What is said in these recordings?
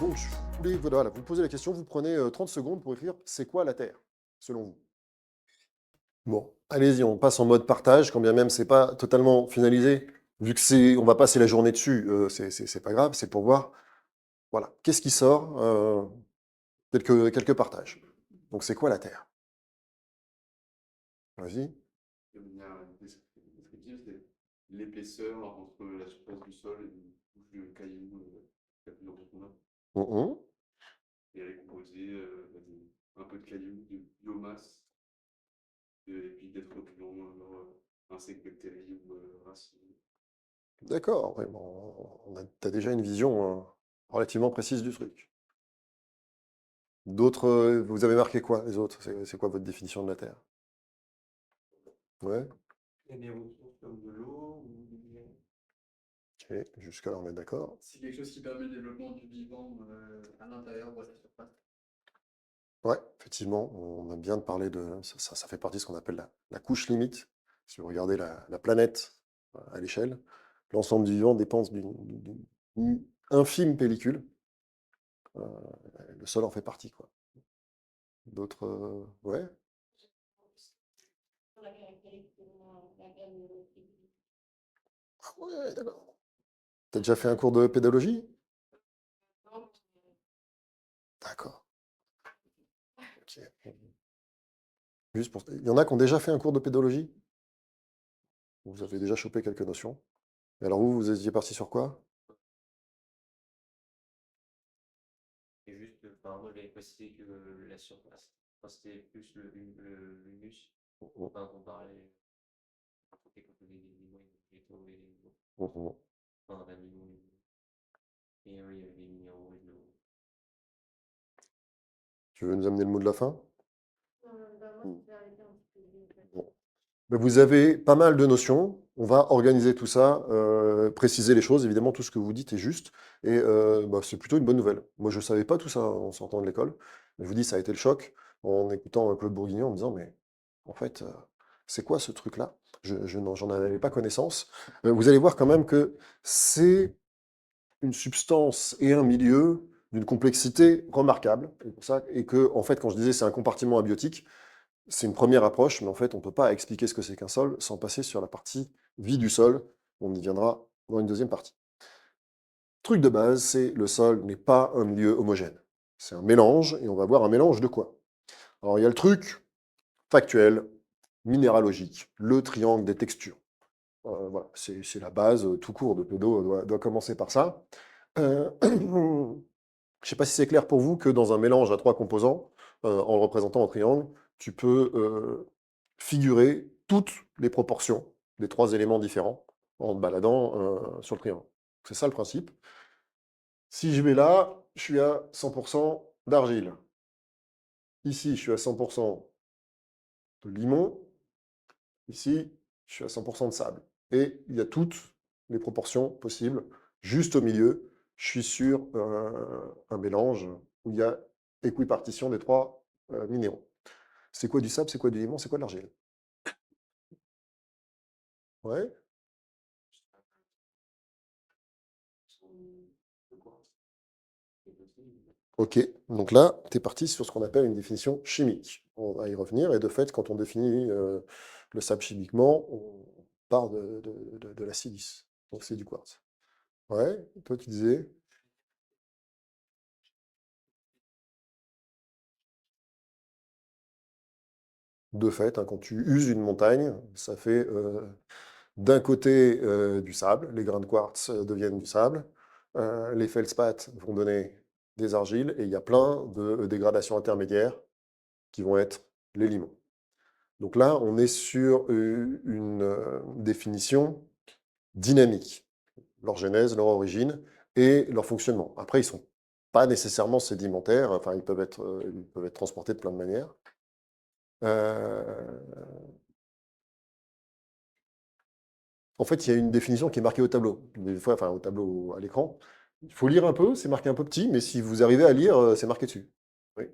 Donc, voilà, vous posez la question, vous prenez 30 secondes pour écrire c'est quoi la Terre, selon vous? Bon, allez-y, on passe en mode partage, quand bien même c'est pas totalement finalisé. Vu que on va passer la journée dessus, c'est pas grave, c'est pour voir, voilà, qu'est-ce qui sort, quelques partages. Donc, c'est quoi la Terre? Vas-y. De manière descriptive, c'est l'épaisseur entre la surface du sol et une couche de cailloux la plus en profondeur. Mhm. Et elle est composée un peu de cailloux, de biomasse, et puis d'êtres vivants, genre insectes, bactéries ou racines. D'accord, ouais, bon, t'as déjà une vision relativement précise du truc. D'autres, vous avez marqué quoi, les autres? C'est quoi votre définition de la Terre? Ouais, Il y a des ressources comme de l'eau ou ok, jusqu'à là on est d'accord. c'est quelque chose qui permet le développement du vivant à l'intérieur de la surface. Ouais, effectivement, on a bien de parler de ça fait partie de ce qu'on appelle la couche limite. Si vous regardez la planète à l'échelle, l'ensemble du vivant dépend d'une infime pellicule. Euh, le sol en fait partie, quoi. D'autres, ouais. Ah ouais, d'accord. T'as déjà fait un cours de pédologie? D'accord. Ok. Il y en a qui ont déjà fait un cours de pédologie? Vous avez déjà chopé quelques notions. Et alors vous étiez parti sur quoi? Et juste, enfin, moi j'avais précisé que la surface, enfin, c'était plus l'humus, enfin, qu'on parlait, entre les animaux, les végétaux et les Mhm. enfin, animaux et oui, il y avait des minéraux et de l'eau. Tu veux nous amener le mot de la fin? Mm. Bon. Ben, vous avez pas mal de notions. On va organiser tout ça, préciser les choses. Évidemment, tout ce que vous dites est juste. Et bah, c'est plutôt une bonne nouvelle. Moi, je ne savais pas tout ça en sortant de l'école. Je vous dis, ça a été le choc en écoutant Claude Bourguignon en me disant, mais en fait, c'est quoi ce truc-là? J'en avais pas connaissance. Vous allez voir quand même que c'est une substance et un milieu d'une complexité remarquable. Et, pour ça, et que, en fait, quand je disais c'est un compartiment abiotique, c'est une première approche, mais en fait, on ne peut pas expliquer ce que c'est qu'un sol sans passer sur la partie vie du sol. On y viendra dans une deuxième partie. Truc de base, c'est le sol n'est pas un milieu homogène. C'est un mélange, et on va voir un mélange de quoi? Alors, il y a le truc factuel, minéralogique, le triangle des textures. Voilà, c'est la base, tout court de pédo doit commencer par ça. Je ne sais pas si c'est clair pour vous que dans un mélange à trois composants, en le représentant en triangle, tu peux figurer toutes les proportions des trois éléments différents en te baladant sur le triangle. C'est ça le principe. Si je vais là, je suis à 100% d'argile. Ici, je suis à 100% de limon. Ici, je suis à 100% de sable. Et il y a toutes les proportions possibles. Juste au milieu, je suis sur un mélange où il y a équipartition des trois minéraux. C'est quoi du sable, c'est quoi du limon, c'est quoi de l'argile? Ouais, ok. Donc là, tu es parti sur ce qu'on appelle une définition chimique. On va y revenir. Et de fait, quand on définit le sable chimiquement, on part de la silice. Donc c'est du quartz. Ouais, toi tu disais? De fait, hein, quand tu uses une montagne, ça fait d'un côté du sable, les grains de quartz deviennent du sable, les feldspaths vont donner des argiles, et il y a plein de dégradations intermédiaires qui vont être les limons. Donc là, on est sur une définition dynamique, leur genèse, leur origine et leur fonctionnement. Après, ils ne sont pas nécessairement sédimentaires, enfin, ils peuvent être transportés de plein de manières. Euh, En fait, il y a une définition qui est marquée au tableau, des fois, enfin au tableau à l'écran. Il faut lire un peu, c'est marqué un peu petit, mais si vous arrivez à lire, c'est marqué dessus. Oui.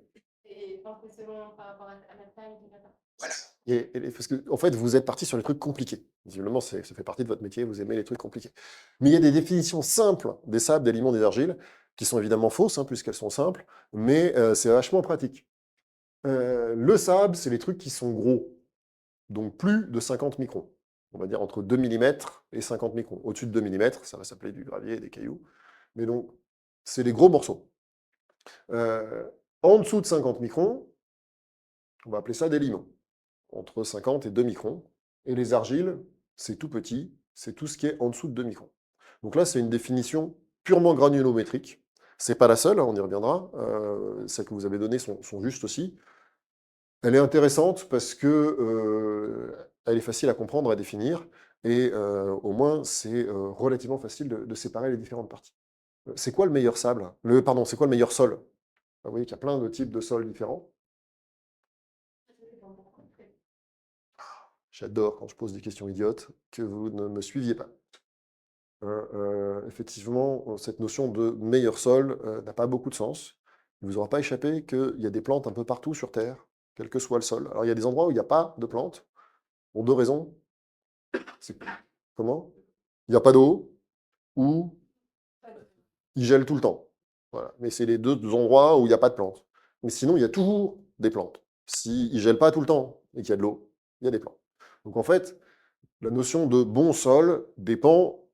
Et pas forcément par rapport à la taille de la personne. Voilà. Parce que, en fait, vous êtes parti sur les trucs compliqués. Visiblement, ça fait partie de votre métier, vous aimez les trucs compliqués. Mais il y a des définitions simples des sables, des limons, des argiles, qui sont évidemment fausses, hein, puisqu'elles sont simples, mais c'est vachement pratique. Le sable, c'est les trucs qui sont gros, donc plus de 50 microns. On va dire entre 2 mm et 50 microns. Au-dessus de 2 mm, ça va s'appeler du gravier, des cailloux. Mais donc, c'est les gros morceaux. En dessous de 50 microns, on va appeler ça des limons. Entre 50 et 2 microns. Et les argiles, c'est tout petit, c'est tout ce qui est en dessous de 2 microns. Donc là, c'est une définition purement granulométrique. C'est pas la seule, hein, on y reviendra. Celles que vous avez données sont justes aussi. Elle est intéressante parce que elle est facile à comprendre, à définir, et au moins, c'est relativement facile de séparer les différentes parties. C'est quoi le meilleur sable? Pardon, c'est quoi le meilleur sol? Vous voyez qu'il y a plein de types de sols différents. J'adore quand je pose des questions idiotes, que vous ne me suiviez pas. Effectivement, cette notion de meilleur sol n'a pas beaucoup de sens. Il ne vous aura pas échappé qu'il y a des plantes un peu partout sur Terre, quel que soit le sol. Alors, il y a des endroits où il n'y a pas de plantes, pour deux raisons. Comment? Il n'y a pas d'eau, ou il gèle tout le temps. Voilà. Mais c'est les deux endroits où il n'y a pas de plantes. Mais sinon, il y a toujours des plantes. S'il ne gèle pas tout le temps et qu'il y a de l'eau, il y a des plantes. Donc en fait, la notion de bon sol dépend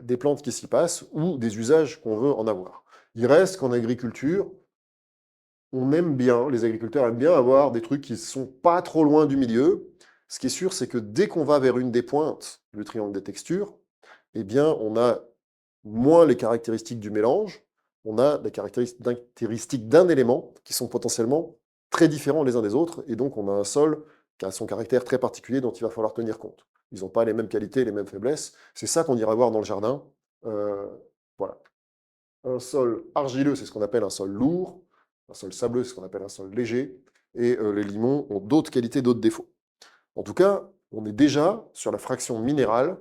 des plantes qui s'y passent ou des usages qu'on veut en avoir. Il reste qu'en agriculture, on aime bien, les agriculteurs aiment bien avoir des trucs qui ne sont pas trop loin du milieu. Ce qui est sûr, c'est que dès qu'on va vers une des pointes, le triangle des textures, eh bien, on a moins les caractéristiques du mélange, on a les caractéristiques d'un élément qui sont potentiellement très différents les uns des autres, et donc on a un sol qui a son caractère très particulier dont il va falloir tenir compte. Ils n'ont pas les mêmes qualités, les mêmes faiblesses. C'est ça qu'on ira voir dans le jardin. Voilà. Un sol argileux, c'est ce qu'on appelle un sol lourd. Un sol sableux, c'est ce qu'on appelle un sol léger. Et les limons ont d'autres qualités, d'autres défauts. En tout cas, on est déjà sur la fraction minérale,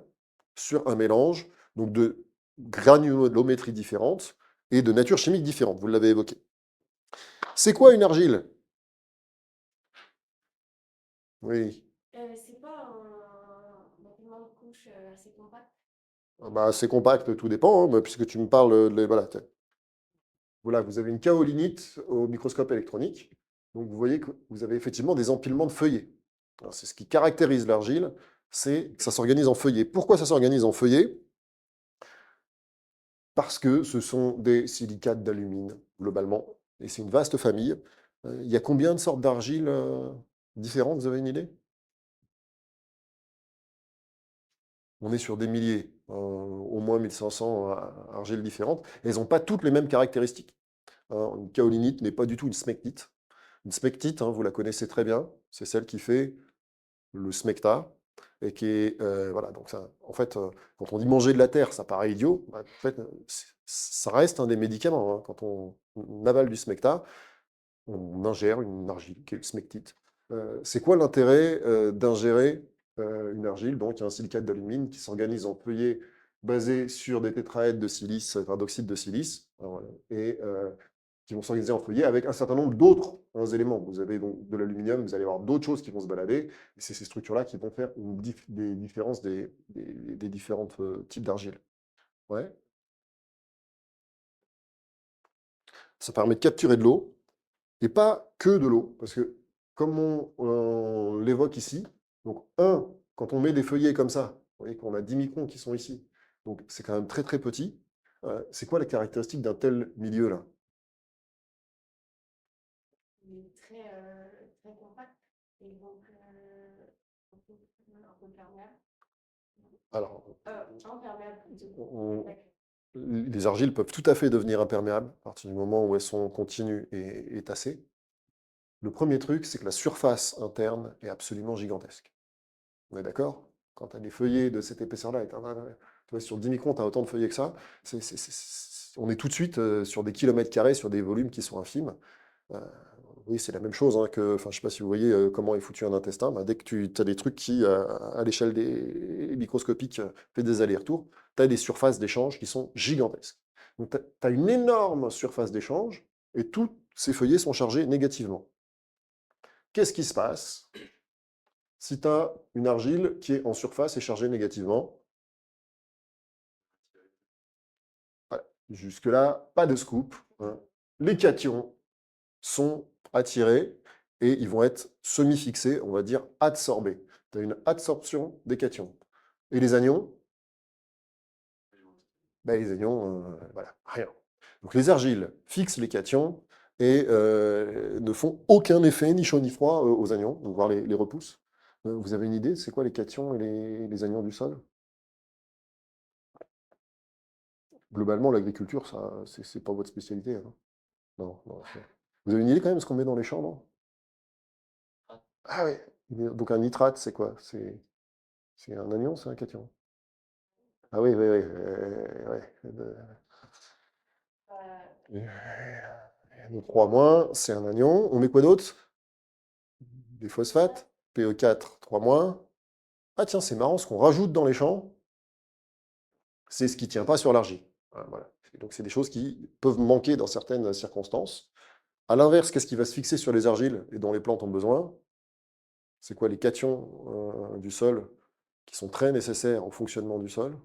sur un mélange donc de granulométrie différente et de nature chimique différente. Vous l'avez évoqué. C'est quoi une argile? Oui. C'est pas un bâtiment de couche assez compact. C'est compact, tout dépend, hein, puisque tu me parles de... Voilà, vous avez une kaolinite au microscope électronique. Donc vous voyez que vous avez effectivement des empilements de feuillets. C'est ce qui caractérise l'argile, c'est que ça s'organise en feuillets. Pourquoi ça s'organise en feuillets? Parce que ce sont des silicates d'alumine, globalement. Et c'est une vaste famille. Il y a combien de sortes d'argiles différentes, vous avez une idée? On est sur des milliers, au moins 1500 argiles différentes. Et elles n'ont pas toutes les mêmes caractéristiques. Une kaolinite n'est pas du tout une smectite. Une smectite, vous la connaissez très bien, c'est celle qui fait le smecta, et qui est... voilà, donc ça, en fait, quand on dit manger de la terre, ça paraît idiot. En fait, ça reste un des médicaments. Quand on avale du smecta, on ingère une argile, qui est le smectite. C'est quoi l'intérêt d'ingérer une argile, donc un silicate d'alumine qui s'organise en feuillets basés sur des tétraèdres de silice, enfin d'oxyde de silice, et qui vont s'organiser en feuillets avec un certain nombre d'autres éléments. Vous avez donc de l'aluminium, vous allez avoir d'autres choses qui vont se balader, et c'est ces structures-là qui vont faire des différences des différents types d'argile. Ouais. Ça permet de capturer de l'eau, et pas que de l'eau, parce que comme on l'évoque ici, donc quand on met des feuillets comme ça, vous voyez qu'on a 10 microns qui sont ici, donc c'est quand même très très petit. C'est quoi la caractéristique d'un tel milieu-là? Il est très compact et donc un peu perméable. Alors, Imperméable plutôt. on- les argiles peuvent tout à fait devenir imperméables à partir du moment où elles sont continues et tassées. Le premier truc, c'est que la surface interne est absolument gigantesque. On est d'accord? Quand tu as des feuillets de cette épaisseur-là, tu vois, sur 10 microns, tu as autant de feuillets que ça, on est tout de suite sur des kilomètres carrés, sur des volumes qui sont infimes. Oui, c'est la même chose que, enfin, je ne sais pas si vous voyez comment est foutu un intestin. Dès que tu as des trucs qui, à l'échelle des microscopique, fait des allers-retours, tu as des surfaces d'échange qui sont gigantesques. Donc, tu as une énorme surface d'échange et tous ces feuillets sont chargés négativement. Qu'est-ce qui se passe si tu as une argile qui est en surface et chargée négativement? Jusque-là, pas de scoop, hein. Les cations sont attirés et ils vont être semi-fixés, on va dire adsorbés. Tu as une adsorption des cations. Et les anions? Ben, les anions, voilà, rien. Donc les argiles fixent les cations et ne font aucun effet, ni chaud ni froid, aux anions, donc voire les repoussent. Vous avez une idée, c'est quoi les cations et les anions du sol? Globalement, l'agriculture, ça, c'est pas votre spécialité, hein. Non, non, vous avez une idée quand même de ce qu'on met dans les champs, non? Ah oui. Donc un nitrate, c'est quoi? C'est un anion, c'est un cation? Ah oui, oui, oui. Ouais. Donc 3-, c'est un anion. On met quoi d'autre? Des phosphates. PE4, 3-. Ah tiens, c'est marrant, ce qu'on rajoute dans les champs, c'est ce qui ne tient pas sur l'argile. Voilà. Donc c'est des choses qui peuvent manquer dans certaines circonstances. À l'inverse, qu'est-ce qui va se fixer sur les argiles et dont les plantes ont besoin? C'est quoi les cations du sol qui sont très nécessaires au fonctionnement du sol?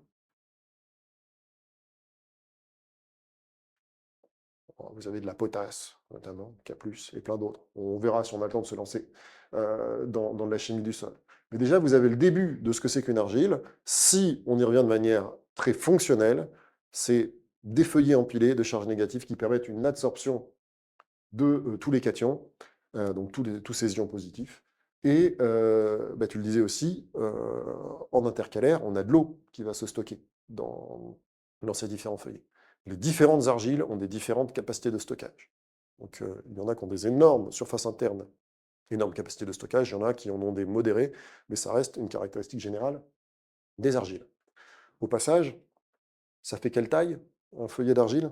Vous avez de la potasse, notamment, K+, et plein d'autres. On verra si on a le temps de se lancer dans de la chimie du sol. Mais déjà, vous avez le début de ce que c'est qu'une argile. Si on y revient de manière très fonctionnelle, c'est des feuillets empilés de charges négatives qui permettent une adsorption de tous les cations, donc tous ces ions positifs. Et tu le disais aussi, en intercalaire, on a de l'eau qui va se stocker dans ces différents feuillets. Les différentes argiles ont des différentes capacités de stockage. Donc il y en a qui ont des énormes surfaces internes, énormes capacités de stockage, il y en a qui en ont des modérées, mais ça reste une caractéristique générale des argiles. Au passage, ça fait quelle taille, un feuillet d'argile?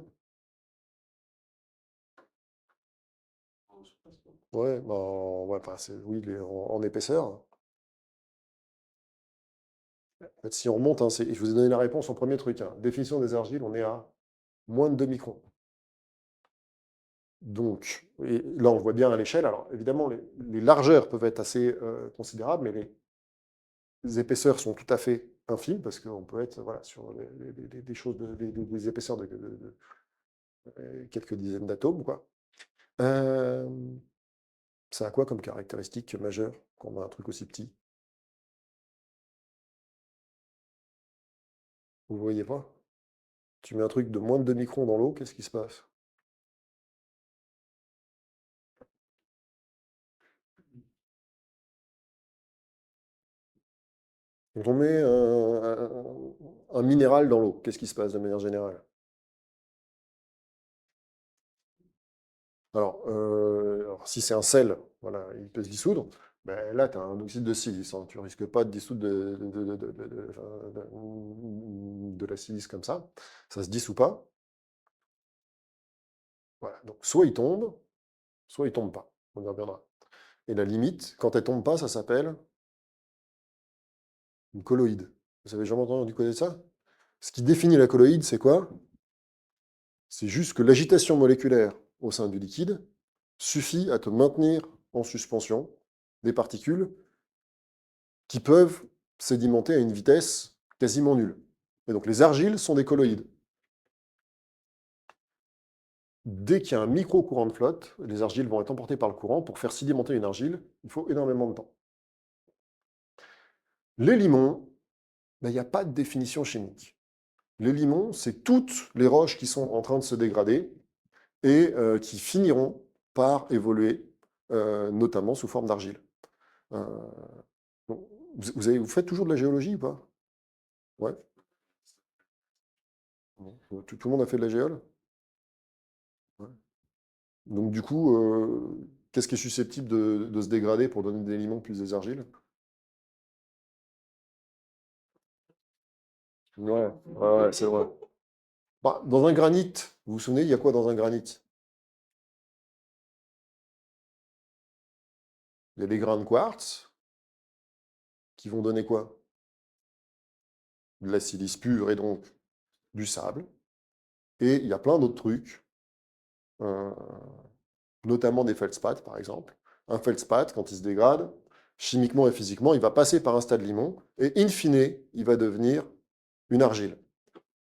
Ouais, oui, en épaisseur. En fait, si on remonte, hein, je vous ai donné la réponse en premier truc, hein. Définition des argiles, on est à moins de 2 microns. Donc, et là, on le voit bien à l'échelle. Alors, évidemment, les largeurs peuvent être assez considérables, mais les épaisseurs sont tout à fait infimes, parce qu'on peut être voilà, sur des choses, des épaisseurs de quelques dizaines d'atomes, quoi. Ça a quoi comme caractéristique majeure quand on a un truc aussi petit? Vous voyez pas? Tu mets un truc de moins de 2 microns dans l'eau, qu'est-ce qui se passe? Quand on met un minéral dans l'eau, qu'est-ce qui se passe de manière générale? Alors, si c'est un sel, voilà, il peut se dissoudre. Ben, là, tu as un oxyde de silice, hein. Tu risques pas de dissoudre de la silice comme ça. Ça se dissout pas. Voilà. Donc, soit il tombe pas. On y reviendra. Et la limite, quand elle tombe pas, ça s'appelle une colloïde. Vous avez jamais entendu parler de ça? Ce qui définit la colloïde, c'est quoi? C'est juste que l'agitation moléculaire au sein du liquide suffit à te maintenir en suspension des particules qui peuvent sédimenter à une vitesse quasiment nulle. Et donc les argiles sont des colloïdes. Dès qu'il y a un micro-courant de flotte, les argiles vont être emportées par le courant. Pour faire sédimenter une argile, il faut énormément de temps. Les limons, il n'y a pas de définition chimique. Les limons, c'est toutes les roches qui sont en train de se dégrader et qui finiront par évoluer, notamment sous forme d'argile. Vous faites toujours de la géologie ou pas? Ouais. Tout le monde a fait de la géole? Ouais. Donc du coup, qu'est-ce qui est susceptible de se dégrader pour donner des limons plus des argiles? Ouais, ouais, c'est vrai. Bah, dans un granit, vous vous souvenez, il y a quoi dans un granit? Il y a des grains de quartz qui vont donner quoi? De la silice pure et donc du sable. Et il y a plein d'autres trucs, euh, notamment des feldspaths par exemple. Un feldspath, quand il se dégrade, chimiquement et physiquement, il va passer par un stade limon et in fine, il va devenir une argile.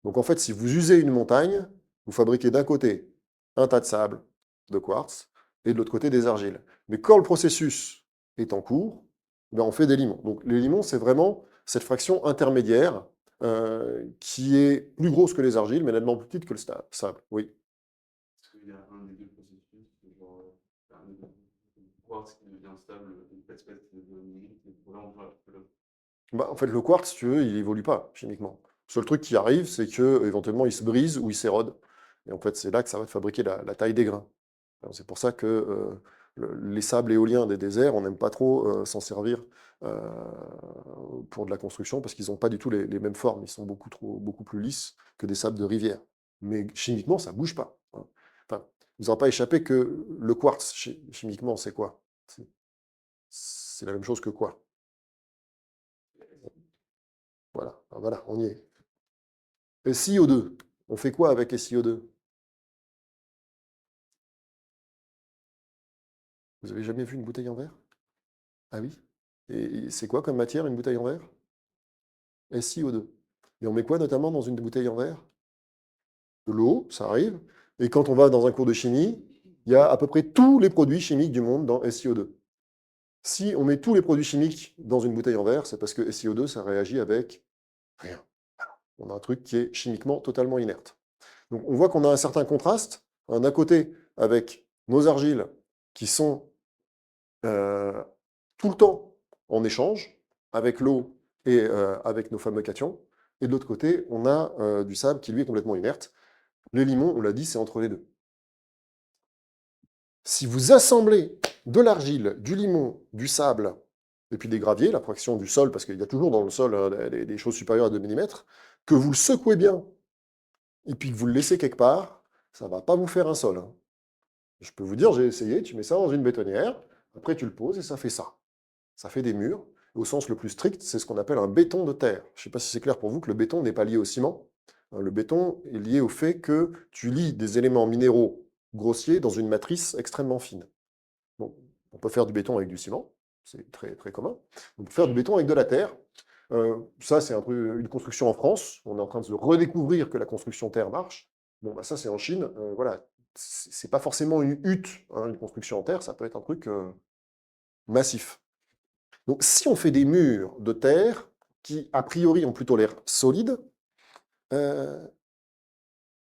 Donc en fait, si vous usez une montagne, vous fabriquez d'un côté un tas de sable, de quartz, et de l'autre côté des argiles. Mais quand le processus est en cours, ben on fait des limons. Donc les limons, c'est vraiment cette fraction intermédiaire qui est plus grosse que les argiles, mais nettement plus petite que le sable. Oui. Est-ce qu'il y a un des deux processus, genre un des deux, quartz qui devient stable, une espèce qui devient limite, et là on voit que Bah, en fait, le quartz, si tu veux, il évolue pas chimiquement. Le seul truc qui arrive, c'est que éventuellement il se brise ou il s'érode. Et en fait, c'est là que ça va fabriquer la taille des grains. Alors, c'est pour ça que les sables éoliens des déserts, on n'aime pas trop s'en servir euh, pour de la construction parce qu'ils n'ont pas du tout les mêmes formes. Ils sont beaucoup plus lisses que des sables de rivière. Mais chimiquement, ça bouge pas, hein. Enfin, vous n'aurez pas échappé que le quartz, chimiquement, c'est quoi? C'est la même chose que quoi? Voilà, alors voilà, on y est. SiO2, on fait quoi avec SiO2? Vous avez jamais vu une bouteille en verre? Ah oui? Et c'est quoi comme matière une bouteille en verre? SiO2. Et on met quoi notamment dans une bouteille en verre? De l'eau, ça arrive. Et quand on va dans un cours de chimie, il y a à peu près tous les produits chimiques du monde dans SiO2. Si on met tous les produits chimiques dans une bouteille en verre, c'est parce que SiO2, ça réagit avec rien. On a un truc qui est chimiquement totalement inerte. Donc on voit qu'on a un certain contraste, d'un côté avec nos argiles qui sont tout le temps en échange avec l'eau et avec nos fameux cations, et de l'autre côté, on a du sable qui lui est complètement inerte. Les limons, on l'a dit, c'est entre les deux. Si vous assemblez de l'argile, du limon, du sable, et puis des graviers, la fraction du sol, parce qu'il y a toujours dans le sol des choses supérieures à 2 mm, que vous le secouez bien, et puis que vous le laissez quelque part, ça ne va pas vous faire un sol, hein. Je peux vous dire, j'ai essayé, tu mets ça dans une bétonnière, après tu le poses et ça fait ça. Ça fait des murs. Au sens le plus strict, c'est ce qu'on appelle un béton de terre. Je ne sais pas si c'est clair pour vous que le béton n'est pas lié au ciment. Le béton est lié au fait que tu lies des éléments minéraux grossiers dans une matrice extrêmement fine. Bon, on peut faire du béton avec du ciment, c'est très, très commun. On peut faire du béton avec de la terre. Ça, c'est une construction en France. On est en train de se redécouvrir que la construction terre marche. Bon, bah ça, c'est en Chine. Voilà. C'est pas forcément une hutte, hein, une construction en terre, ça peut être un truc massif. Donc, si on fait des murs de terre qui, a priori, ont plutôt l'air solides, euh,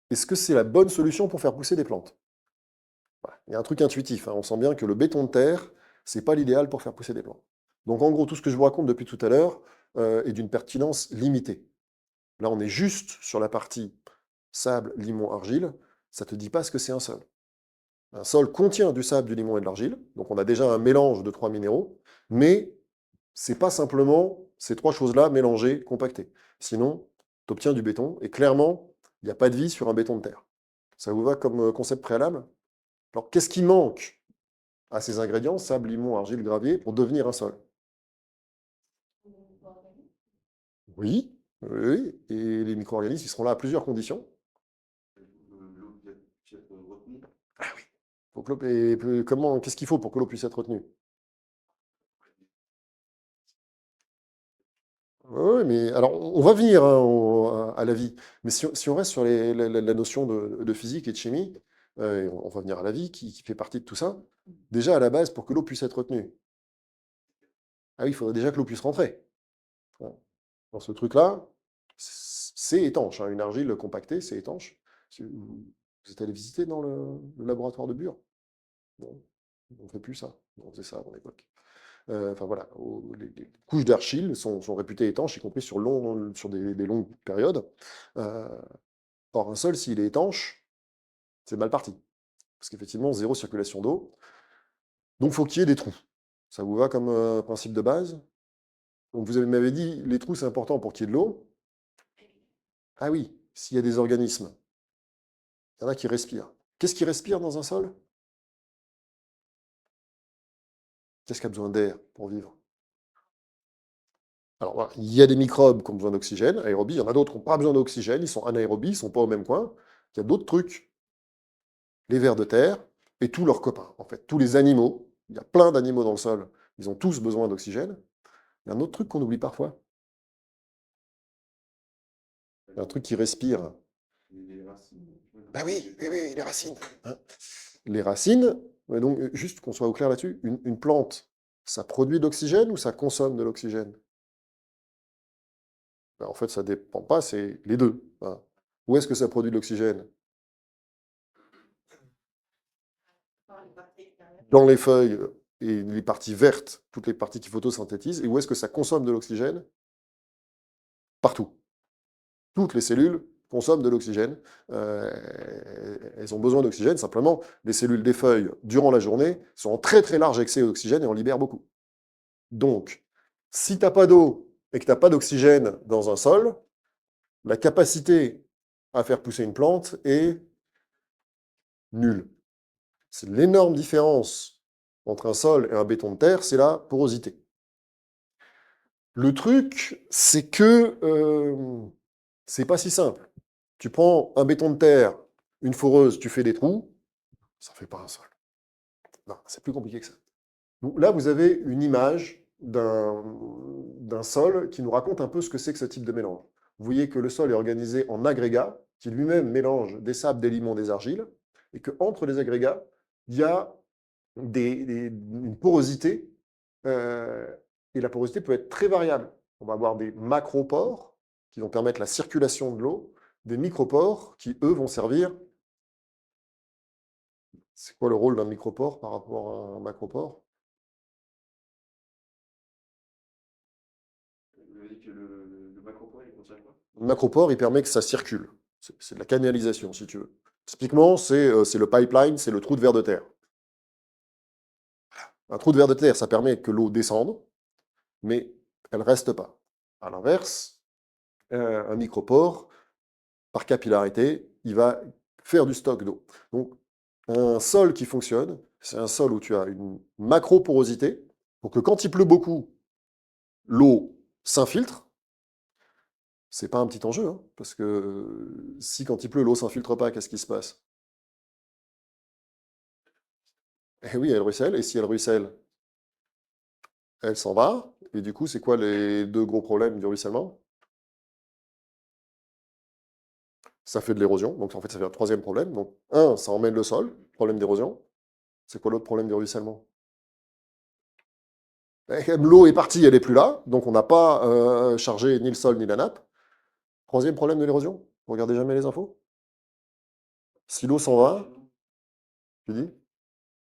est-ce que c'est la bonne solution pour faire pousser des plantes? Voilà. Il y a un truc intuitif, hein. On sent bien que le béton de terre, c'est pas l'idéal pour faire pousser des plantes. Donc, en gros, tout ce que je vous raconte depuis tout à l'heure est d'une pertinence limitée. Là, on est juste sur la partie sable, limon, argile. Ça ne te dit pas ce que c'est un sol. Un sol contient du sable, du limon et de l'argile. Donc, on a déjà un mélange de 3 minéraux, mais c'est pas simplement ces 3 choses-là mélangées, compactées. Sinon, tu obtiens du béton, et clairement, il n'y a pas de vie sur un béton de terre. Ça vous va comme concept préalable? Alors, qu'est-ce qui manque à ces ingrédients, sable, limon, argile, gravier, pour devenir un sol? Oui, oui, et les micro-organismes, ils seront là à plusieurs conditions. l'eau puisse être retenue. Faut que qu'est-ce qu'il faut pour que l'eau puisse être retenue? Oui, mais alors on va venir, hein, à la vie. Mais si on reste sur la notion de physique et de chimie, et on va venir à la vie qui fait partie de tout ça. Déjà à la base, pour que l'eau puisse être retenue, ah oui, il faudrait déjà que l'eau puisse rentrer. Voilà. Dans ce truc-là, c'est étanche, hein. Une argile compactée, c'est étanche. Vous êtes allé visiter dans le laboratoire de Bure? Bon, on ne fait plus ça. On faisait ça à mon époque. Enfin voilà, les couches d'argile sont réputées étanches, y compris sur des longues périodes. Euh, Or, un sol, s'il est étanche, c'est mal parti. Parce qu'effectivement, zéro circulation d'eau. Donc, il faut qu'il y ait des trous. Ça vous va comme principe de base? Donc, vous m'avez dit, les trous, c'est important pour qu'il y ait de l'eau. Ah oui, s'il y a des organismes, il y en a qui respirent. Qu'est-ce qui respire dans un sol? Qu'est-ce qui a besoin d'air pour vivre? Alors, voilà, il y a des microbes qui ont besoin d'oxygène, aérobie. Il y en a d'autres qui n'ont pas besoin d'oxygène, ils sont anaérobies, ils ne sont pas au même coin. Il y a d'autres trucs, les vers de terre et tous leurs copains, en fait. Tous les animaux, il y a plein d'animaux dans le sol, ils ont tous besoin d'oxygène. Il y a un autre truc qu'on oublie parfois. Il y a un truc qui respire. Les racines. Bah oui, les racines. Hein. Les racines, ouais, donc juste qu'on soit au clair là-dessus, une plante, ça produit de l'oxygène ou ça consomme de l'oxygène? Ben, en fait, ça dépend pas, c'est les deux. Hein. Où est-ce que ça produit de l'oxygène? Dans les feuilles et les parties vertes, toutes les parties qui photosynthétisent. Et où est-ce que ça consomme de l'oxygène? Partout. Toutes les cellules consomment de l'oxygène. Elles ont besoin d'oxygène. Simplement, les cellules des feuilles, durant la journée, sont en très très large excès d'oxygène et en libèrent beaucoup. Donc, si tu n'as pas d'eau et que tu n'as pas d'oxygène dans un sol, la capacité à faire pousser une plante est nulle. C'est l'énorme différence entre un sol et un béton de terre, c'est la porosité. Le truc, c'est que c'est pas si simple. Tu prends un béton de terre, une foreuse, tu fais des trous, ça fait pas un sol. Non, c'est plus compliqué que ça. Donc là, vous avez une image d'un sol qui nous raconte un peu ce que c'est que ce type de mélange. Vous voyez que le sol est organisé en agrégats, qui lui-même mélange des sables, des limons, des argiles, et qu'entre les agrégats, il y a une porosité, et la porosité peut être très variable. On va avoir des macropores qui vont permettre la circulation de l'eau, des micropores qui, eux, vont servir. C'est quoi le rôle d'un micropore par rapport à un macropore? Vous avez dit que le macropore, il contient quoi? Le macropore, il permet que ça circule. C'est de la canalisation, si tu veux. Typiquement, c'est le pipeline, c'est le trou de ver de terre. Un trou de ver de terre, ça permet que l'eau descende, mais elle ne reste pas. À l'inverse, un micropore, par capillarité, il va faire du stock d'eau. Donc, un sol qui fonctionne, c'est un sol où tu as une macroporosité, pour que quand il pleut beaucoup, l'eau s'infiltre. C'est pas un petit enjeu, hein, parce que si quand il pleut, l'eau s'infiltre pas, qu'est-ce qui se passe? Eh oui, elle ruisselle, et si elle ruisselle, elle s'en va. Et du coup, c'est quoi les deux gros problèmes du ruissellement? Ça fait de l'érosion, donc en fait, ça fait un troisième problème. Donc, un, ça emmène le sol, problème d'érosion. C'est quoi l'autre problème du ruissellement? L'eau est partie, elle n'est plus là, donc on n'a pas chargé ni le sol ni la nappe. Troisième problème de l'érosion, vous regardez jamais les infos? Si l'eau s'en va, tu dis?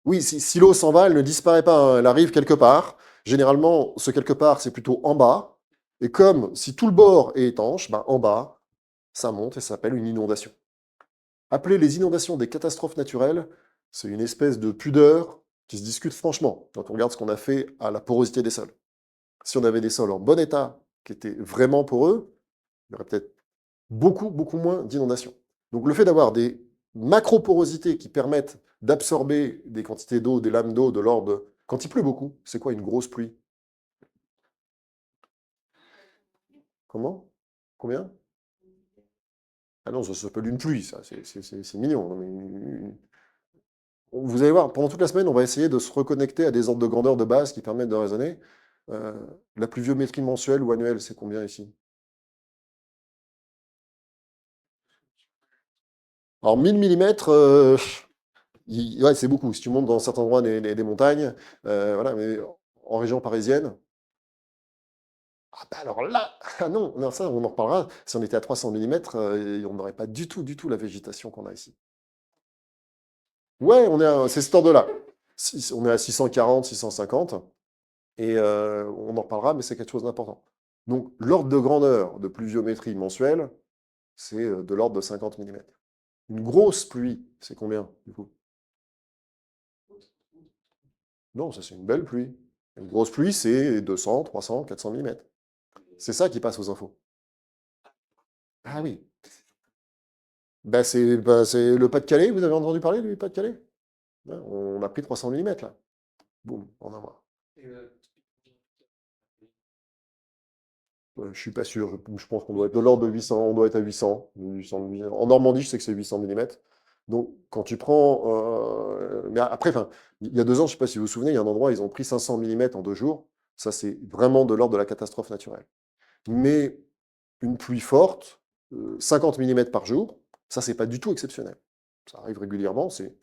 Oui, si l'eau s'en va, elle ne disparaît pas, hein, elle arrive quelque part. Généralement, ce quelque part, c'est plutôt en bas. Et comme si tout le bord est étanche, ben, en bas, ça monte et ça s'appelle une inondation. Appeler les inondations des catastrophes naturelles, c'est une espèce de pudeur qui se discute franchement quand on regarde ce qu'on a fait à la porosité des sols. Si on avait des sols en bon état, qui étaient vraiment poreux, il y aurait peut-être beaucoup, beaucoup moins d'inondations. Donc le fait d'avoir des macroporosités qui permettent d'absorber des quantités d'eau, des lames d'eau de l'ordre de... Quand il pleut beaucoup, c'est quoi une grosse pluie? Comment? Combien? Ah non, ça s'appelle une pluie, ça, c'est mignon. Non, mais vous allez voir, pendant toute la semaine, on va essayer de se reconnecter à des ordres de grandeur de base qui permettent de raisonner. La pluviométrie mensuelle ou annuelle, c'est combien ici? Alors 1000 mm, ouais, c'est beaucoup. Si tu montes dans certains endroits des montagnes, voilà, mais en région parisienne, ah bah alors là, ah non, non, ça on en reparlera. Si on était à 300 mm, on n'aurait pas du tout la végétation qu'on a ici. Ouais, c'est cet ordre-là. On est à 640, 650, et on en reparlera, mais c'est quelque chose d'important. Donc l'ordre de grandeur de pluviométrie mensuelle, c'est de l'ordre de 50 mm. Une grosse pluie, c'est combien du coup? Non, ça c'est une belle pluie. Une grosse pluie, c'est 200, 300, 400 mm. C'est ça qui passe aux infos. Ah oui. C'est le Pas-de-Calais, vous avez entendu parler du Pas-de-Calais? Ouais, on a pris 300 mm là. Boum, en un mois. Et, Je suis pas sûr, je pense qu'on doit être de l'ordre de 800, on doit être à 800. En Normandie, je sais que c'est 800 mm. Donc quand tu prends... mais après, enfin, il y a 2 ans, je ne sais pas si vous vous souvenez, il y a un endroit, ils ont pris 500 mm en 2 jours. Ça, c'est vraiment de l'ordre de la catastrophe naturelle. Mais une pluie forte, 50 mm par jour, ça, c'est pas du tout exceptionnel. ça arrive régulièrement, c'est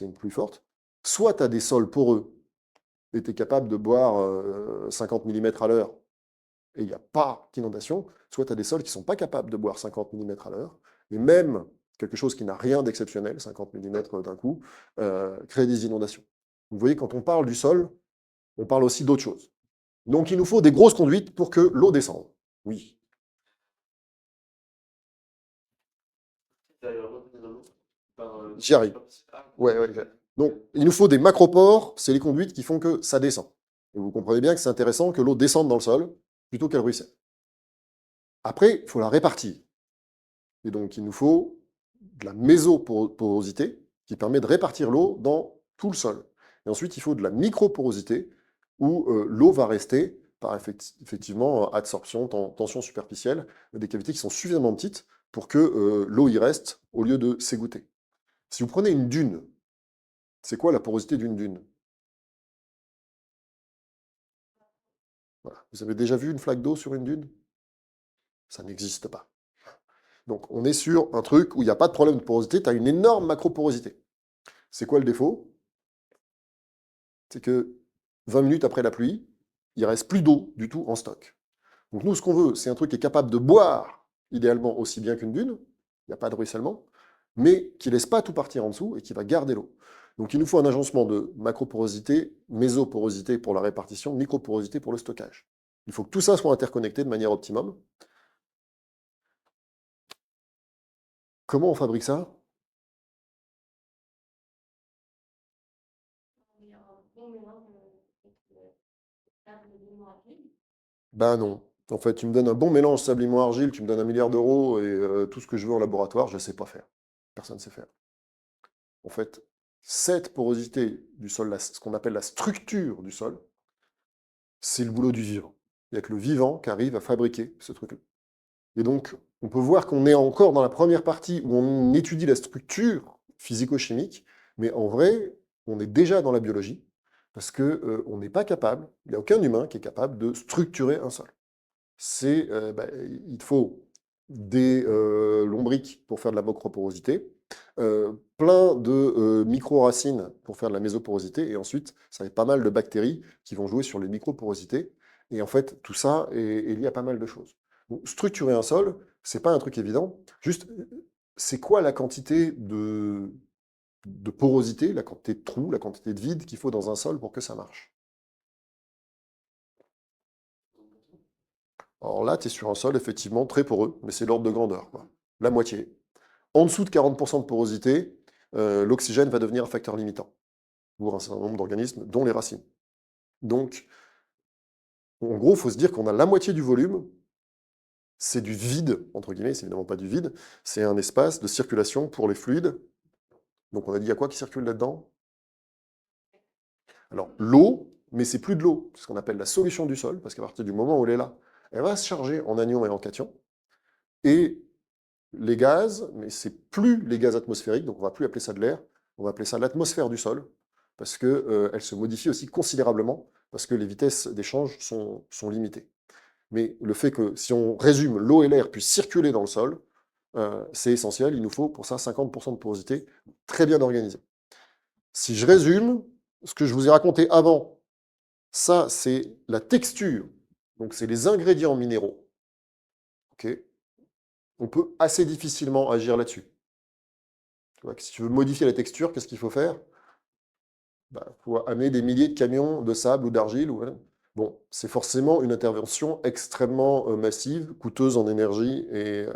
une pluie forte. Soit tu as des sols poreux, et tu es capable de boire 50 mm à l'heure, et il n'y a pas d'inondation, soit tu as des sols qui ne sont pas capables de boire 50 mm à l'heure, et même quelque chose qui n'a rien d'exceptionnel, 50 mm d'un coup, crée des inondations. Vous voyez, quand on parle du sol, on parle aussi d'autre chose. Donc il nous faut des grosses conduites pour que l'eau descende. Oui. J'y arrive. Ouais, ouais. Donc, il nous faut des macropores, c'est les conduites qui font que ça descend. Et vous comprenez bien que c'est intéressant que l'eau descende dans le sol plutôt qu'elle ruisselle. Après, il faut la répartir. Et donc, il nous faut de la mésoporosité qui permet de répartir l'eau dans tout le sol. Et ensuite, il faut de la microporosité où l'eau va rester par effectivement adsorption, tension superficielle, des cavités qui sont suffisamment petites pour que l'eau y reste au lieu de s'égoutter. Si vous prenez une dune, c'est quoi la porosité d'une dune? Voilà. Vous avez déjà vu une flaque d'eau sur une dune? Ça n'existe pas. Donc on est sur un truc où il n'y a pas de problème de porosité, tu as une énorme macroporosité. C'est quoi le défaut? C'est que 20 minutes après la pluie, il ne reste plus d'eau du tout en stock. Donc nous, ce qu'on veut, c'est un truc qui est capable de boire, idéalement aussi bien qu'une dune, il n'y a pas de ruissellement, mais qui ne laisse pas tout partir en dessous et qui va garder l'eau. Donc il nous faut un agencement de macroporosité, mésoporosité pour la répartition, microporosité pour le stockage. Il faut que tout ça soit interconnecté de manière optimum. Comment on fabrique ça? Il y a un bon mélange entre sable, limon, argile. Ben non. En fait, tu me donnes un bon mélange sable, limon, argile, tu me donnes 1 milliard d'euros et tout ce que je veux en laboratoire, je ne sais pas faire. Personne ne sait faire. En fait, cette porosité du sol, ce qu'on appelle la structure du sol, c'est le boulot du vivant. Il n'y a que le vivant qui arrive à fabriquer ce truc-là. Et donc, on peut voir qu'on est encore dans la première partie où on étudie la structure physico-chimique, mais en vrai, on est déjà dans la biologie, parce qu'on n'est pas capable, il n'y a aucun humain qui est capable de structurer un sol. Il faut des lombriques pour faire de la macroporosité, plein de micro-racines pour faire de la mésoporosité, et ensuite, ça va être pas mal de bactéries qui vont jouer sur les microporosités. Et en fait, tout ça est lié à pas mal de choses. Donc, structurer un sol, c'est pas un truc évident. Juste, c'est quoi la quantité de porosité, la quantité de trous, la quantité de vide qu'il faut dans un sol pour que ça marche? Alors là, tu es sur un sol effectivement très poreux, mais c'est l'ordre de grandeur, quoi. La moitié. En dessous de 40% de porosité, l'oxygène va devenir un facteur limitant pour un certain nombre d'organismes, dont les racines. Donc, en gros, il faut se dire qu'on a la moitié du volume, c'est du vide, entre guillemets, c'est évidemment pas du vide, c'est un espace de circulation pour les fluides. Donc on a dit, il y a quoi qui circule là-dedans? Alors, l'eau, mais c'est plus de l'eau, c'est ce qu'on appelle la solution du sol, parce qu'à partir du moment où elle est là, elle va se charger en anions et en cations, et les gaz, mais c'est plus les gaz atmosphériques, donc on va plus appeler ça de l'air, on va appeler ça l'atmosphère du sol, parce qu'elle se modifie aussi considérablement, parce que les vitesses d'échange sont limitées. Mais le fait que, si on résume, l'eau et l'air puissent circuler dans le sol, c'est essentiel, il nous faut pour ça 50% de porosité très bien organisée. Si je résume, ce que je vous ai raconté avant, ça c'est la texture, donc c'est les ingrédients minéraux. Okay, on peut assez difficilement agir là-dessus. Si tu veux modifier la texture, qu'est-ce qu'il faut faire? Il faut amener des milliers de camions de sable ou d'argile. Bon, c'est forcément une intervention extrêmement massive, coûteuse en énergie et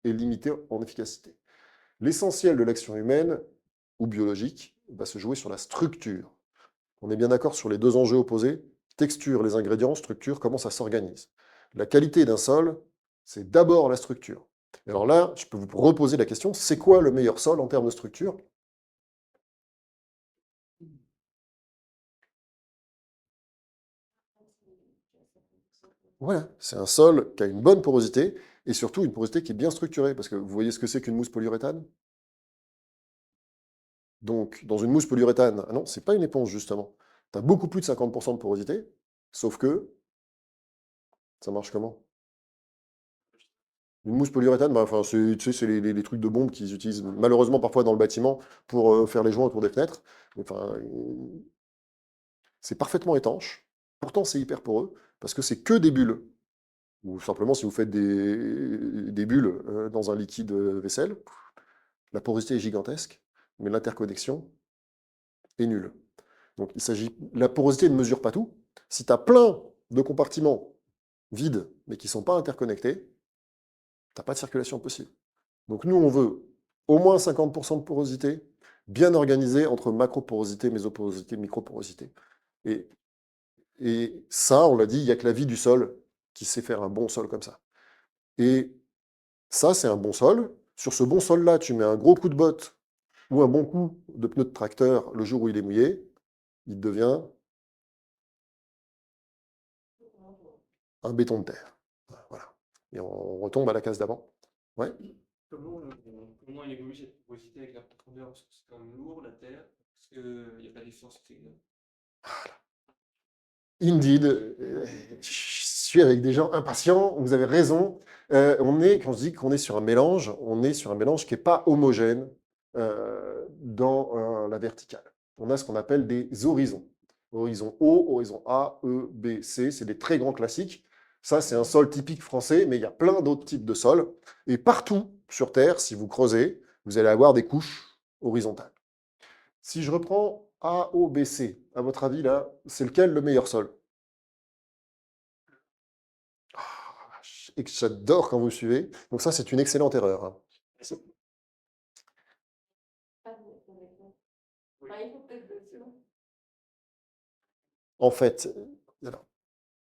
limitée en efficacité. L'essentiel de l'action humaine ou biologique va se jouer sur la structure. On est bien d'accord sur les deux enjeux opposés, texture, les ingrédients, structure, comment ça s'organise. La qualité d'un sol, c'est d'abord la structure. Et alors là, je peux vous reposer la question, c'est quoi le meilleur sol en termes de structure? Voilà, c'est un sol qui a une bonne porosité, et surtout une porosité qui est bien structurée, parce que vous voyez ce que c'est qu'une mousse polyuréthane? Donc, dans une mousse polyuréthane, ah non, c'est pas une éponge, justement. Tu as beaucoup plus de 50% de porosité, sauf que, ça marche comment? Une mousse polyuréthane, bah, enfin, tu sais, c'est les trucs de bombe qu'ils utilisent malheureusement parfois dans le bâtiment pour faire les joints autour des fenêtres. Enfin, c'est parfaitement étanche. Pourtant, c'est hyper poreux parce que c'est que des bulles. Ou simplement, si vous faites des bulles dans un liquide vaisselle, la porosité est gigantesque, mais l'interconnexion est nulle. Donc, la porosité ne mesure pas tout. Si tu as plein de compartiments vides, mais qui ne sont pas interconnectés, tu n'as pas de circulation possible. Donc, nous, on veut au moins 50% de porosité, bien organisée entre macroporosité, mésoporosité, microporosité. Et, et ça, on l'a dit, il n'y a que la vie du sol qui sait faire un bon sol comme ça. Et ça, c'est un bon sol. Sur ce bon sol-là, tu mets un gros coup de botte ou un bon coup de pneu de tracteur le jour où il est mouillé, il devient un béton de terre. Voilà. Et on retombe à la case d'avant. Ouais. Comment elle évolue cette porosité avec la profondeur? Parce que c'est quand même lourd, la terre. Parce qu'il n'y a pas d'essence. Indeed, je suis avec des gens impatients, vous avez raison. Quand je dis qu'on est sur un mélange, on est sur un mélange qui n'est pas homogène dans la verticale. On a ce qu'on appelle des horizons. Horizon O, horizon A, E, B, C, c'est des très grands classiques. Ça, c'est un sol typique français, mais il y a plein d'autres types de sols. Et partout sur Terre, si vous creusez, vous allez avoir des couches horizontales. Si je reprends A, O, B, C, à votre avis, là, c'est lequel le meilleur sol? Et que j'adore quand vous suivez. Donc ça, c'est une excellente erreur. Hein. En fait, alors,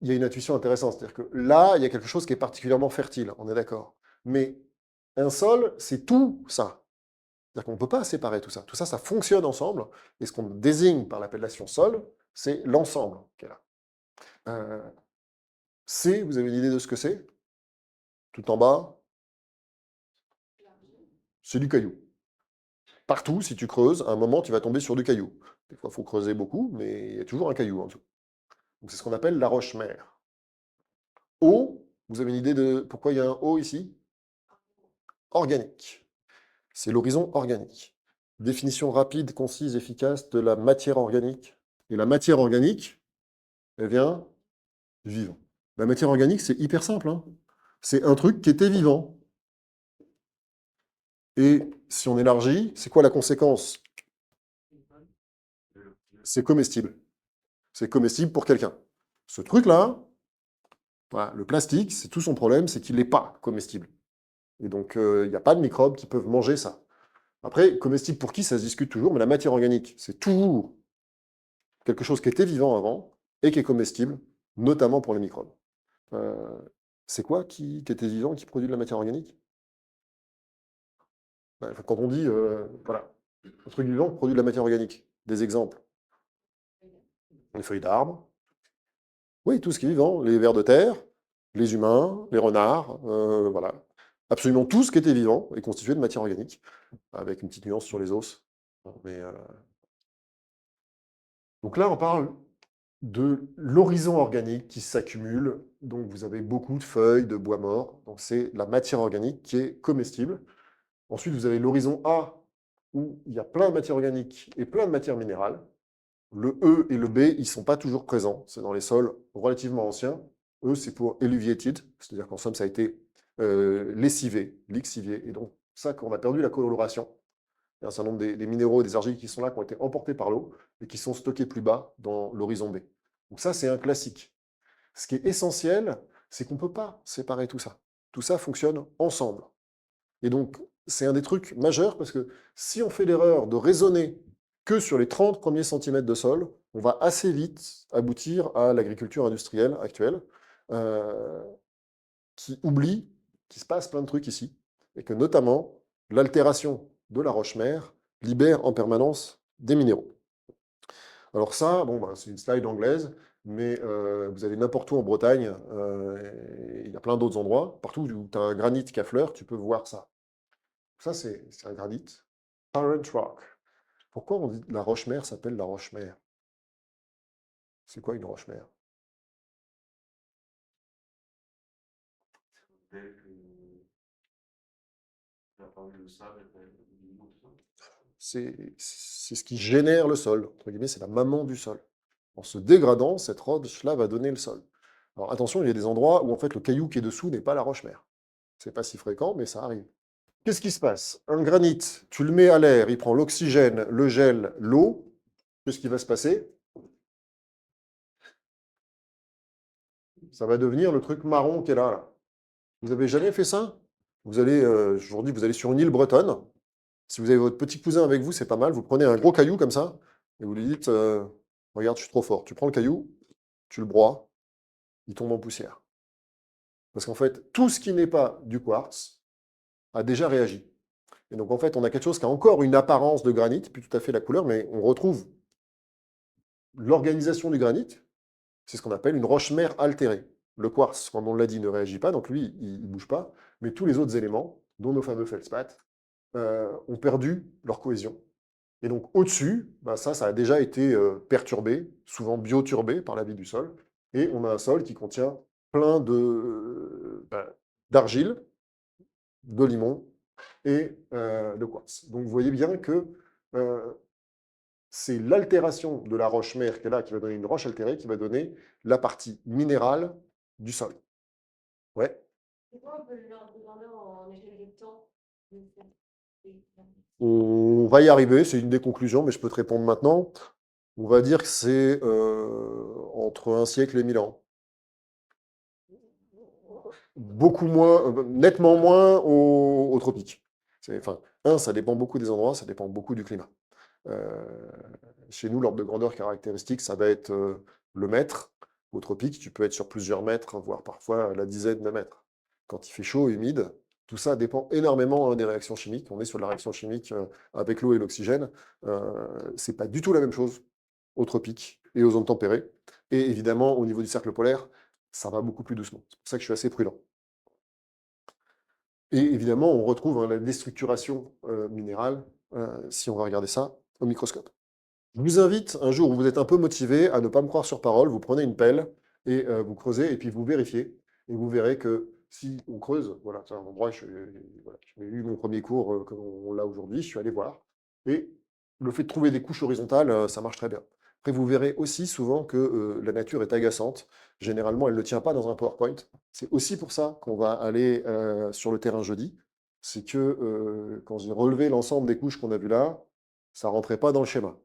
il y a une intuition intéressante. C'est-à-dire que là, il y a quelque chose qui est particulièrement fertile, on est d'accord. Mais un sol, c'est tout ça. C'est-à-dire qu'on ne peut pas séparer tout ça. Tout ça, ça fonctionne ensemble. Et ce qu'on désigne par l'appellation sol, c'est l'ensemble qui est là. C, vous avez une idée de ce que c'est? Tout en bas, c'est du caillou. Partout, si tu creuses, à un moment, tu vas tomber sur du caillou. Des fois, il faut creuser beaucoup, mais il y a toujours un caillou en dessous. Donc, c'est ce qu'on appelle la roche-mère. O, vous avez une idée de pourquoi il y a un O ici? Organique. C'est l'horizon organique. Définition rapide, concise, efficace de la matière organique. Et la matière organique, elle vient du vivant. La matière organique, c'est hyper simple. Hein. C'est un truc qui était vivant. Et si on élargit, c'est quoi la conséquence? C'est comestible. C'est comestible pour quelqu'un. Ce truc-là, voilà, le plastique, c'est tout son problème, c'est qu'il n'est pas comestible. Et donc, il n'y a pas de microbes qui peuvent manger ça. Après, comestible pour qui, ça se discute toujours, mais la matière organique, c'est toujours quelque chose qui était vivant avant et qui est comestible, notamment pour les microbes. Euh, c'est quoi qui était vivant et qui produit de la matière organique? Quand on dit, voilà, un truc vivant produit de la matière organique. Des exemples. Les feuilles d'arbres. Oui, tout ce qui est vivant. Les vers de terre, les humains, les renards, voilà. Absolument tout ce qui était vivant est constitué de matière organique, avec une petite nuance sur les os. Mais, donc là, on parle de l'horizon organique qui s'accumule. Donc vous avez beaucoup de feuilles, de bois mort. Donc c'est la matière organique qui est comestible. Ensuite, vous avez l'horizon A, où il y a plein de matière organique et plein de matière minérale. Le E et le B, ils ne sont pas toujours présents. C'est dans les sols relativement anciens. E, c'est pour eluviated, c'est-à-dire qu'en somme, ça a été lessivé, lixivié. Et donc, ça, qu'on a perdu la coloration. Il y a un certain nombre des minéraux et des argiles qui sont là, qui ont été emportés par l'eau et qui sont stockés plus bas dans l'horizon B. Donc ça, c'est un classique. Ce qui est essentiel, c'est qu'on ne peut pas séparer tout ça. Tout ça fonctionne ensemble. Et donc, c'est un des trucs majeurs parce que si on fait l'erreur de raisonner que sur les 30 premiers centimètres de sol, on va assez vite aboutir à l'agriculture industrielle actuelle euh, qui oublie qu'il se passe plein de trucs ici et que notamment l'altération de la roche-mère libère en permanence des minéraux. Alors ça, bon, bah, c'est une slide anglaise, mais vous allez n'importe où en Bretagne, il y a plein d'autres endroits, partout où tu as un granit qui affleure, tu peux voir ça. Ça, c'est un granit. Parent rock. Pourquoi on dit la roche-mère s'appelle la roche-mère? C'est quoi une roche-mère? La formule du sable, du limon, tout ça. C'est ce qui génère le sol. Entre guillemets, c'est la maman du sol. En se dégradant, cette roche-là va donner le sol. Alors attention, il y a des endroits où en fait le caillou qui est dessous n'est pas la roche-mère. C'est pas si fréquent, mais ça arrive. Qu'est-ce qui se passe? Un granit, tu le mets à l'air, il prend l'oxygène, le gel, l'eau. Qu'est-ce qui va se passer? Ça va devenir le truc marron qui est là. Vous avez jamais fait ça? Vous allez, aujourd'hui, vous allez sur une île bretonne. Si vous avez votre petit cousin avec vous, c'est pas mal. Vous prenez un gros caillou comme ça et vous lui dites, regarde, je suis trop fort. Tu prends le caillou, tu le broies, il tombe en poussière. Parce qu'en fait, tout ce qui n'est pas du quartz a déjà réagi. Et donc, en fait, on a quelque chose qui a encore une apparence de granit, plus tout à fait la couleur, mais on retrouve l'organisation du granit. C'est ce qu'on appelle une roche-mère altérée. Le quartz, comme on l'a dit, ne réagit pas, donc lui, il ne bouge pas. Mais tous les autres éléments, dont nos fameux feldspaths, ont perdu leur cohésion. Et donc, au-dessus, bah, ça a déjà été perturbé, souvent bioturbé par la vie du sol. Et on a un sol qui contient plein d'argile, de limon et de quartz. Donc, vous voyez bien que c'est l'altération de la roche-mère qui est là, qui va donner une roche altérée, qui va donner la partie minérale du sol. Ouais. C'est quoi un peu leur grandeur en échelle de temps? On va y arriver, c'est une des conclusions, mais je peux te répondre maintenant. On va dire que c'est entre 1 siècle et 1000 ans. Beaucoup moins, nettement moins aux tropiques. Enfin, ça dépend beaucoup des endroits, ça dépend beaucoup du climat. Chez nous, l'ordre de grandeur caractéristique, ça va être le mètre. Au tropique, tu peux être sur plusieurs mètres, voire parfois la dizaine de mètres. Quand il fait chaud, humide, tout ça dépend énormément des réactions chimiques. On est sur la réaction chimique avec l'eau et l'oxygène. C'est pas du tout la même chose aux tropiques et aux zones tempérées. Et évidemment, au niveau du cercle polaire, ça va beaucoup plus doucement. C'est pour ça que je suis assez prudent. Et évidemment, on retrouve la déstructuration minérale, si on va regarder ça au microscope. Je vous invite, un jour où vous êtes un peu motivé, à ne pas me croire sur parole, vous prenez une pelle et vous creusez, et puis vous vérifiez. Et vous verrez que si on creuse, voilà, c'est un endroit, voilà, j'ai eu mon premier cours comme on l'a aujourd'hui, je suis allé voir. Et le fait de trouver des couches horizontales, ça marche très bien. Après, vous verrez aussi souvent que la nature est agaçante. Généralement, elle ne tient pas dans un PowerPoint. C'est aussi pour ça qu'on va aller sur le terrain jeudi. C'est que quand j'ai relevé l'ensemble des couches qu'on a vues là, ça ne rentrait pas dans le schéma.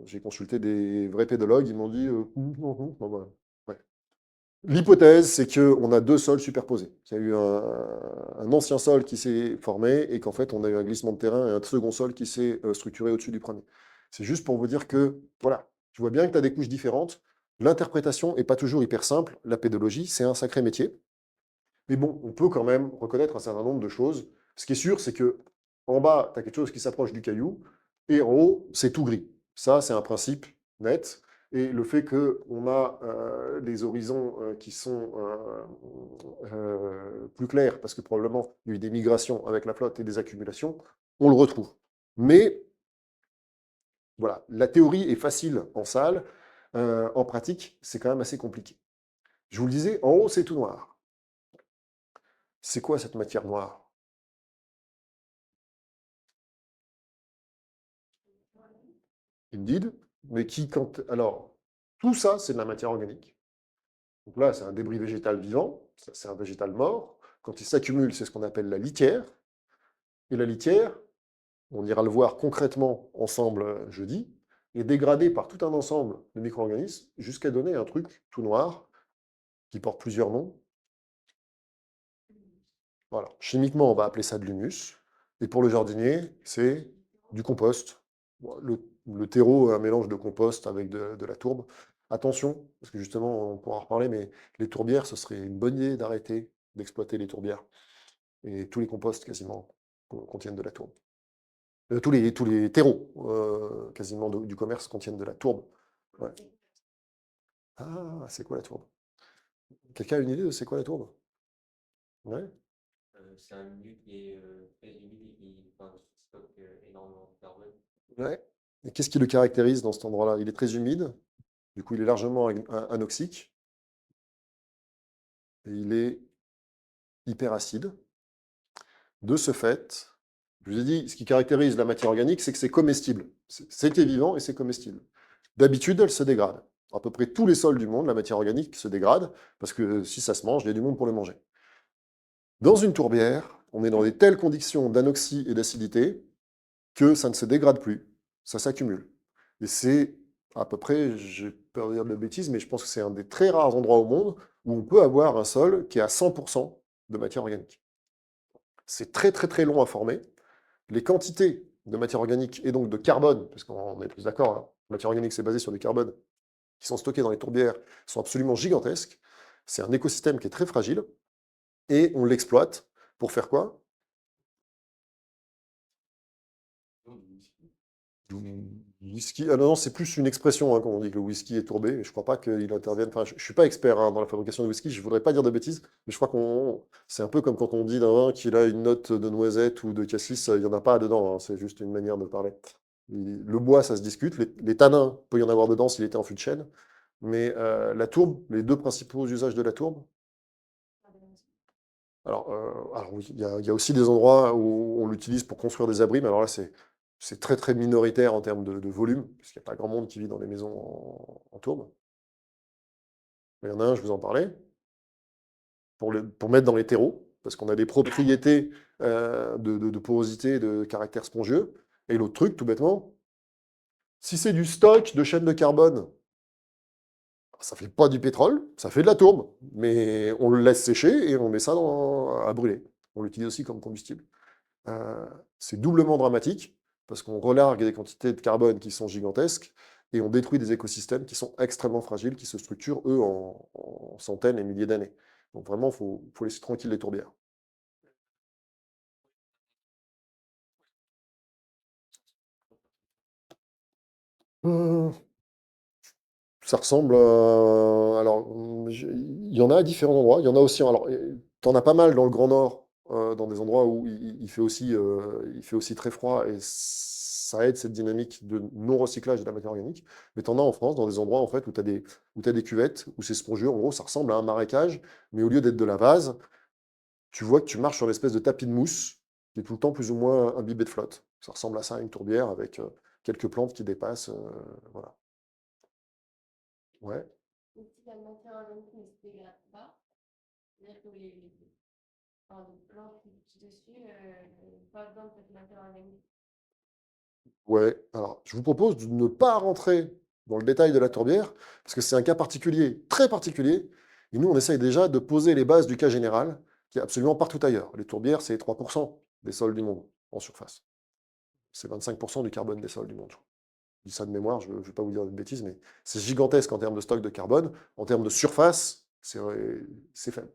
J'ai consulté des vrais pédologues, ils m'ont dit bon, bah, ouais. L'hypothèse, c'est qu'on a deux sols superposés. Il y a eu un ancien sol qui s'est formé et qu'en fait, on a eu un glissement de terrain et un second sol qui s'est structuré au-dessus du premier. C'est juste pour vous dire que, voilà, tu vois bien que tu as des couches différentes. L'interprétation n'est pas toujours hyper simple. La pédologie, c'est un sacré métier. Mais bon, on peut quand même reconnaître un certain nombre de choses. Ce qui est sûr, c'est que en bas, tu as quelque chose qui s'approche du caillou, et en haut, c'est tout gris. Ça, c'est un principe net. Et le fait qu'on a des horizons qui sont plus clairs, parce que probablement il y a eu des migrations avec la flotte et des accumulations, on le retrouve. Mais voilà, la théorie est facile en salle. En pratique, c'est quand même assez compliqué. Je vous le disais, en haut, c'est tout noir. C'est quoi cette matière noire? Indeed, mais qui, quand... Alors, tout ça, c'est de la matière organique. Donc là, c'est un débris végétal vivant, ça, c'est un végétal mort. Quand il s'accumule, c'est ce qu'on appelle la litière. Et la litière, on ira le voir concrètement ensemble jeudi, est dégradée par tout un ensemble de micro-organismes jusqu'à donner un truc tout noir qui porte plusieurs noms. Voilà. Chimiquement, on va appeler ça de l'humus. Et pour le jardinier, c'est du compost. Le terreau est un mélange de compost avec de la tourbe. Attention, parce que justement, on pourra en reparler, mais les tourbières, ce serait une bonne idée d'arrêter d'exploiter les tourbières. Et tous les composts, quasiment, contiennent de la tourbe. Tous les terreaux, quasiment, du commerce contiennent de la tourbe. Ouais. Ah, c'est quoi la tourbe? Quelqu'un a une idée de c'est quoi la tourbe? Ouais. C'est un milieu qui est très humide et qui stocke énormément de carbone. Ouais. Et qu'est-ce qui le caractérise dans cet endroit-là? Il est très humide, du coup il est largement anoxique, et il est hyper acide. De ce fait, Je vous ai dit, ce qui caractérise la matière organique, c'est que c'est comestible. C'était vivant et c'est comestible. D'habitude, elle se dégrade. À peu près tous les sols du monde, la matière organique se dégrade, parce que si ça se mange, il y a du monde pour le manger. Dans une tourbière, on est dans des telles conditions d'anoxie et d'acidité que ça ne se dégrade plus, ça s'accumule. Et c'est à peu près, j'ai peur de dire de bêtises, mais je pense que c'est un des très rares endroits au monde où on peut avoir un sol qui est à 100% de matière organique. C'est très très très long à former. Les quantités de matière organique et donc de carbone, parce qu'on est tous d'accord, hein, la matière organique c'est basé sur du carbone, qui sont stockés dans les tourbières, sont absolument gigantesques. C'est un écosystème qui est très fragile, et on l'exploite pour faire quoi? Non, du whisky. Whisky, ah non, c'est plus une expression hein, quand on dit que le whisky est tourbé, mais je crois pas qu'il intervienne. Enfin, je suis pas expert hein, dans la fabrication de whisky, je voudrais pas dire de bêtises, mais je crois qu'on, c'est un peu comme quand on dit d'un vin qu'il a une note de noisette ou de cassis, il y en a pas dedans, hein, c'est juste une manière de parler. Le bois, ça se discute, les tanins, peut y en avoir dedans s'il était en fût de chêne, mais la tourbe, les deux principaux usages de la tourbe. Alors oui, il y a aussi des endroits où on l'utilise pour construire des abris, mais alors là, c'est très très minoritaire en termes de volume, parce qu'il n'y a pas grand monde qui vit dans les maisons en tourbe. Mais il y en a un, je vous en parlais, pour mettre dans les terreaux, parce qu'on a des propriétés de porosité, de caractère spongieux. Et l'autre truc, tout bêtement, si c'est du stock de chaîne de carbone, ça fait pas du pétrole, ça fait de la tourbe, mais on le laisse sécher et on met ça à brûler. On l'utilise aussi comme combustible. Euh, c'est doublement dramatique, parce qu'on relargue des quantités de carbone qui sont gigantesques, et on détruit des écosystèmes qui sont extrêmement fragiles, qui se structurent, eux, en centaines et milliers d'années. Donc vraiment, il faut laisser tranquille les tourbières. Euh, Ça ressemble alors, il y en a à différents endroits. Il y en a aussi. Alors, t'en as pas mal dans le Grand Nord, dans des endroits où il fait aussi très froid et ça aide cette dynamique de non-recyclage de la matière organique. Mais t'en as en France, dans des endroits en fait, où t'as des cuvettes, où c'est spongieux. En gros, ça ressemble à un marécage, mais au lieu d'être de la vase, tu vois que tu marches sur une espèce de tapis de mousse qui est tout le temps plus ou moins imbibé de flotte. Ça ressemble à ça, à une tourbière avec quelques plantes qui dépassent. Voilà. Ouais. Donc, si la matière organique ne se dégrade pas, c'est-à-dire que enfin, les plantes qui poussent dessus, pas besoin de cette matière organique. Ouais, alors je vous propose de ne pas rentrer dans le détail de la tourbière, parce que c'est un cas particulier, très particulier, et nous on essaye déjà de poser les bases du cas général, qui est absolument partout ailleurs. Les tourbières, c'est 3% des sols du monde en surface. C'est 25% du carbone des sols du monde. Je dis ça de mémoire, je ne vais pas vous dire de bêtises, mais c'est gigantesque en termes de stock de carbone. En termes de surface, c'est faible.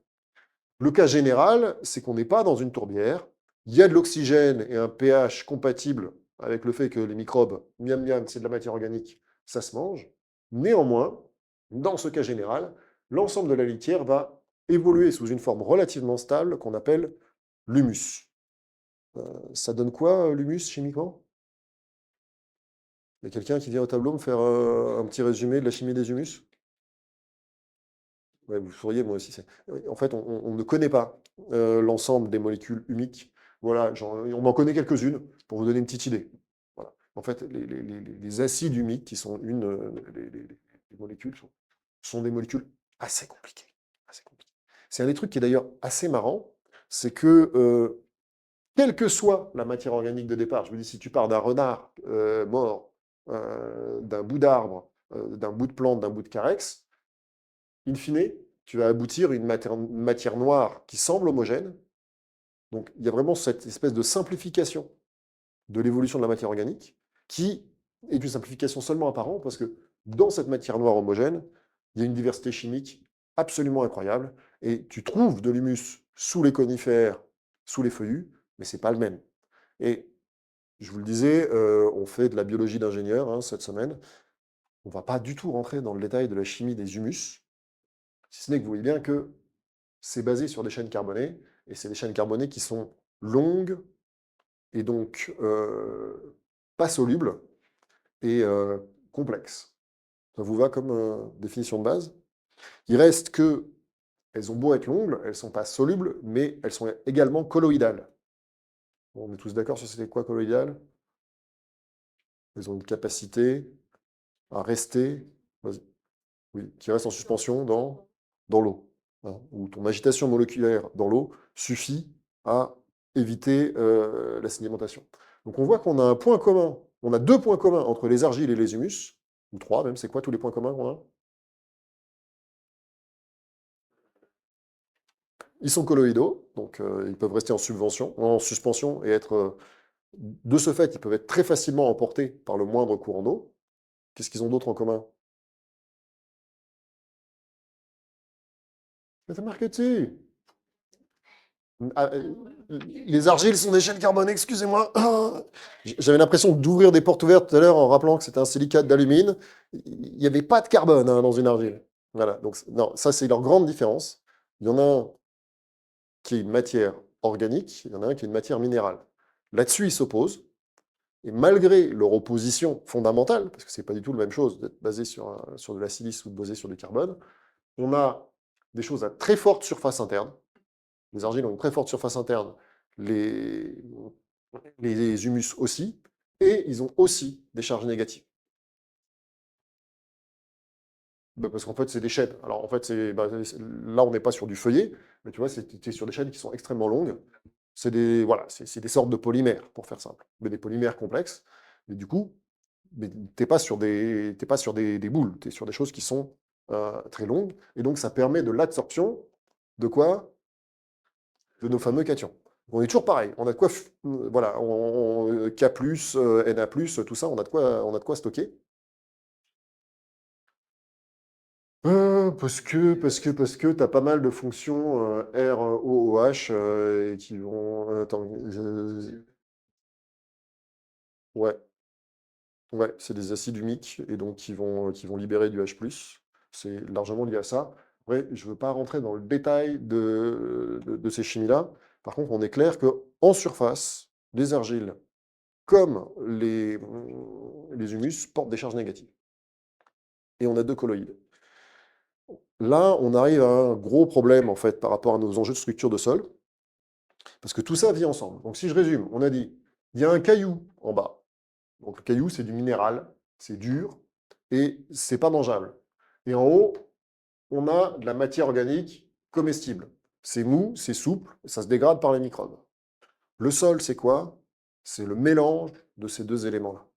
Le cas général, c'est qu'on n'est pas dans une tourbière, il y a de l'oxygène et un pH compatible avec le fait que les microbes, miam miam, c'est de la matière organique, ça se mange. Néanmoins, dans ce cas général, l'ensemble de la litière va évoluer sous une forme relativement stable qu'on appelle l'humus. Ça donne quoi, l'humus, chimiquement? Il y a quelqu'un qui vient au tableau me faire un petit résumé de la chimie des humus? Ouais, vous souriez, moi aussi. En fait, on ne connaît pas l'ensemble des molécules humiques. Voilà, on en connaît quelques-unes pour vous donner une petite idée. Voilà. En fait, les acides humiques, qui sont les molécules, sont des molécules assez compliquées. Assez compliquées. C'est un des trucs qui est d'ailleurs assez marrant, c'est que quelle que soit la matière organique de départ, je vous dis, si tu pars d'un renard mort, d'un bout d'arbre, d'un bout de plante, d'un bout de carex, in fine, tu vas aboutir à une matière noire qui semble homogène. Donc il y a vraiment cette espèce de simplification de l'évolution de la matière organique qui est une simplification seulement apparente parce que dans cette matière noire homogène, il y a une diversité chimique absolument incroyable et tu trouves de l'humus sous les conifères, sous les feuillus, mais c'est pas le même. Et je vous le disais, on fait de la biologie d'ingénieur hein, cette semaine. On ne va pas du tout rentrer dans le détail de la chimie des humus, si ce n'est que vous voyez bien que c'est basé sur des chaînes carbonées, et c'est des chaînes carbonées qui sont longues, et donc pas solubles, et complexes. Ça vous va comme définition de base? Il reste que, elles ont beau être longues, elles ne sont pas solubles, mais elles sont également colloïdales. On est tous d'accord sur c'était quoi colloïdal? Ils ont une capacité à rester, vas-y, oui, qui reste en suspension dans l'eau, hein, où ton agitation moléculaire dans l'eau suffit à éviter la sédimentation. Donc on voit qu'on a un point commun, on a 2 points communs entre les argiles et les humus, ou 3 même, c'est quoi tous les points communs qu'on a? Ils sont colloïdaux, donc ils peuvent rester en suspension et être, de ce fait, ils peuvent être très facilement emportés par le moindre courant d'eau. Qu'est-ce qu'ils ont d'autre en commun? Mais t'as marqué dessus! Ah, les argiles sont des chaînes carbone, excusez-moi. Ah, j'avais l'impression d'ouvrir des portes ouvertes tout à l'heure en rappelant que c'était un silicate d'alumine. Il n'y avait pas de carbone hein, dans une argile. Voilà, donc non, ça c'est leur grande différence. Il y en a un qui est une matière organique, il y en a un qui est une matière minérale. Là-dessus, ils s'opposent. Et malgré leur opposition fondamentale, parce que c'est pas du tout la même chose d'être basé sur de la silice ou de basé sur du carbone, on a des choses à très forte surface interne. Les argiles ont une très forte surface interne, les, les humus aussi, et ils ont aussi des charges négatives. Bah, parce qu'en fait, c'est des chaînes. Alors en fait, là, on n'est pas sur du feuillet, mais tu vois, c'est sur des chaînes qui sont extrêmement longues. C'est des, voilà, c'est des sortes de polymères, pour faire simple, mais des polymères complexes. Et du coup, mais t'es pas sur des boules, tu es sur des choses qui sont très longues. Et donc, ça permet de l'absorption de quoi? De nos fameux cations. On est toujours pareil. On a de quoi, voilà, K+, Na+, tout ça, on a de quoi stocker. Parce que tu as pas mal de fonctions ROOH et qui vont. Attends, ouais, ouais, c'est des acides humiques et donc qui vont libérer du H+. C'est largement lié à ça. Après, je ne veux pas rentrer dans le détail de ces chimies-là. Par contre, on est clair qu'en surface, les argiles, comme les humus, portent des charges négatives. Et on a 2 colloïdes. Là, on arrive à un gros problème en fait par rapport à nos enjeux de structure de sol, parce que tout ça vit ensemble. Donc si je résume, on a dit, il y a un caillou en bas. Donc le caillou, c'est du minéral, c'est dur, et c'est pas mangeable. Et en haut, on a de la matière organique comestible. C'est mou, c'est souple, ça se dégrade par les microbes. Le sol, c'est quoi? C'est le mélange de ces 2 éléments-là.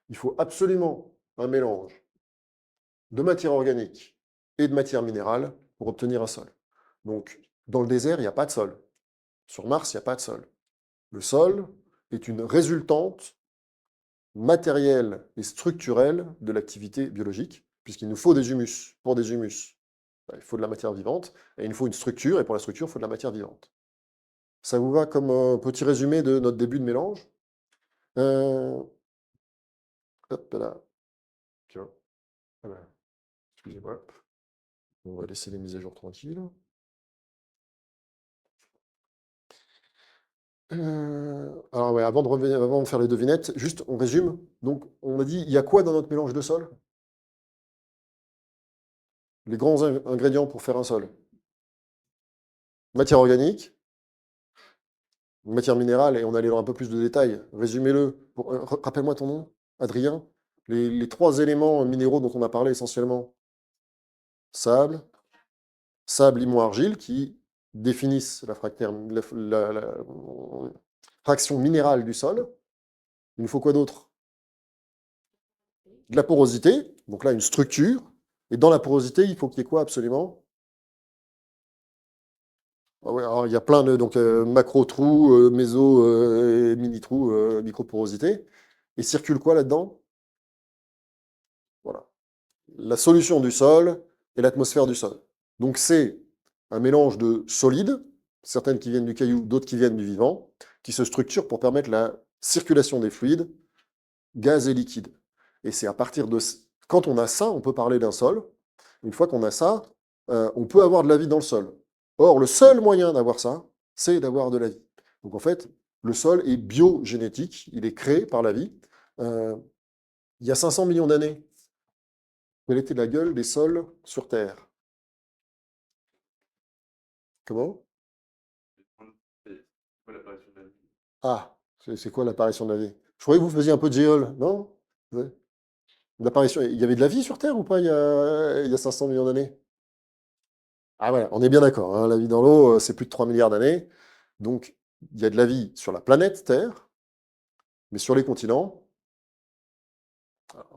Il faut absolument un mélange de matière organique et de matière minérale pour obtenir un sol. Donc, dans le désert, il n'y a pas de sol. Sur Mars, il n'y a pas de sol. Le sol est une résultante matérielle et structurelle de l'activité biologique, puisqu'il nous faut des humus. Pour des humus, il faut de la matière vivante, et il nous faut une structure, et pour la structure, il faut de la matière vivante. Ça vous va comme un petit résumé de notre début de mélange? Hop là. Tiens. Voilà. Excusez-moi. On va laisser les mises à jour tranquilles. Alors ouais, avant de faire les devinettes, juste on résume. Donc on a dit, il y a quoi dans notre mélange de sol? Les grands ingrédients pour faire un sol. Matière organique, matière minérale, et on allait dans un peu plus de détails. Résumez-le. Rappelle-moi ton nom, Adrien. Les 3 éléments minéraux dont on a parlé essentiellement. Sable, limon, argile, qui définissent la fraction minérale du sol. Il nous faut quoi d'autre? De la porosité, donc là une structure, et dans la porosité, il faut qu'il y ait quoi absolument? Ah ouais, alors, il y a plein de donc, macro-trous, méso, mini-trous, micro-porosité, et circule quoi là-dedans? Voilà. La solution du sol et l'atmosphère du sol. Donc c'est un mélange de solides, certaines qui viennent du caillou, d'autres qui viennent du vivant, qui se structurent pour permettre la circulation des fluides, gaz et liquides. Et c'est à partir de... Quand on a ça, on peut parler d'un sol. Une fois qu'on a ça, on peut avoir de la vie dans le sol. Or, le seul moyen d'avoir ça, c'est d'avoir de la vie. Donc en fait, le sol est biogénétique, il est créé par la vie. Il y a 500 millions d'années, quelle était la gueule des sols sur Terre? Comment? C'est quoi l'apparition de la vie? Ah, c'est quoi l'apparition de la vie? Je croyais que vous faisiez un peu de géol, non? Ouais. L'apparition, il y avait de la vie sur Terre ou pas il y a 500 millions d'années? Ah voilà, on est bien d'accord, hein, la vie dans l'eau, c'est plus de 3 milliards d'années. Donc, il y a de la vie sur la planète Terre, mais sur les continents,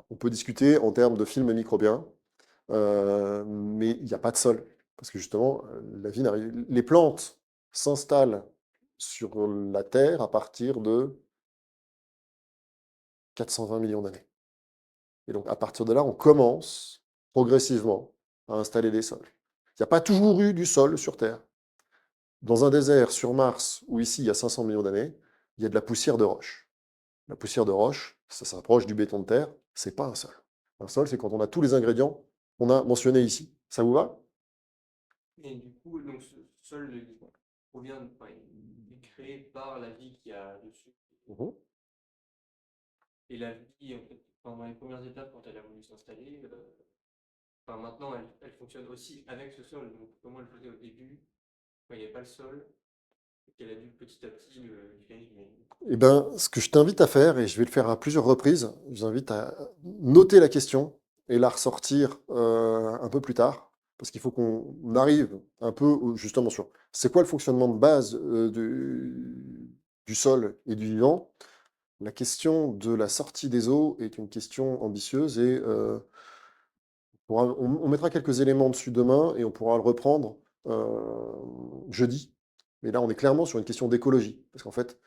on peut discuter en termes de films microbiens, mais il n'y a pas de sol. Parce que justement, la vie n'arrive. Les plantes s'installent sur la Terre à partir de 420 millions d'années. Et donc, à partir de là, on commence progressivement à installer des sols. Il n'y a pas toujours eu du sol sur Terre. Dans un désert sur Mars, ou ici, il y a 500 millions d'années, il y a de la poussière de roche. La poussière de roche, ça s'approche du béton de terre, c'est pas un sol. Un sol, c'est quand on a tous les ingrédients qu'on a mentionnés ici. Ça vous va? Et du coup, donc ce sol provient, enfin, il est créé par la vie qu'il y a dessus. Mhm. Et la vie, en fait, pendant les premières étapes, quand elle a voulu s'installer, enfin, maintenant, elle fonctionne aussi avec ce sol. Donc, comment elle faisait au début, quand il n'y avait pas le sol, et qu'elle a dû petit à petit le créer, j'imagine. Eh bien, ce que je t'invite à faire, et je vais le faire à plusieurs reprises, je vous invite à noter la question et la ressortir un peu plus tard, parce qu'il faut qu'on arrive un peu justement sur c'est quoi le fonctionnement de base du sol et du vivant. La question de la sortie des eaux est une question ambitieuse et on mettra quelques éléments dessus demain et on pourra le reprendre jeudi. Mais là, on est clairement sur une question d'écologie, parce qu'en fait,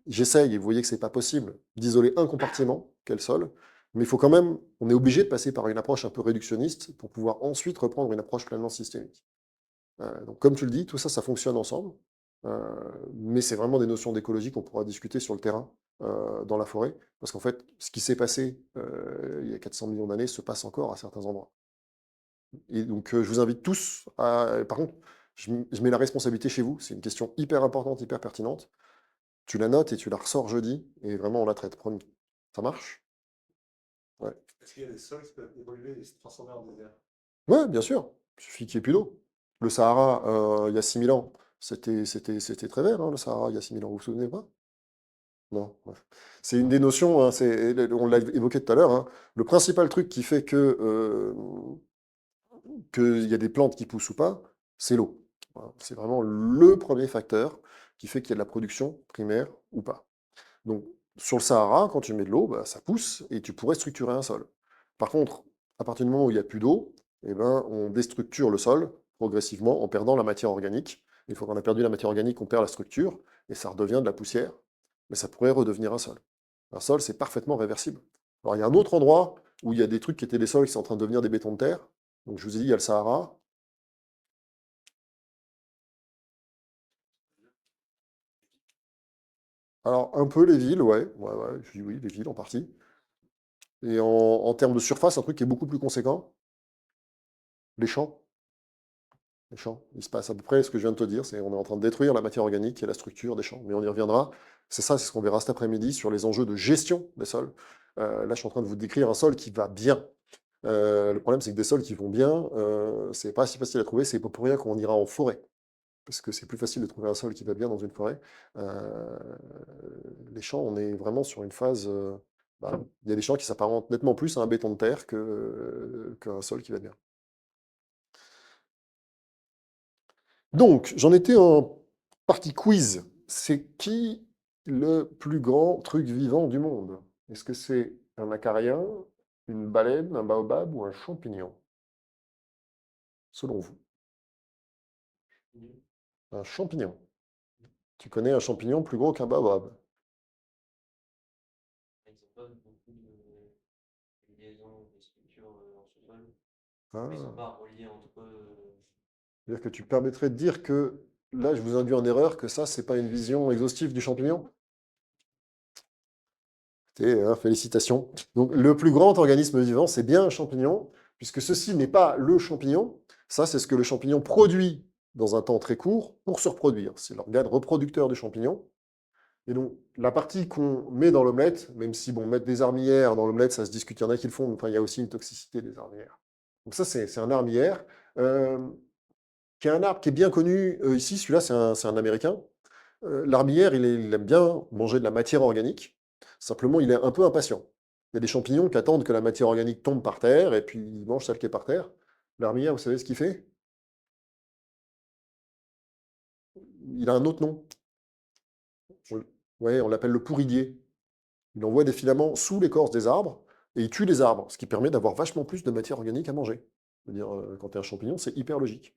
j'essaye, et vous voyez que c'est pas possible, d'isoler un compartiment, qu'est le sol, mais il faut quand même, on est obligé de passer par une approche un peu réductionniste pour pouvoir ensuite reprendre une approche pleinement systémique. Donc comme tu le dis, tout ça, ça fonctionne ensemble, euh, mais c'est vraiment des notions d'écologie qu'on pourra discuter sur le terrain, dans la forêt, parce qu'en fait, ce qui s'est passé il y a 400 millions d'années se passe encore à certains endroits. Et donc je vous invite tous à... Par contre, je mets la responsabilité chez vous, c'est une question hyper importante, hyper pertinente. Tu la notes et tu la ressors jeudi, et vraiment on la traite, promis. Ça marche? Ouais. Est-ce qu'il y a des sols qui peuvent évoluer et se transformer en désert? Ouais, bien sûr. Il suffit qu'il n'y ait plus d'eau. Le Sahara, il y a 6000 ans, c'était très vert, hein, le Sahara, il y a 6000 ans, vous vous souvenez pas? Non. Bref. C'est une des notions, hein, on l'a évoqué tout à l'heure, hein. Le principal truc qui fait qu'il y a des plantes qui poussent ou pas, c'est l'eau. Voilà. C'est vraiment le premier facteur qui fait qu'il y a de la production primaire ou pas. Donc, sur le Sahara, quand tu mets de l'eau, bah, ça pousse et tu pourrais structurer un sol. Par contre, à partir du moment où il n'y a plus d'eau, eh ben, on déstructure le sol progressivement en perdant la matière organique. Une fois qu'on a perdu la matière organique, on perd la structure et ça redevient de la poussière. Mais ça pourrait redevenir un sol. Un sol, c'est parfaitement réversible. Alors, il y a un autre endroit où il y a des trucs qui étaient des sols qui sont en train de devenir des bétons de terre. Donc, je vous ai dit, il y a le Sahara. Alors, un peu les villes, ouais. Ouais, je dis oui, les villes en partie. Et en termes de surface, un truc qui est beaucoup plus conséquent, les champs. Les champs. Il se passe à peu près ce que je viens de te dire, c'est on est en train de détruire la matière organique et la structure des champs. Mais on y reviendra. C'est ça, c'est ce qu'on verra cet après-midi sur les enjeux de gestion des sols. Là, je suis en train de vous décrire un sol qui va bien. Le problème, c'est que des sols qui vont bien, c'est pas si facile à trouver. C'est pas pour rien qu'on ira en forêt. Parce que c'est plus facile de trouver un sol qui va bien dans une forêt. Les champs, on est vraiment sur une phase. Il y a des champs qui s'apparentent nettement plus à un béton de terre qu'un sol qui va bien. Donc, j'en étais en partie quiz. C'est qui le plus grand truc vivant du monde? Est-ce que c'est un acarien, une baleine, un baobab ou un champignon? Selon vous, un champignon. Tu connais un champignon plus gros qu'un baobab? Ils n'ont pas beaucoup de liaisons, de structures en sous-sol. Ah. Ils ne sont pas reliés entre eux. C'est-à-dire que tu permettrais de dire que là, je vous induis en erreur, que ça, c'est pas une vision exhaustive du champignon? Félicitations. Donc, le plus grand organisme vivant, c'est bien un champignon, puisque ceci n'est pas le champignon. Ça, c'est ce que le champignon produit dans un temps très court pour se reproduire. C'est l'organe reproducteur du champignon. Et donc, la partie qu'on met dans l'omelette, même si, bon, mettre des armillères dans l'omelette, ça se discute, il y en a qui le font, mais enfin, il y a aussi une toxicité des armillères. Donc ça, c'est un armillaire, qui est un arbre qui est bien connu ici. Celui-là, c'est un Américain. L'armillaire, il aime bien manger de la matière organique. Simplement, il est un peu impatient. Il y a des champignons qui attendent que la matière organique tombe par terre, et puis ils mangent celle qui est par terre. L'armillaire, vous savez ce qu'il fait? Il a un autre nom. Ouais, on l'appelle le pourridier. Il envoie des filaments sous l'écorce des arbres, et il tue les arbres, ce qui permet d'avoir vachement plus de matière organique à manger. Je veux dire, quand tu es un champignon, c'est hyper logique.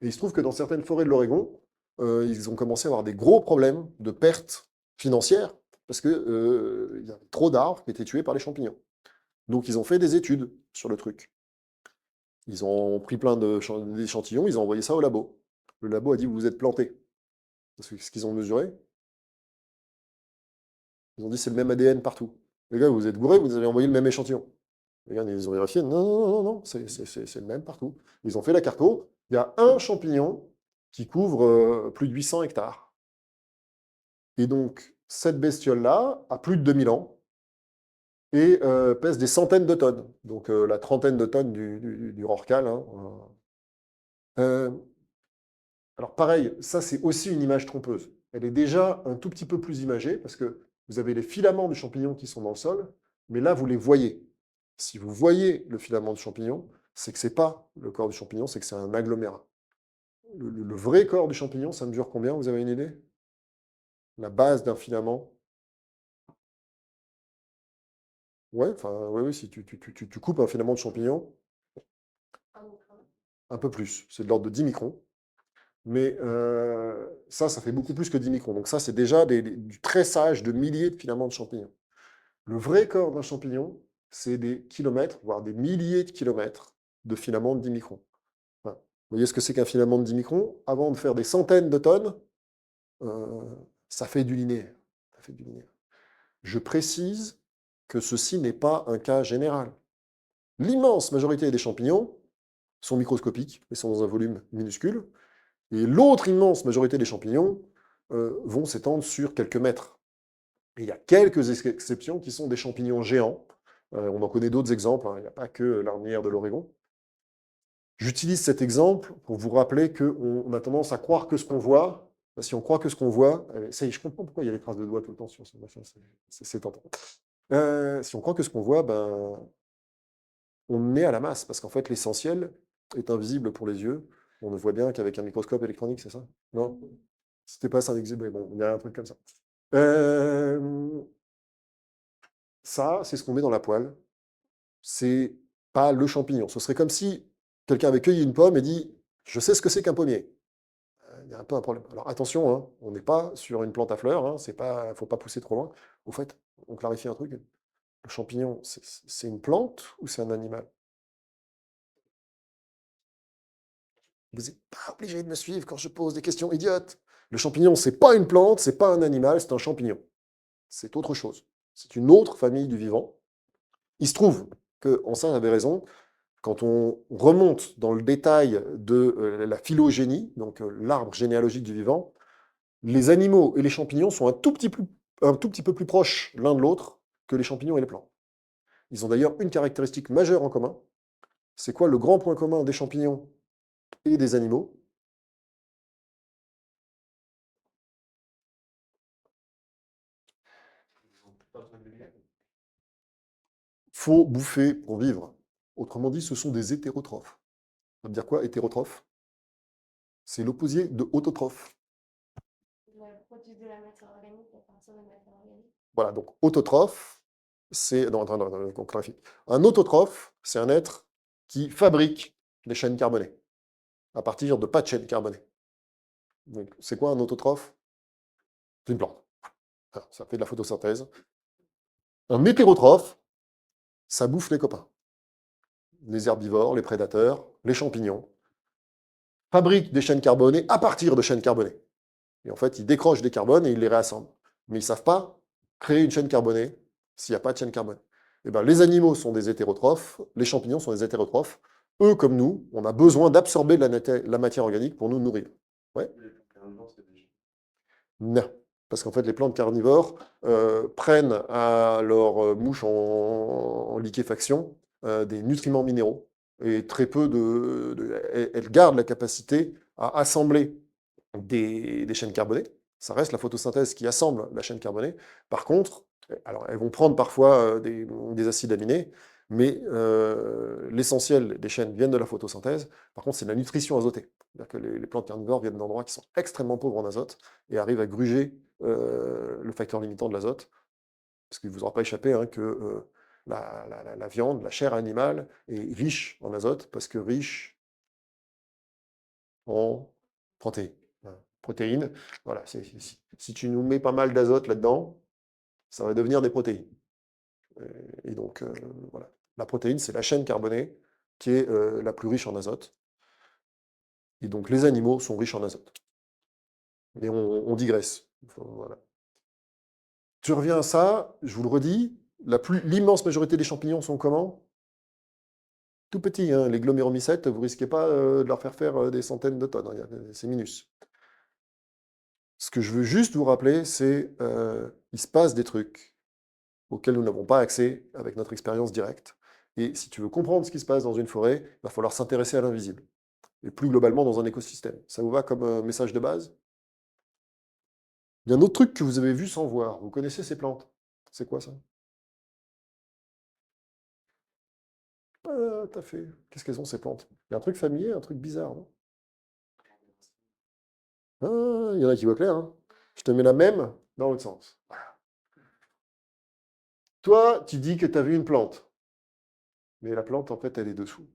Et il se trouve que dans certaines forêts de l'Oregon, ils ont commencé à avoir des gros problèmes de pertes financières, parce qu'il y avait trop d'arbres qui étaient tués par les champignons. Donc ils ont fait des études sur le truc. Ils ont pris plein d'échantillons, ils ont envoyé ça au labo. Le labo a dit, vous vous êtes planté. Parce que ce qu'ils ont mesuré, ils ont dit, c'est le même ADN partout. Les gars, vous êtes bourrés, vous avez envoyé le même échantillon. Les gars, ils ont vérifié, non, non, non, non, c'est le même partout. Ils ont fait la carto, il y a un champignon qui couvre plus de 800 hectares. Et donc, cette bestiole-là a plus de 2000 ans et pèse des centaines de tonnes. Donc, la trentaine de tonnes du rorqual. Hein. Euh, alors, pareil, ça, c'est aussi une image trompeuse. Elle est déjà un tout petit peu plus imagée parce que vous avez les filaments du champignon qui sont dans le sol, mais là, vous les voyez. Si vous voyez le filament du champignon, c'est que ce n'est pas le corps du champignon, c'est que c'est un agglomérat. Le vrai corps du champignon, ça mesure combien? Vous avez une idée? La base d'un filament? Ouais, enfin, oui, si tu coupes un filament de champignon, Un micron. un peu plus, c'est de l'ordre de 10 microns. Mais ça fait beaucoup plus que 10 microns. Donc ça, c'est déjà du tressage de milliers de filaments de champignons. Le vrai corps d'un champignon, c'est des kilomètres, voire des milliers de kilomètres de filaments de 10 microns. Enfin, vous voyez ce que c'est qu'un filament de 10 microns? Avant de faire des centaines de tonnes, ça fait du linéaire. Ça fait du linéaire. Je précise que ceci n'est pas un cas général. L'immense majorité des champignons sont microscopiques et sont dans un volume minuscule. Et l'autre immense majorité des champignons vont s'étendre sur quelques mètres. Et il y a quelques exceptions qui sont des champignons géants. On en connaît d'autres exemples, hein. Il n'y a pas que l'armillaire de l'Oregon. J'utilise cet exemple pour vous rappeler qu'on a tendance à croire que ce qu'on voit. Si on croit que ce qu'on voit, ça y est, je comprends pourquoi il y a des traces de doigts tout le temps sur ce machin, c'est tentant. Si on croit que ce qu'on voit, ben, on est à la masse, parce qu'en fait, l'essentiel est invisible pour les yeux. On ne voit bien qu'avec un microscope électronique, c'est ça? Non? C'était pas ça d'exhiber, bon, il y a un truc comme ça. Ça, c'est ce qu'on met dans la poêle. C'est pas le champignon. Ce serait comme si quelqu'un avait cueilli une pomme et dit « Je sais ce que c'est qu'un pommier ». Il y a un peu un problème. Alors attention, hein, on n'est pas sur une plante à fleurs, hein, il ne faut pas pousser trop loin. Au fait, on clarifie un truc. Le champignon, c'est une plante ou c'est un animal? Vous n'êtes pas obligé de me suivre quand je pose des questions idiotes. Le champignon, c'est pas une plante, c'est pas un animal, c'est un champignon. C'est autre chose. C'est une autre famille du vivant. Il se trouve que, en ça, j'avais raison, quand on remonte dans le détail de la phylogénie, donc l'arbre généalogique du vivant, les animaux et les champignons sont un tout petit peu plus proches l'un de l'autre que les champignons et les plantes. Ils ont d'ailleurs une caractéristique majeure en commun. C'est quoi le grand point commun des champignons et des animaux? Faut bouffer pour vivre. Autrement dit, ce sont des hétérotrophes. Ça veut dire quoi, hétérotrophe? C'est l'opposé de autotrophe. Produire de la matière organique à partir de la matière organique. Voilà, donc autotrophe, c'est... Non, attends, on clarifie. Un autotrophe, c'est un être qui fabrique des chaînes carbonées à partir de pas de chaînes carbonées. Donc, c'est quoi un autotrophe? C'est une plante. Alors, ça fait de la photosynthèse. Un hétérotrophe, ça bouffe les copains. Les herbivores, les prédateurs, les champignons, fabriquent des chaînes carbonées à partir de chaînes carbonées. Et en fait, ils décrochent des carbones et ils les réassemblent. Mais ils ne savent pas créer une chaîne carbonée s'il n'y a pas de chaîne carbonée. Eh ben, les animaux sont des hétérotrophes, les champignons sont des hétérotrophes. Eux, comme nous, on a besoin d'absorber de la matière organique pour nous nourrir. Ouais. Non. Parce qu'en fait, les plantes carnivores prennent à leur mouche en liquéfaction des nutriments minéraux. Et très peu elles gardent la capacité à assembler des chaînes carbonées. Ça reste la photosynthèse qui assemble la chaîne carbonée. Par contre, alors elles vont prendre parfois des acides aminés, mais l'essentiel des chaînes viennent de la photosynthèse. Par contre, c'est de la nutrition azotée. C'est-à-dire que les plantes carnivores viennent d'endroits qui sont extrêmement pauvres en azote et arrivent à gruger le facteur limitant de l'azote. Parce qu'il ne vous aura pas échappé hein, que la viande, la chair animale est riche en azote, parce que riche en protéines. Protéines, voilà, si tu nous mets pas mal d'azote là-dedans, ça va devenir des protéines. Et donc, voilà. La protéine, c'est la chaîne carbonée qui est la plus riche en azote. Et donc, les animaux sont riches en azote. Mais on digresse. Voilà. Tu reviens à ça, je vous le redis, l'immense majorité des champignons sont comment? Tout petits, hein, les gloméromycètes, vous risquez pas de leur faire des centaines de tonnes, hein, c'est minus. Ce que je veux juste vous rappeler, c'est il se passe des trucs auxquels nous n'avons pas accès avec notre expérience directe. Et si tu veux comprendre ce qui se passe dans une forêt, il va falloir s'intéresser à l'invisible. Et plus globalement dans un écosystème. Ça vous va comme message de base? Il y a un autre truc que vous avez vu sans voir. Vous connaissez ces plantes? C'est quoi ça? Ah, t'as fait. Qu'est-ce qu'elles ont ces plantes? Il y a un truc familier, un truc bizarre, non? Ah, il y en a qui voient clair, hein. Je te mets la même dans l'autre sens. Voilà. Toi, tu dis que tu as vu une plante. Mais la plante, en fait, elle est dessous.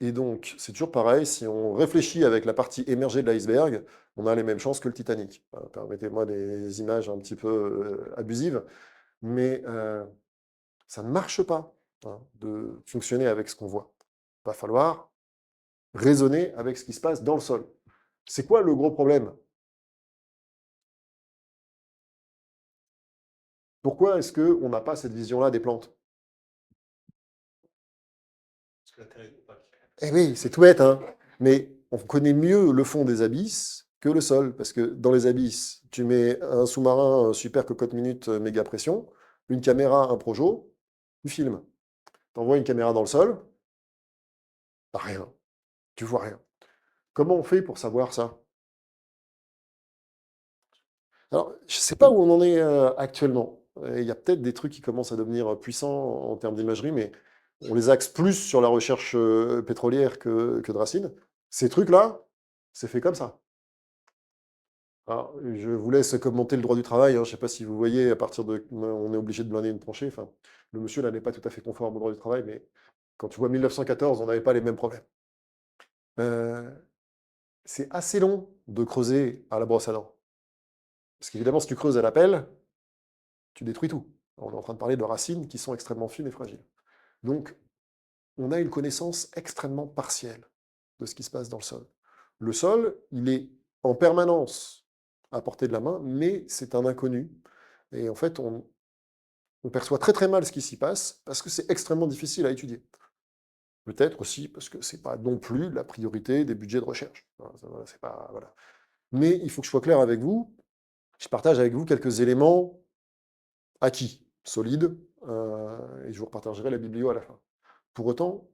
Et donc, c'est toujours pareil, si on réfléchit avec la partie émergée de l'iceberg, on a les mêmes chances que le Titanic. Permettez-moi des images un petit peu abusives, mais ça ne marche pas hein, de fonctionner avec ce qu'on voit. Il va falloir raisonner avec ce qui se passe dans le sol. C'est quoi le gros problème? Pourquoi est-ce qu'on n'a pas cette vision-là des plantes? Parce que la Terre est opaque. Eh oui, c'est tout bête, hein. Mais on connaît mieux le fond des abysses que le sol. Parce que dans les abysses, tu mets un sous-marin super cocotte minute méga pression, une caméra, un projo, tu filmes. T'envoies une caméra dans le sol, t'as rien. Tu vois rien. Comment on fait pour savoir ça? Alors, je ne sais pas où on en est actuellement. Il y a peut-être des trucs qui commencent à devenir puissants en termes d'imagerie, mais on les axe plus sur la recherche pétrolière que de racines. Ces trucs-là, c'est fait comme ça. Alors, je vous laisse commenter le droit du travail. Hein. Je ne sais pas si vous voyez, à partir de... On est obligé de blinder une tranchée. Enfin, le monsieur, là, n'est pas tout à fait conforme au droit du travail, mais quand tu vois 1914, on n'avait pas les mêmes problèmes. C'est assez long de creuser à la brosse à dents. Parce qu'évidemment, si tu creuses à la pelle, tu détruis tout. On est en train de parler de racines qui sont extrêmement fines et fragiles. Donc, on a une connaissance extrêmement partielle de ce qui se passe dans le sol. Le sol, il est en permanence à portée de la main, mais c'est un inconnu. Et en fait, on perçoit très très mal ce qui s'y passe parce que c'est extrêmement difficile à étudier. Peut-être aussi parce que ce n'est pas non plus la priorité des budgets de recherche. C'est pas, voilà. Mais il faut que je sois clair avec vous. Je partage avec vous quelques éléments acquis, solides, et je vous repartagerai la biblio à la fin. Pour autant,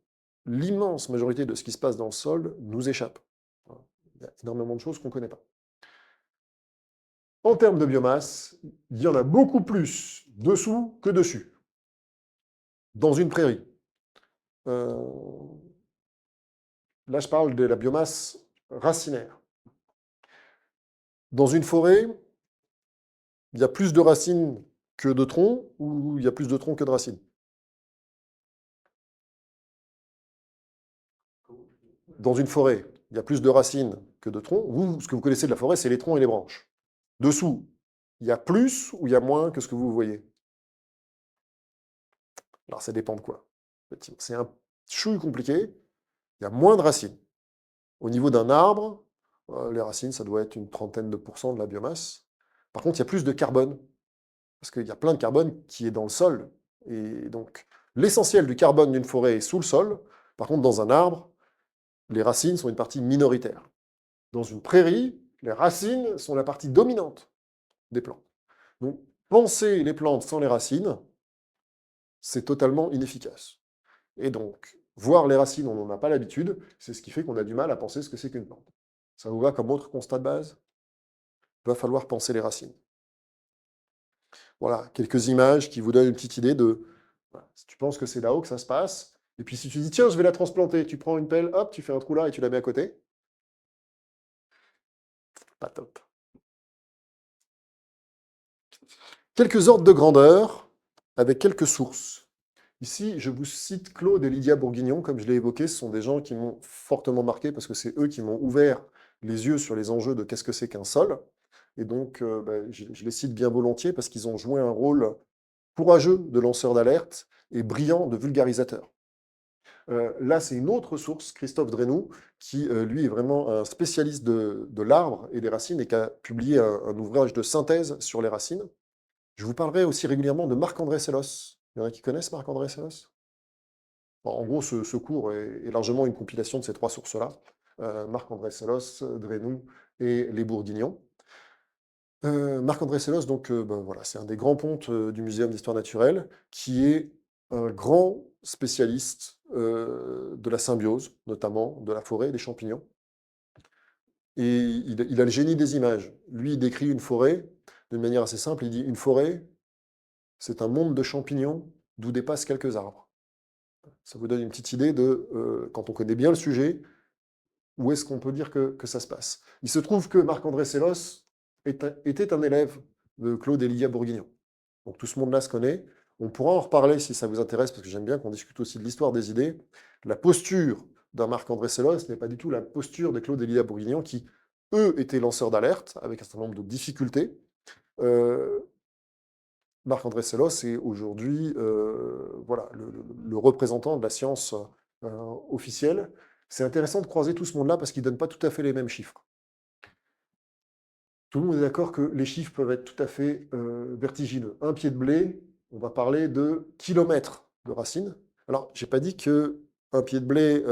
l'immense majorité de ce qui se passe dans le sol nous échappe. Il y a énormément de choses qu'on ne connaît pas. En termes de biomasse, il y en a beaucoup plus dessous que dessus. Dans une prairie. Là, je parle de la biomasse racinaire. Dans une forêt, il y a plus de racines que de troncs, ou il y a plus de troncs que de racines? Dans une forêt, il y a plus de racines que de troncs. Vous, ce que vous connaissez de la forêt, c'est les troncs et les branches. Dessous, il y a plus ou il y a moins que ce que vous voyez? Alors, ça dépend de quoi. C'est un chouille compliqué. Il y a moins de racines. Au niveau d'un arbre, les racines, ça doit être une trentaine de pourcents de la biomasse. Par contre, il y a plus de carbone. Parce qu'il y a plein de carbone qui est dans le sol. Et donc, l'essentiel du carbone d'une forêt est sous le sol. Par contre, dans un arbre, les racines sont une partie minoritaire. Dans une prairie, les racines sont la partie dominante des plantes. Donc, penser les plantes sans les racines, c'est totalement inefficace. Et donc, voir les racines, on n'en a pas l'habitude, c'est ce qui fait qu'on a du mal à penser ce que c'est qu'une plante. Ça vous va comme autre constat de base? va falloir penser les racines. Voilà, quelques images qui vous donnent une petite idée de... voilà, si tu penses que c'est là-haut que ça se passe, et puis si tu dis, tiens, je vais la transplanter, tu prends une pelle, hop, tu fais un trou là et tu la mets à côté. Pas top. Quelques ordres de grandeur avec quelques sources. Ici, je vous cite Claude et Lydia Bourguignon, comme je l'ai évoqué, ce sont des gens qui m'ont fortement marqué parce que c'est eux qui m'ont ouvert les yeux sur les enjeux de qu'est-ce que c'est qu'un sol. Et donc, je les cite bien volontiers parce qu'ils ont joué un rôle courageux de lanceur d'alerte et brillant de vulgarisateur. Là, c'est une autre source, Christophe Drenou, qui, lui, est vraiment un spécialiste de l'arbre et des racines et qui a publié un ouvrage de synthèse sur les racines. Je vous parlerai aussi régulièrement de Marc-André Sellos. Il y en a qui connaissent Marc-André Sellos? Bon, en gros, ce cours est largement une compilation de ces trois sources-là. Marc-André Sellos, Drenou et les Bourguignons. Marc-André Sellos, donc, voilà, c'est un des grands pontes du Muséum d'histoire naturelle, qui est un grand spécialiste de la symbiose, notamment de la forêt et des champignons. Et il a le génie des images. Lui, il décrit une forêt d'une manière assez simple. Il dit, une forêt, c'est un monde de champignons d'où dépassent quelques arbres. Ça vous donne une petite idée de, quand on connaît bien le sujet, où est-ce qu'on peut dire que ça se passe. Il se trouve que Marc-André Sellos était un élève de Claude et Lydia Bourguignon. Donc tout ce monde-là se connaît. On pourra en reparler si ça vous intéresse, parce que j'aime bien qu'on discute aussi de l'histoire des idées. La posture d'un Marc-André Sellos n'est pas du tout la posture de Claude et Lydia Bourguignon, qui, eux, étaient lanceurs d'alerte, avec un certain nombre de difficultés. Marc-André Sellos est aujourd'hui voilà, le représentant de la science officielle. C'est intéressant de croiser tout ce monde-là parce qu'ils ne donnent pas tout à fait les mêmes chiffres. Tout le monde est d'accord que les chiffres peuvent être tout à fait vertigineux. Un pied de blé, on va parler de kilomètres de racines. Alors, je n'ai pas dit qu'un pied de blé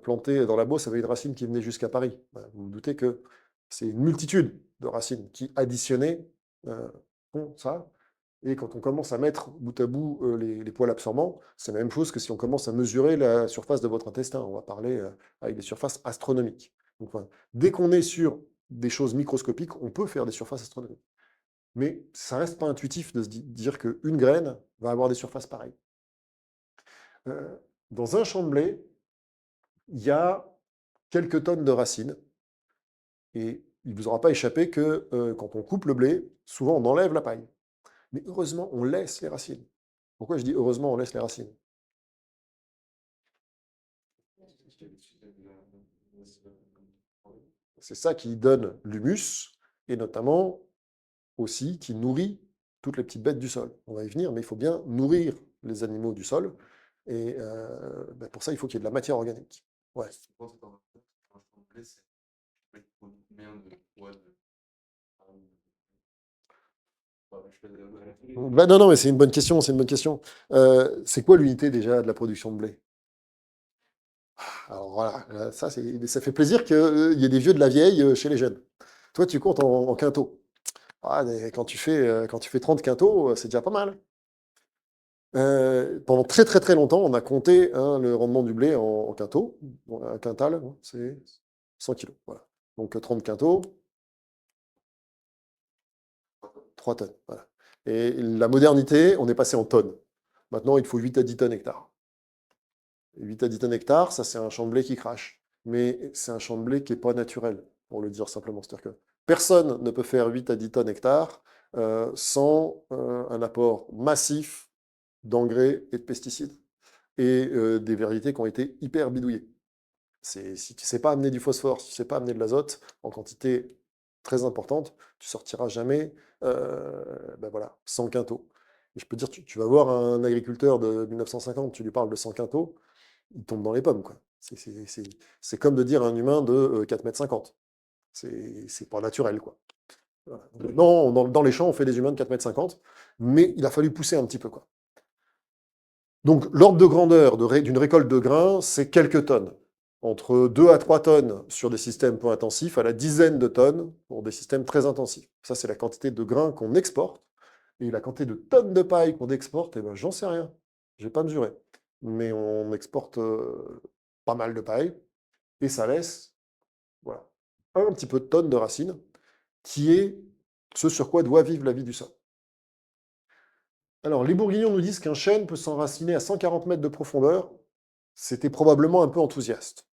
planté dans la Beauce avait une racine qui venait jusqu'à Paris. Vous vous doutez que c'est une multitude de racines qui, additionnées, font ça. Et quand on commence à mettre bout à bout les poils absorbants, c'est la même chose que si on commence à mesurer la surface de votre intestin. On va parler avec des surfaces astronomiques. Donc, voilà. Dès qu'on est sur des choses microscopiques, on peut faire des surfaces astronomiques. Mais ça reste pas intuitif de se dire qu'une graine va avoir des surfaces pareilles. Dans un champ de blé, il y a quelques tonnes de racines. Et il ne vous aura pas échappé que quand on coupe le blé, souvent on enlève la paille. Mais heureusement, on laisse les racines. Pourquoi je dis heureusement, on laisse les racines? C'est ça qui donne l'humus, et notamment aussi qui nourrit toutes les petites bêtes du sol. On va y venir, mais il faut bien nourrir les animaux du sol. Et pour ça, il faut qu'il y ait de la matière organique. Ouais. Non, mais c'est une bonne question, c'est une bonne question. C'est quoi l'unité déjà de la production de blé? Alors voilà, ça fait plaisir qu'il y ait des vieux de la vieille chez les jeunes. Toi, tu comptes en quintaux. Ah, quand tu fais 30 quintaux, c'est déjà pas mal. Pendant très très très longtemps, on a compté le rendement du blé en quintaux. Bon, un quintal, hein, c'est 100 kilos. Voilà. Donc 30 quintaux, 3 tonnes. Voilà. Et la modernité, on est passé en tonnes. Maintenant, il faut 8 à 10 tonnes hectares. 8 à 10 tonnes hectares, ça c'est un champ de blé qui crache. Mais c'est un champ de blé qui n'est pas naturel, pour le dire simplement. C'est-à-dire que personne ne peut faire 8 à 10 tonnes hectares sans un apport massif d'engrais et de pesticides. Et des variétés qui ont été hyper bidouillées. Si tu ne sais pas amener du phosphore, si tu ne sais pas amener de l'azote en quantité très importante, tu sortiras jamais voilà, 100 quintaux. Et je peux dire, tu vas voir un agriculteur de 1950, tu lui parles de 100 quintaux, il tombe dans les pommes, quoi. C'est comme de dire à un humain de 4,50 m. C'est pas naturel, quoi. Voilà. Non, dans les champs, on fait des humains de 4,50 m, mais il a fallu pousser un petit peu, quoi. Donc, l'ordre de grandeur d'une récolte de grains, c'est quelques tonnes. Entre 2 à 3 tonnes sur des systèmes peu intensifs, à la dizaine de tonnes pour des systèmes très intensifs. Ça, c'est la quantité de grains qu'on exporte. Et la quantité de tonnes de paille qu'on exporte, j'en sais rien. Je n'ai pas mesuré. Mais on exporte pas mal de paille. Et ça laisse voilà, un petit peu de tonnes de racines qui est ce sur quoi doit vivre la vie du sol. Alors, les bourguignons nous disent qu'un chêne peut s'enraciner à 140 mètres de profondeur. C'était probablement un peu enthousiaste.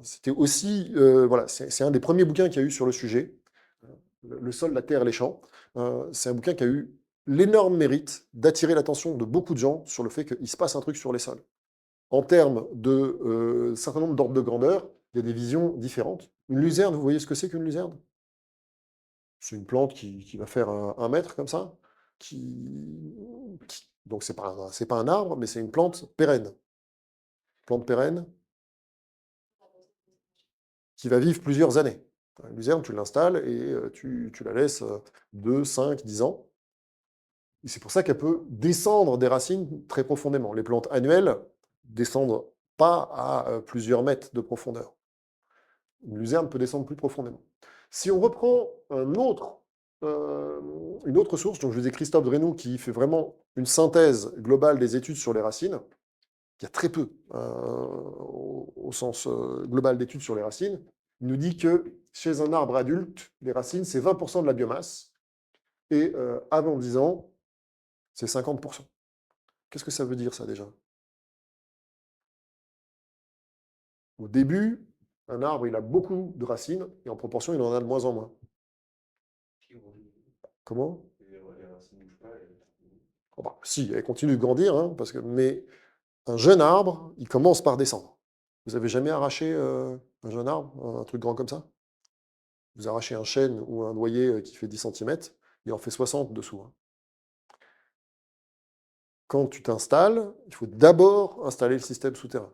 C'était aussi, voilà, c'est un des premiers bouquins qu'il y a eu sur le sujet, Le sol, la terre et les champs. C'est un bouquin qui a eu l'énorme mérite d'attirer l'attention de beaucoup de gens sur le fait qu'il se passe un truc sur les sols. En termes de certain nombre d'ordres de grandeur, il y a des visions différentes. Une luzerne, vous voyez ce que c'est qu'une luzerne? C'est une plante qui va faire 1 mètre comme ça. Donc, c'est pas un arbre, mais c'est une plante pérenne. Plante pérenne qui va vivre plusieurs années. Une luzerne, tu l'installes et tu la laisses 2, 5, 10 ans. Et c'est pour ça qu'elle peut descendre des racines très profondément. Les plantes annuelles descendent pas à plusieurs mètres de profondeur. Une luzerne peut descendre plus profondément. Si on reprend une autre source, donc je vous ai Christophe Drenou qui fait vraiment une synthèse globale des études sur les racines. Il y a très peu, au sens global d'études sur les racines. Il nous dit que chez un arbre adulte, les racines, c'est 20% de la biomasse. Et avant 10 ans, c'est 50%. Qu'est-ce que ça veut dire, ça, déjà? Au début, un arbre, il a beaucoup de racines, et en proportion, il en a de moins en moins. Comment? Oh bah, si, elle continue de grandir, hein, mais un jeune arbre, il commence par descendre. Vous avez jamais arraché un jeune arbre, un truc grand comme ça? Vous arrachez un chêne ou un noyer qui fait 10 cm, il en fait 60 dessous. Hein. Quand tu t'installes, il faut d'abord installer le système souterrain.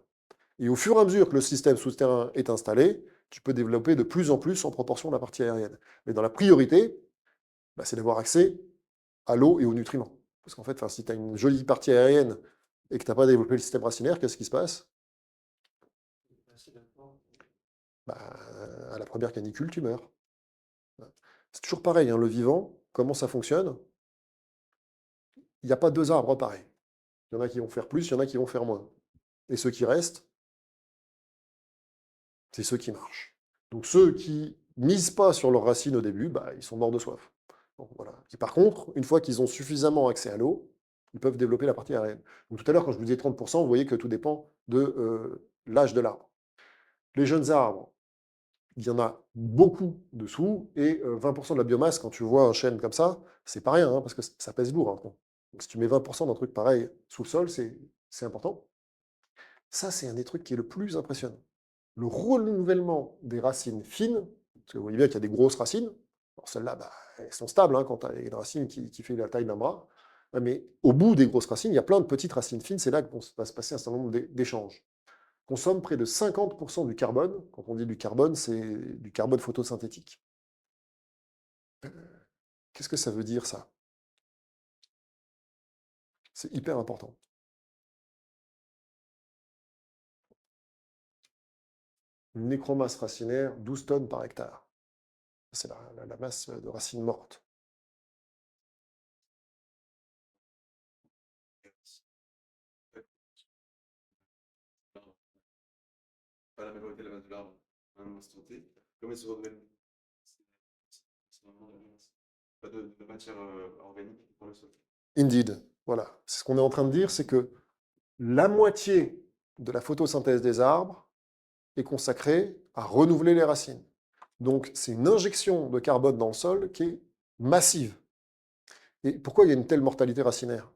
Et au fur et à mesure que le système souterrain est installé, tu peux développer de plus en plus en proportion de la partie aérienne. Mais dans la priorité, c'est d'avoir accès à l'eau et aux nutriments. Parce qu'en fait, si tu as une jolie partie aérienne et que tu n'as pas développé le système racinaire, qu'est-ce qui se passe? À la première canicule, tu meurs. C'est toujours pareil, hein, le vivant, comment ça fonctionne? Il n'y a pas deux arbres pareils. Il y en a qui vont faire plus, il y en a qui vont faire moins. Et ceux qui restent, c'est ceux qui marchent. Donc ceux qui misent pas sur leurs racines au début, ils sont morts de soif. Bon, voilà. Et par contre, une fois qu'ils ont suffisamment accès à l'eau, ils peuvent développer la partie aérienne. Donc tout à l'heure, quand je vous disais 30%, vous voyez que tout dépend de l'âge de l'arbre. Les jeunes arbres, il y en a beaucoup dessous, et 20% de la biomasse, quand tu vois un chêne comme ça, c'est pas rien, hein, parce que ça pèse lourd. Hein. Donc si tu mets 20% d'un truc pareil sous le sol, c'est important. Ça, c'est un des trucs qui est le plus impressionnant. Le renouvellement des racines fines, parce que vous voyez bien qu'il y a des grosses racines, celles-là, elles sont stables hein, quand tu as une racine qui fait la taille d'un bras, mais au bout des grosses racines, il y a plein de petites racines fines, c'est là que va se passer un certain nombre d'échanges. Consomme près de 50% du carbone. Quand on dit du carbone, c'est du carbone photosynthétique. Qu'est-ce que ça veut dire, ça? C'est hyper important. Une nécromasse racinaire, 12 tonnes par hectare. C'est la masse de racines mortes. Pas la majorité de la masse de l'arbre à un instant T. Comme elle se renouvelle, c'est vraiment de la biomasse. Pas de matière organique dans le sol. Indeed. Voilà. Ce qu'on est en train de dire, c'est que la moitié de la photosynthèse des arbres est consacrée à renouveler les racines. Donc, c'est une injection de carbone dans le sol qui est massive. Et pourquoi il y a une telle mortalité racinaire?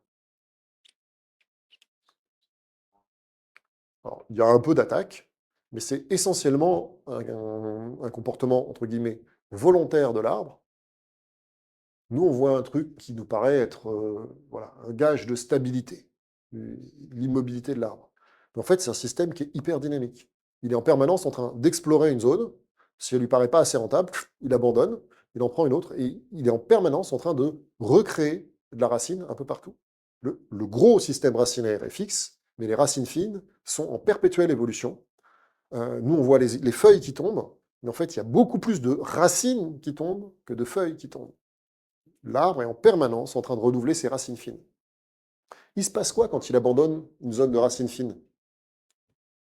Alors, il y a un peu d'attaque, mais c'est essentiellement un comportement, entre guillemets, volontaire de l'arbre. Nous, on voit un truc qui nous paraît être voilà, un gage de stabilité, l'immobilité de l'arbre. Mais en fait, c'est un système qui est hyper dynamique. Il est en permanence en train d'explorer une zone. Si elle ne lui paraît pas assez rentable, il abandonne, il en prend une autre, et il est en permanence en train de recréer de la racine un peu partout. Le gros système racinaire est fixe, mais les racines fines sont en perpétuelle évolution. Nous, on voit les feuilles qui tombent, mais en fait, il y a beaucoup plus de racines qui tombent que de feuilles qui tombent. L'arbre est en permanence en train de renouveler ses racines fines. Il se passe quoi quand il abandonne une zone de racines fines?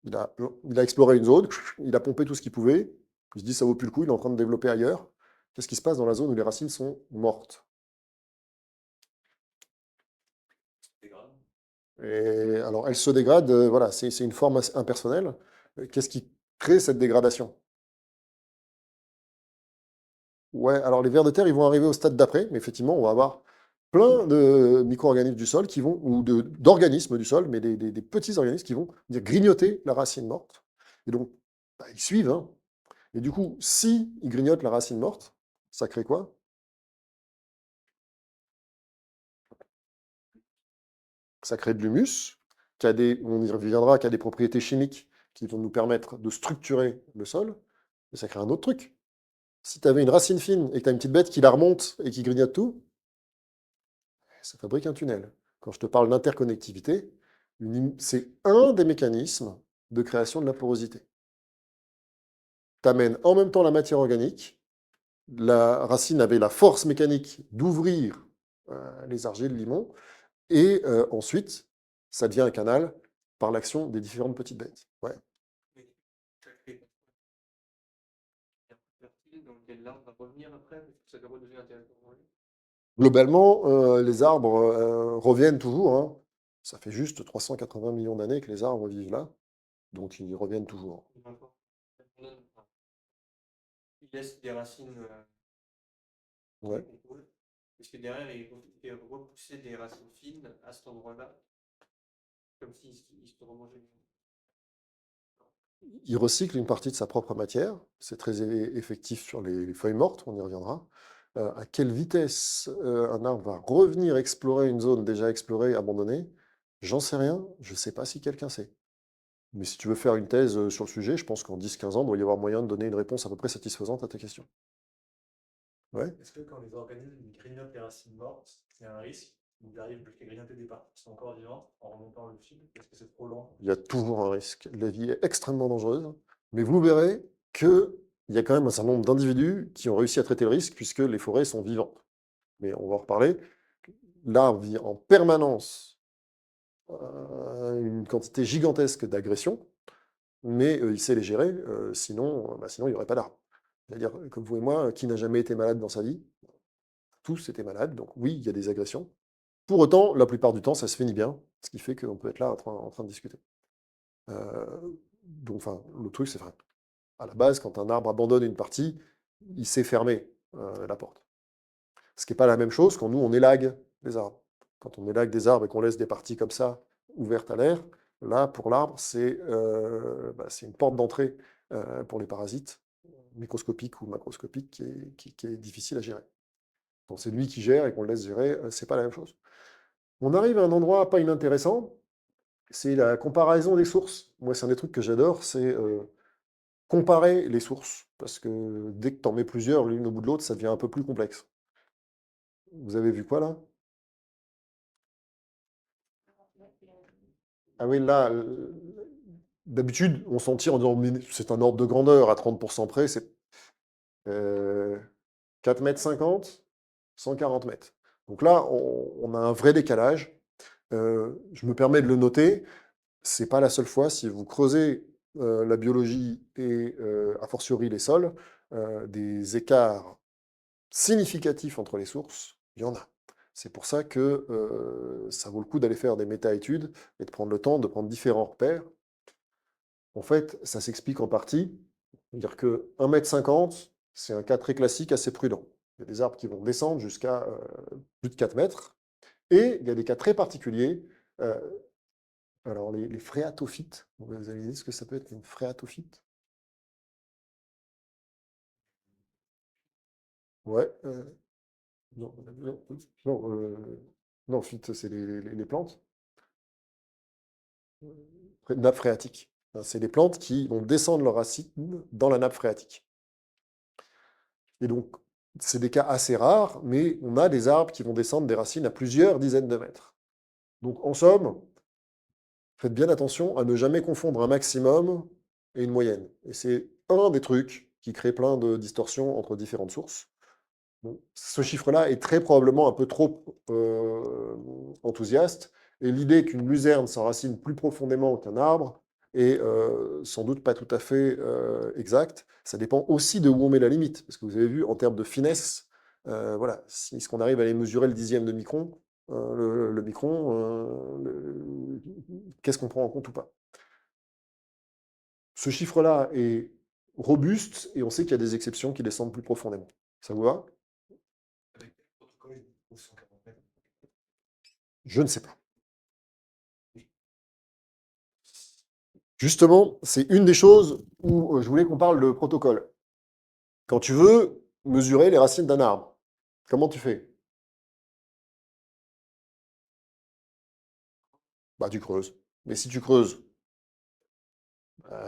Il a exploré une zone, il a pompé tout ce qu'il pouvait, il se dit ça vaut plus le coup, il est en train de développer ailleurs. Qu'est-ce qui se passe dans la zone où les racines sont mortes? C'est grave. Et alors, elles se dégradent, voilà, c'est une forme impersonnelle. Qu'est-ce qui crée cette dégradation? Ouais, alors les vers de terre, ils vont arriver au stade d'après, mais effectivement, on va avoir plein de micro-organismes du sol qui vont, ou d'organismes du sol, mais des petits organismes qui vont venir grignoter la racine morte. Et donc, bah, ils suivent, hein. Et du coup, si ils grignotent la racine morte, ça crée quoi? Ça crée de l'humus, on y reviendra, qui a des propriétés chimiques qui vont nous permettre de structurer le sol, et ça crée un autre truc. Si tu avais une racine fine et que tu as une petite bête qui la remonte et qui grignote tout, ça fabrique un tunnel. Quand je te parle d'interconnectivité, c'est un des mécanismes de création de la porosité. Tu amènes en même temps la matière organique, la racine avait la force mécanique d'ouvrir les argiles limon, et ensuite, ça devient un canal par l'action des différentes petites bêtes. Ouais. Mais ça fait un peu fertile, donc l'arbre va revenir après, parce que ça doit redevenir intéressant pour lui. Globalement, les arbres reviennent toujours, hein. Ça fait juste 380 millions d'années que les arbres vivent là, donc ils reviennent toujours. D'accord. Il laisse des racines Ouais. décompose, parce que derrière, il repoussait des racines fines à cet endroit-là, comme s'il se remangeait. Il recycle une partie de sa propre matière, c'est très effectif sur les feuilles mortes, on y reviendra. À quelle vitesse un arbre va revenir explorer une zone déjà explorée, abandonnée, j'en sais rien, je ne sais pas si quelqu'un sait. Mais si tu veux faire une thèse sur le sujet, je pense qu'en 10-15 ans, il doit y avoir moyen de donner une réponse à peu près satisfaisante à ta question. Ouais. Est-ce que quand les organismes grignotent les racines mortes, il y a un risque ils arrivent à grignoter des parties qui sont encore vivantes en remontant le fil? Est-ce que c'est trop lent? Il y a toujours un risque. La vie est extrêmement dangereuse, mais vous verrez qu'il y a quand même un certain nombre d'individus qui ont réussi à traiter le risque puisque les forêts sont vivantes. Mais on va en reparler. L'arbre vit en permanence une quantité gigantesque d'agressions, mais il sait les gérer, sinon il n'y aurait pas d'arbre. C'est-à-dire, comme vous et moi, qui n'a jamais été malade dans sa vie? Tous étaient malades, donc oui, il y a des agressions. Pour autant, la plupart du temps, ça se finit bien, ce qui fait qu'on peut être là en train de discuter. Donc, enfin, le truc, c'est vrai. À la base, quand un arbre abandonne une partie, il sait fermer la porte. Ce qui n'est pas la même chose quand nous, on élague les arbres. Quand on élague des arbres et qu'on laisse des parties comme ça, ouvertes à l'air, là, pour l'arbre, c'est une porte d'entrée pour les parasites, microscopiques ou macroscopiques, qui est difficile à gérer. Quand c'est lui qui gère et qu'on le laisse gérer, c'est pas la même chose. On arrive à un endroit pas inintéressant, c'est la comparaison des sources. Moi, c'est un des trucs que j'adore, c'est comparer les sources, parce que dès que tu en mets plusieurs l'une au bout de l'autre, ça devient un peu plus complexe. Vous avez vu quoi là? Ah oui, là, d'habitude, on s'en tire en disant mais c'est un ordre de grandeur, à 30% près, c'est 4 mètres 50, 140 mètres. Donc là, on a un vrai décalage. Je me permets de le noter, c'est pas la seule fois, si vous creusez la biologie et a fortiori les sols, des écarts significatifs entre les sources, il y en a. C'est pour ça que ça vaut le coup d'aller faire des méta-études et de prendre le temps de prendre différents repères. En fait, ça s'explique en partie. C'est-à-dire que 1,50 m, c'est un cas très classique, assez prudent. Il y a des arbres qui vont descendre jusqu'à plus de 4 mètres. Et il y a des cas très particuliers. euh, alors, les phréatophytes, vous avez idée ce que ça peut être une phréatophyte? Ouais. Non, non, non, phyte, c'est les plantes. Nappe phréatique. C'est les plantes qui vont descendre leurs racines dans la nappe phréatique. Et donc, c'est des cas assez rares, mais on a des arbres qui vont descendre des racines à plusieurs dizaines de mètres. Donc, en somme, faites bien attention à ne jamais confondre un maximum et une moyenne. Et c'est un des trucs qui crée plein de distorsions entre différentes sources. Bon, ce chiffre-là est très probablement un peu trop enthousiaste, et l'idée qu'une luzerne s'enracine plus profondément qu'un arbre, et sans doute pas tout à fait exact. Ça dépend aussi de où on met la limite, parce que vous avez vu, en termes de finesse, voilà, si est-ce qu'on arrive à aller mesurer le dixième de micron, le micron, qu'est-ce qu'on prend en compte ou pas? Ce chiffre-là est robuste, et on sait qu'il y a des exceptions qui descendent plus profondément. Ça vous va? Avec quel protocole il faut 140 mètres? Je ne sais pas. Justement, c'est une des choses où je voulais qu'on parle de protocole. Quand tu veux mesurer les racines d'un arbre, comment tu fais? Bah, tu creuses. Mais si tu creuses,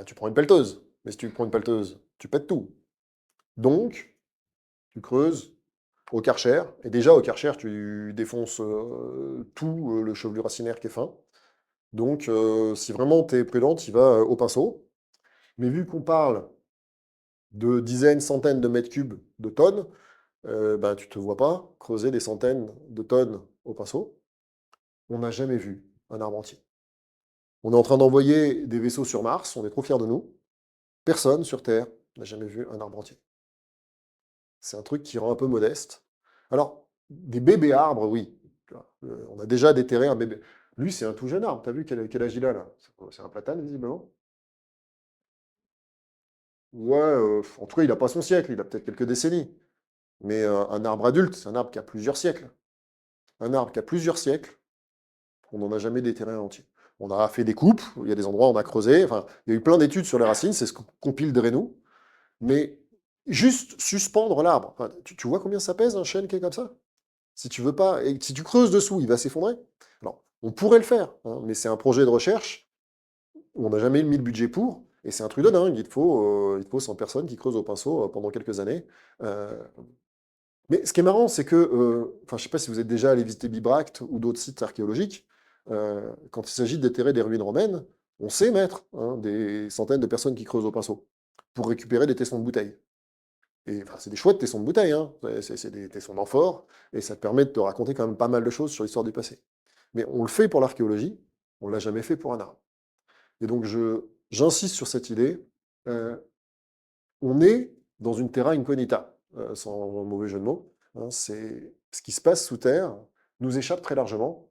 tu prends une pelleteuse. Mais si tu prends une pelleteuse, tu pètes tout. Donc, tu creuses au Karcher. Et déjà, au Karcher, tu défonces tout le chevelu racinaire qui est fin. Donc, si vraiment tu es prudent, tu vas au pinceau. Mais vu qu'on parle de dizaines, centaines de mètres cubes de tonnes, ben, tu ne te vois pas creuser des centaines de tonnes au pinceau. On n'a jamais vu un arbre entier. On est en train d'envoyer des vaisseaux sur Mars, on est trop fiers de nous. Personne sur Terre n'a jamais vu un arbre entier. C'est un truc qui rend un peu modeste. Alors, des bébés arbres, oui. Tu vois, on a déjà déterré un bébé. Lui, c'est un tout jeune arbre. T'as vu quel âge il a là? C'est un platane, visiblement. Ouais, en tout cas, il n'a pas son siècle, il a peut-être quelques décennies. Mais un arbre adulte, c'est un arbre qui a plusieurs siècles. Un arbre qui a plusieurs siècles, on n'en a jamais déterré un entier. On a fait des coupes, il y a des endroits où on a creusé, enfin, il y a eu plein d'études sur les racines, c'est ce que compile Drenou, mais juste suspendre l'arbre. Enfin, tu vois combien ça pèse un chêne qui est comme ça? Si tu veux pas, et si tu creuses dessous, il va s'effondrer. Alors, on pourrait le faire, hein, mais c'est un projet de recherche où on n'a jamais mis le budget pour, et c'est un truc de dingue. Il te faut 100 personnes qui creusent au pinceau pendant quelques années. Euh, Mais ce qui est marrant, c'est que, enfin, je ne sais pas si vous êtes déjà allé visiter Bibracte ou d'autres sites archéologiques, quand il s'agit de déterrer des ruines romaines, on sait mettre hein, des centaines de personnes qui creusent au pinceau pour récupérer des tessons de bouteilles. Et enfin, c'est des chouettes tessons de bouteilles, hein. C'est des tessons d'amphore, et ça te permet de te raconter quand même pas mal de choses sur l'histoire du passé. Mais on le fait pour l'archéologie, on ne l'a jamais fait pour un arbre. Et donc j'insiste sur cette idée, euh, on est dans une terra incognita, sans mauvais jeu de mots. Hein, c'est ce qui se passe sous terre nous échappe très largement.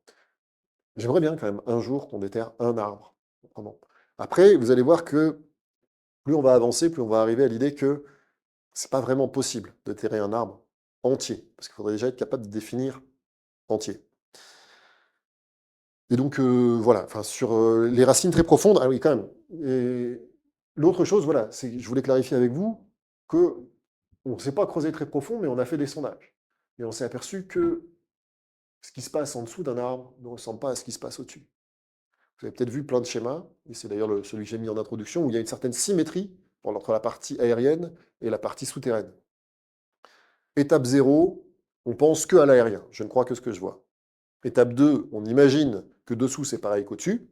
J'aimerais bien quand même un jour qu'on déterre un arbre. Vraiment. Après, vous allez voir que plus on va avancer, plus on va arriver à l'idée que c'est pas vraiment possible de terrer un arbre entier, parce qu'il faudrait déjà être capable de définir entier. Et donc voilà, enfin, sur les racines très profondes, ah oui quand même. Et l'autre chose, voilà, c'est que je voulais clarifier avec vous que on ne s'est pas creusé très profond, mais on a fait des sondages. Et on s'est aperçu que ce qui se passe en dessous d'un arbre ne ressemble pas à ce qui se passe au-dessus. Vous avez peut-être vu plein de schémas, et c'est d'ailleurs celui que j'ai mis en introduction, où il y a une certaine symétrie entre la partie aérienne et la partie souterraine. Étape 0, on pense que à l'aérien, je ne crois que ce que je vois. Étape 2, on imagine que dessous c'est pareil qu'au-dessus.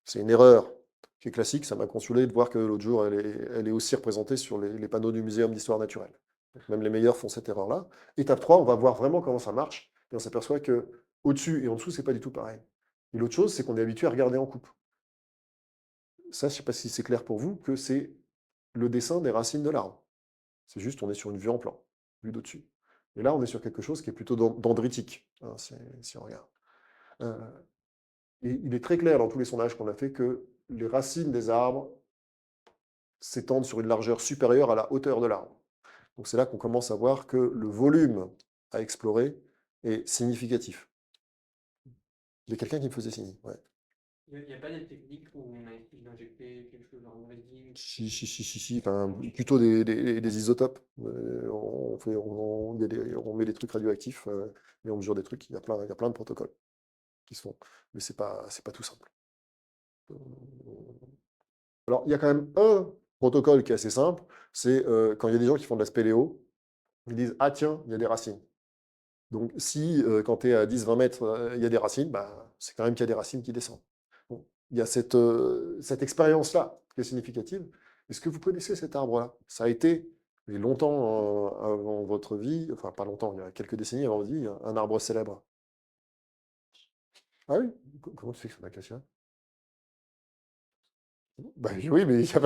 C'est une erreur qui est classique, ça m'a consolé de voir que l'autre jour elle est aussi représentée sur les panneaux du Muséum d'histoire naturelle. Même les meilleurs font cette erreur-là. Étape 3, on va voir vraiment comment ça marche, et on s'aperçoit que au-dessus et en dessous, c'est pas du tout pareil. Et l'autre chose, c'est qu'on est habitué à regarder en coupe. Ça, je ne sais pas si c'est clair pour vous, que c'est le dessin des racines de l'arbre. C'est juste, on est sur une vue en plan, vue d'au-dessus. Et là, on est sur quelque chose qui est plutôt dendritique, hein, si on regarde. Euh, et il est très clair dans tous les sondages qu'on a fait que les racines des arbres s'étendent sur une largeur supérieure à la hauteur de l'arbre. Donc c'est là qu'on commence à voir que le volume à explorer est significatif. Il y a quelqu'un qui me faisait signe. Ouais. Il n'y a pas des techniques où on a essayé d'injecter quelque chose en résine? Si. Enfin, plutôt des isotopes. On met des trucs radioactifs et on mesure des trucs. Il y a plein de protocoles qui se font. Mais c'est pas tout simple. Alors, il y a quand même un protocole qui est assez simple. C'est quand il y a des gens qui font de la spéléo, ils disent ah tiens, il y a des racines. Donc, si quand tu es à 10-20 mètres, il y a des racines, bah, c'est quand même qu'il y a des racines qui descendent. Bon, il y a cette expérience-là qui est significative. Est-ce que vous connaissez cet arbre-là? Ça a été, et longtemps avant votre vie, enfin pas longtemps, il y a quelques décennies avant votre vie, un arbre célèbre. Ah oui? Comment tu sais que c'est un acacia? Bah, oui, mais je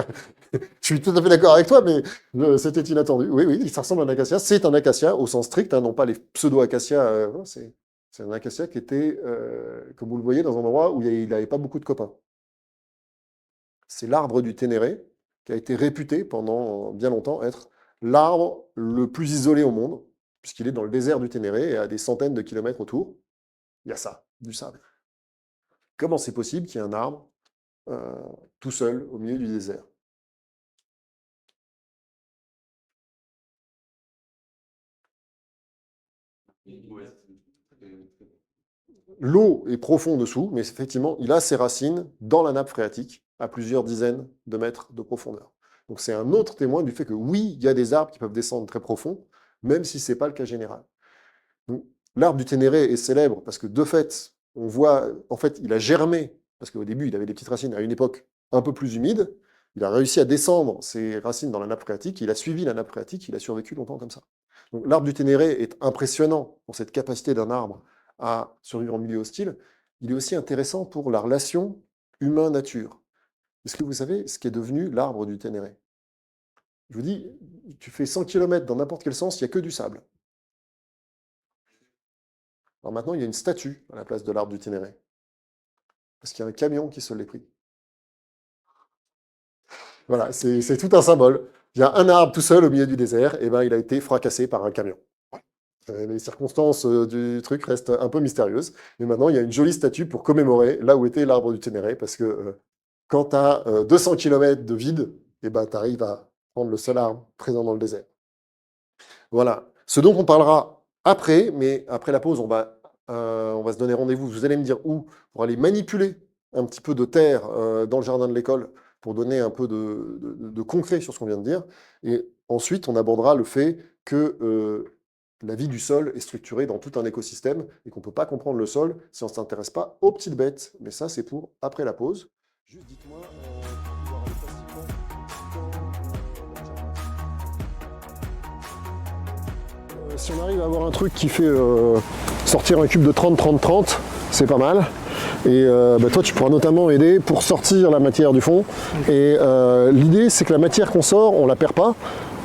suis tout à fait d'accord avec toi, mais c'était inattendu. Oui, oui, ça ressemble à un acacia. C'est un acacia au sens strict, hein, non pas les pseudo-acacias. Non, c'est un acacia qui était, comme vous le voyez, dans un endroit où il n'avait pas beaucoup de copains. C'est l'arbre du Ténéré, qui a été réputé pendant bien longtemps être l'arbre le plus isolé au monde, puisqu'il est dans le désert du Ténéré et à des centaines de kilomètres autour. Il y a ça, du sable. Comment c'est possible qu'il y ait un arbre tout seul au milieu du désert? Ouais, L'eau est profonde dessous, mais effectivement, il a ses racines dans la nappe phréatique, à plusieurs dizaines de mètres de profondeur. Donc c'est un autre témoin du fait que oui, il y a des arbres qui peuvent descendre très profond, même si ce n'est pas le cas général. L'arbre du Ténéré est célèbre parce que de fait, on voit, en fait, il a germé, parce qu'au début, il avait des petites racines à une époque un peu plus humide. Il a réussi à descendre ses racines dans la nappe phréatique, il a suivi la nappe phréatique, il a survécu longtemps comme ça. Donc l'arbre du Ténéré est impressionnant pour cette capacité d'un arbre à survivre en milieu hostile. Il est aussi intéressant pour la relation humain-nature. Est-ce que vous savez ce qu'est devenu l'arbre du Ténéré? Je vous dis, tu fais 100 km dans n'importe quel sens, il n'y a que du sable. Alors maintenant, il y a une statue à la place de l'arbre du Ténéré. Parce qu'il y a un camion qui se l'est pris. Voilà, c'est tout un symbole. Il y a un arbre tout seul au milieu du désert, et ben il a été fracassé par un camion. Les circonstances du truc restent un peu mystérieuses. Mais maintenant, il y a une jolie statue pour commémorer là où était l'arbre du Ténéré, parce que quand tu as 200 km de vide, et ben, tu arrives à prendre le seul arbre présent dans le désert. Voilà. Ce dont on parlera après, mais après la pause, on va se donner rendez-vous. Vous allez me dire où pour aller manipuler un petit peu de terre dans le jardin de l'école pour donner un peu de concret sur ce qu'on vient de dire. Et ensuite, on abordera le fait que la vie du sol est structurée dans tout un écosystème et qu'on ne peut pas comprendre le sol si on ne s'intéresse pas aux petites bêtes. Mais ça, c'est pour après la pause. Juste dites-moi, si on arrive à avoir un truc qui fait sortir un cube de 30-30-30, c'est pas mal. Et toi, tu pourras notamment aider pour sortir la matière du fond. Et l'idée, c'est que la matière qu'on sort, on ne la perd pas.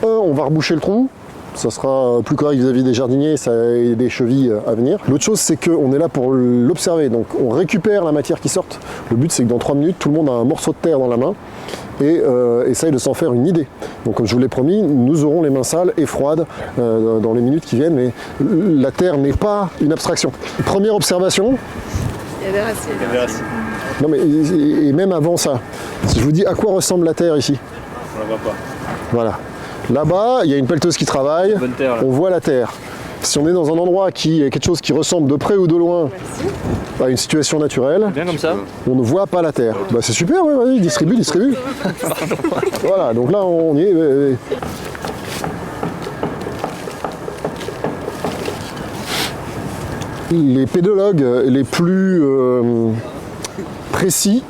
On va reboucher le trou. Ça sera plus correct vis-à-vis des jardiniers et des chevilles à venir. L'autre chose, c'est qu'on est là pour l'observer. Donc on récupère la matière qui sort. Le but, c'est que dans 3 minutes, tout le monde a un morceau de terre dans la main et essaye de s'en faire une idée. Donc comme je vous l'ai promis, nous aurons les mains sales et froides dans les minutes qui viennent, mais la terre n'est pas une abstraction. Première observation. Il y a des racines. Il y a des racines. Non mais et même avant ça, si je vous dis à quoi ressemble la terre ici, On la voit pas. voilà. Là-bas, il y a une pelleteuse qui travaille, Bonne terre, là. on voit la terre. Si on est dans un endroit qui est quelque chose qui ressemble de près ou de loin à une situation naturelle, Bien comme ça. on ne voit pas la terre. Bah, c'est super, ouais, vas-y, distribue. Voilà, donc là on y est. Les pédologues les plus précis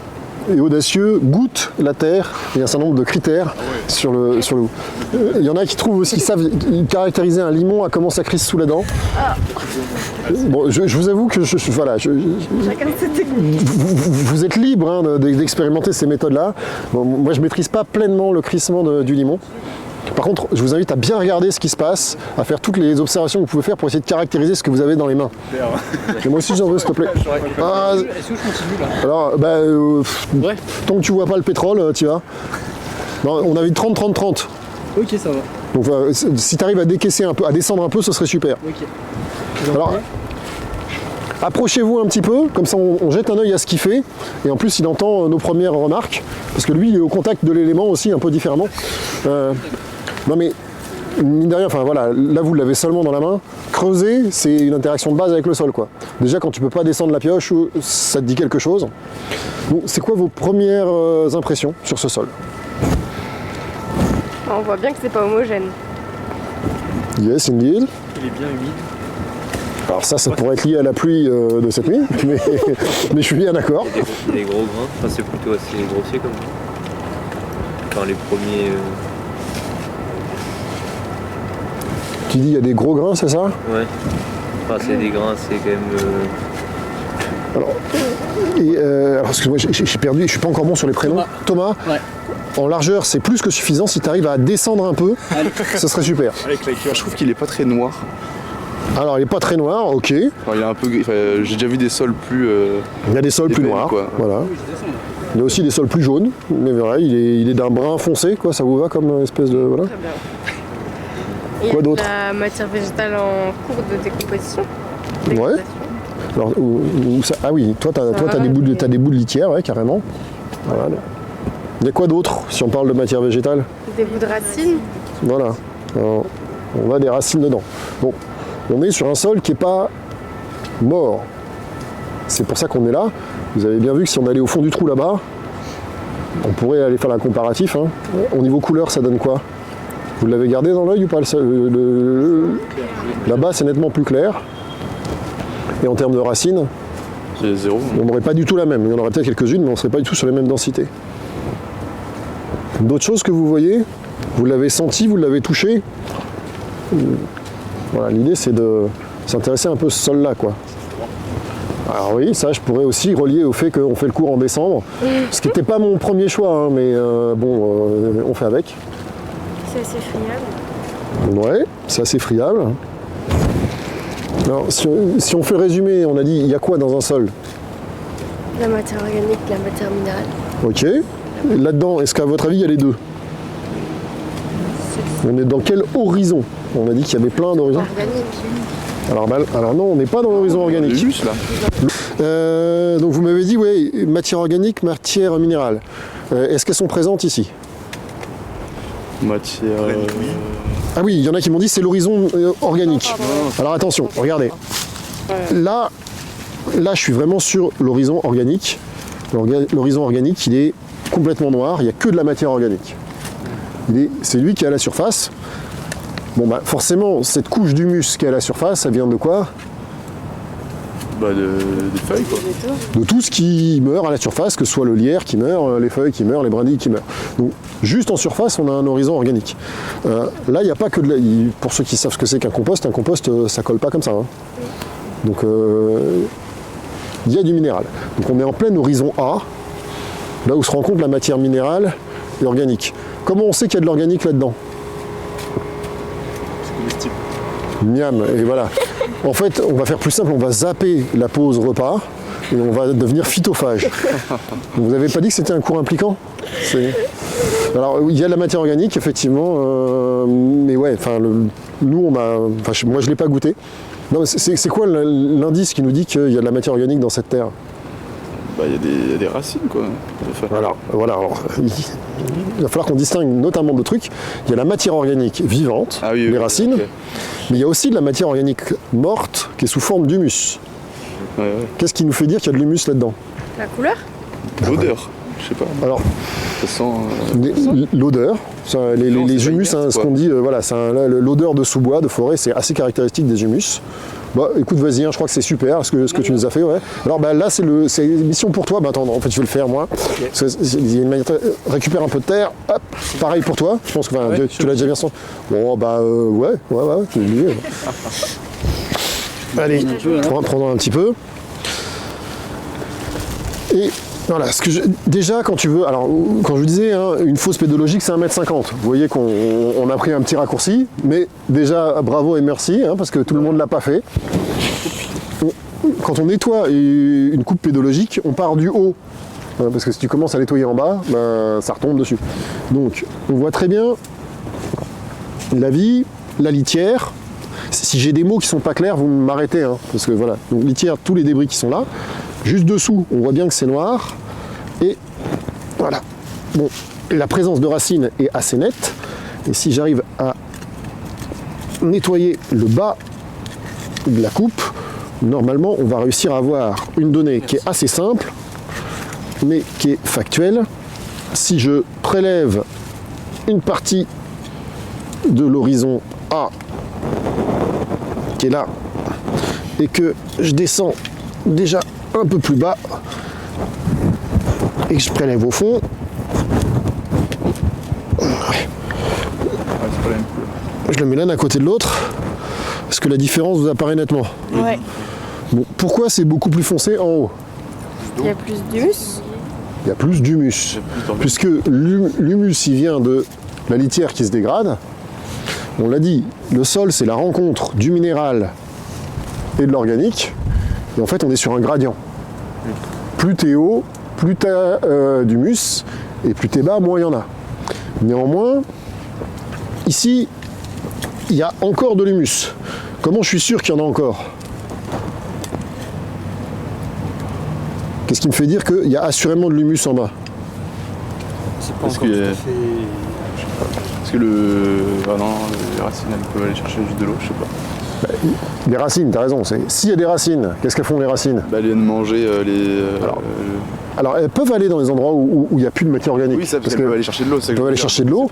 et audacieux goûtent la terre et un certain nombre de critères sur le goût. Il y en a qui trouvent aussi, qui savent caractériser un limon à comment ça crisse sous la dent. Bon, je vous avoue que voilà, Chacun ses techniques. vous êtes libre hein, d'expérimenter ces méthodes-là. Bon, moi, je ne maîtrise pas pleinement le crissement du limon. Par contre, je vous invite à bien regarder ce qui se passe, à faire toutes les observations que vous pouvez faire pour essayer de caractériser ce que vous avez dans les mains. Et moi aussi, j'en veux, s'il te plaît. Ah, Est-ce que je continue là? alors, tant que tu vois pas le pétrole, tu vas. Non, on avait 30-30-30. Ok, ça va. Donc, si tu arrives à décaisser un peu, à descendre un peu, ce serait super. Ok. Alors, approchez-vous un petit peu, comme ça on jette un œil à ce qu'il fait, et en plus il entend nos premières remarques, parce que lui il est au contact de l'élément aussi un peu différemment. Non mais, mine de rien, enfin voilà, là vous l'avez seulement dans la main, creuser c'est une interaction de base avec le sol quoi. Déjà quand tu peux pas descendre la pioche, ça te dit quelque chose. Donc c'est quoi vos premières impressions sur ce sol? On voit bien que c'est pas homogène. Yes indeed. Il est bien humide. Alors ça pourrait être lié à la pluie de cette nuit, mais je suis bien d'accord. Il y a des gros grains, enfin, c'est plutôt assez grossier comme ça. Enfin les premiers. Tu dis il y a des gros grains, c'est ça? Ouais. Enfin c'est des grains, c'est quand même. Alors, excuse-moi, j'ai perdu, je suis pas encore bon sur les prénoms. Thomas, Ouais. en largeur, c'est plus que suffisant. Si tu arrives à descendre un peu, ce serait super. Je trouve qu'il est pas très noir. Alors, il est pas très noir, ok. Enfin, il est un peu. Enfin, j'ai déjà vu des sols plus. Il y a des sols plus épais, noirs, quoi. voilà. Il y a aussi des sols plus jaunes, mais voilà, il est d'un brun foncé, quoi. Ça vous va comme espèce de voilà. Très bien. Et Quoi d'autre? la matière végétale en cours de décomposition. Ouais. Alors, ah oui, toi, t'as des bouts de litière, ouais, carrément. Voilà. Il y a quoi d'autre, si on parle de matière végétale? Des bouts de racines. Voilà. Alors, on a des racines dedans. Bon, on est sur un sol qui n'est pas mort. C'est pour ça qu'on est là. Vous avez bien vu que si on allait au fond du trou là-bas, on pourrait aller faire un comparatif. Hein. Au niveau couleur, ça donne quoi? Vous l'avez gardé dans l'œil ou pas? Là-bas, c'est nettement plus clair. Et en termes de racines, C'est 0. on n'aurait pas du tout la même. Il y en aurait peut-être quelques-unes, mais on ne serait pas du tout sur les mêmes densités. D'autres choses que vous voyez? Vous l'avez senti, vous l'avez touché? Voilà, l'idée c'est de s'intéresser un peu à ce sol-là, quoi. Alors oui, ça je pourrais aussi relier au fait qu'on fait le cours en décembre, ce qui n'était pas mon premier choix, hein, mais on fait avec. C'est assez friable. Ouais, c'est assez friable. Alors, si on fait le résumé, on a dit il y a quoi dans un sol? La matière organique, la matière minérale. Ok. Là-dedans, est-ce qu'à votre avis il y a les deux? On est dans quel horizon? On a dit qu'il y avait plein d'horizons. Organique. Alors non, on n'est pas dans l'horizon organique. Juste là. Donc vous m'avez dit, oui, matière organique, matière minérale. Est-ce qu'elles sont présentes ici? Matière. Ah oui, il y en a qui m'ont dit c'est l'horizon organique. Alors attention, regardez. Là, je suis vraiment sur l'horizon organique. L'horizon organique, il est complètement noir, il n'y a que de la matière organique. C'est lui qui est à la surface. Bon bah forcément, cette couche d'humus qui est à la surface, ça vient de quoi? Bah des feuilles quoi. De tout ce qui meurt à la surface, que ce soit le lierre qui meurt, les feuilles qui meurent, les brindilles qui meurent. Donc juste en surface, on a un horizon organique. Là, il n'y a pas que de la... Pour ceux qui savent ce que c'est qu'un compost, ça colle pas comme ça. Hein. Donc il y a du minéral. Donc on est en plein horizon A, là où se rencontre la matière minérale et organique. Comment on sait qu'il y a de l'organique là-dedans? Miam, et voilà. En fait, on va faire plus simple, on va zapper la pause repas et on va devenir phytophage. Vous n'avez pas dit que c'était un cours impliquant? Alors, il y a de la matière organique, effectivement, mais ouais, nous, moi, je ne l'ai pas goûté. Non, c'est quoi l'indice qui nous dit qu'il y a de la matière organique dans cette terre? Bah, il y a des racines quoi. Voilà. Alors, il va falloir qu'on distingue notamment de trucs. Il y a la matière organique vivante, les racines, okay. Mais il y a aussi de la matière organique morte qui est sous forme d'humus. Ouais. Qu'est-ce qui nous fait dire qu'il y a de l'humus là-dedans? La couleur? L'odeur, je sais pas. Alors, ça sent. l'odeur, les humus, verte, ce qu'on dit, voilà, l'odeur de sous-bois, de forêt, c'est assez caractéristique des humus. Bah, écoute, vas-y, je crois que c'est super ce que tu nous as fait, ouais. Alors là, c'est une mission pour toi. Bah attends, en fait, je vais le faire moi. Okay. Il y a une manière, récupère un peu de terre, hop, pareil pour toi. Je pense que tu l'as déjà bien senti. Bon, bah ouais, tu es obligé. Allez, prends un petit peu. Et voilà, déjà quand tu veux, alors quand je vous disais, hein, une fosse pédologique c'est 1,50 m. Vous voyez qu'on a pris un petit raccourci, mais déjà bravo et merci, hein, parce que tout le monde ne l'a pas fait. Quand on nettoie une coupe pédologique, on part du haut, hein, parce que si tu commences à nettoyer en bas, ben, ça retombe dessus. Donc on voit très bien la vie, la litière. Si j'ai des mots qui sont pas clairs, vous m'arrêtez, hein, parce que voilà, donc litière, tous les débris qui sont là. Juste dessous, on voit bien que c'est noir. Et voilà. Bon, la présence de racines est assez nette. Et si j'arrive à nettoyer le bas de la coupe, normalement, on va réussir à avoir une donnée qui est assez simple, mais qui est factuelle. Si je prélève une partie de l'horizon A, qui est là, et que je descends déjà un peu plus bas et que je prélève au fond. Je le mets l'un à côté de l'autre. Est-ce que la différence vous apparaît nettement? Ouais. Bon, pourquoi c'est beaucoup plus foncé en haut? Il y a plus d'humus. Il y a plus d'humus. Puisque l'humus, il vient de la litière qui se dégrade. On l'a dit, le sol, c'est la rencontre du minéral et de l'organique. Et en fait, on est sur un gradient. Plus t'es haut, plus t'as d'humus, et plus t'es bas, moins il y en a. Néanmoins, ici, il y a encore de l'humus. Comment je suis sûr qu'il y en a encore? Qu'est-ce qui me fait dire qu'il y a assurément de l'humus en bas? Parce que, parce que ah non, les racines, elles peuvent aller chercher juste de l'eau, je sais pas. Les racines, t'as raison. S'il y a des racines, qu'est-ce qu'elles font les racines? Bah, elles viennent manger Alors, elles peuvent aller dans des endroits où il n'y a plus de matière organique. Oui, ça, parce qu'elles peuvent aller chercher de l'eau. Elles peuvent aller chercher de l'eau,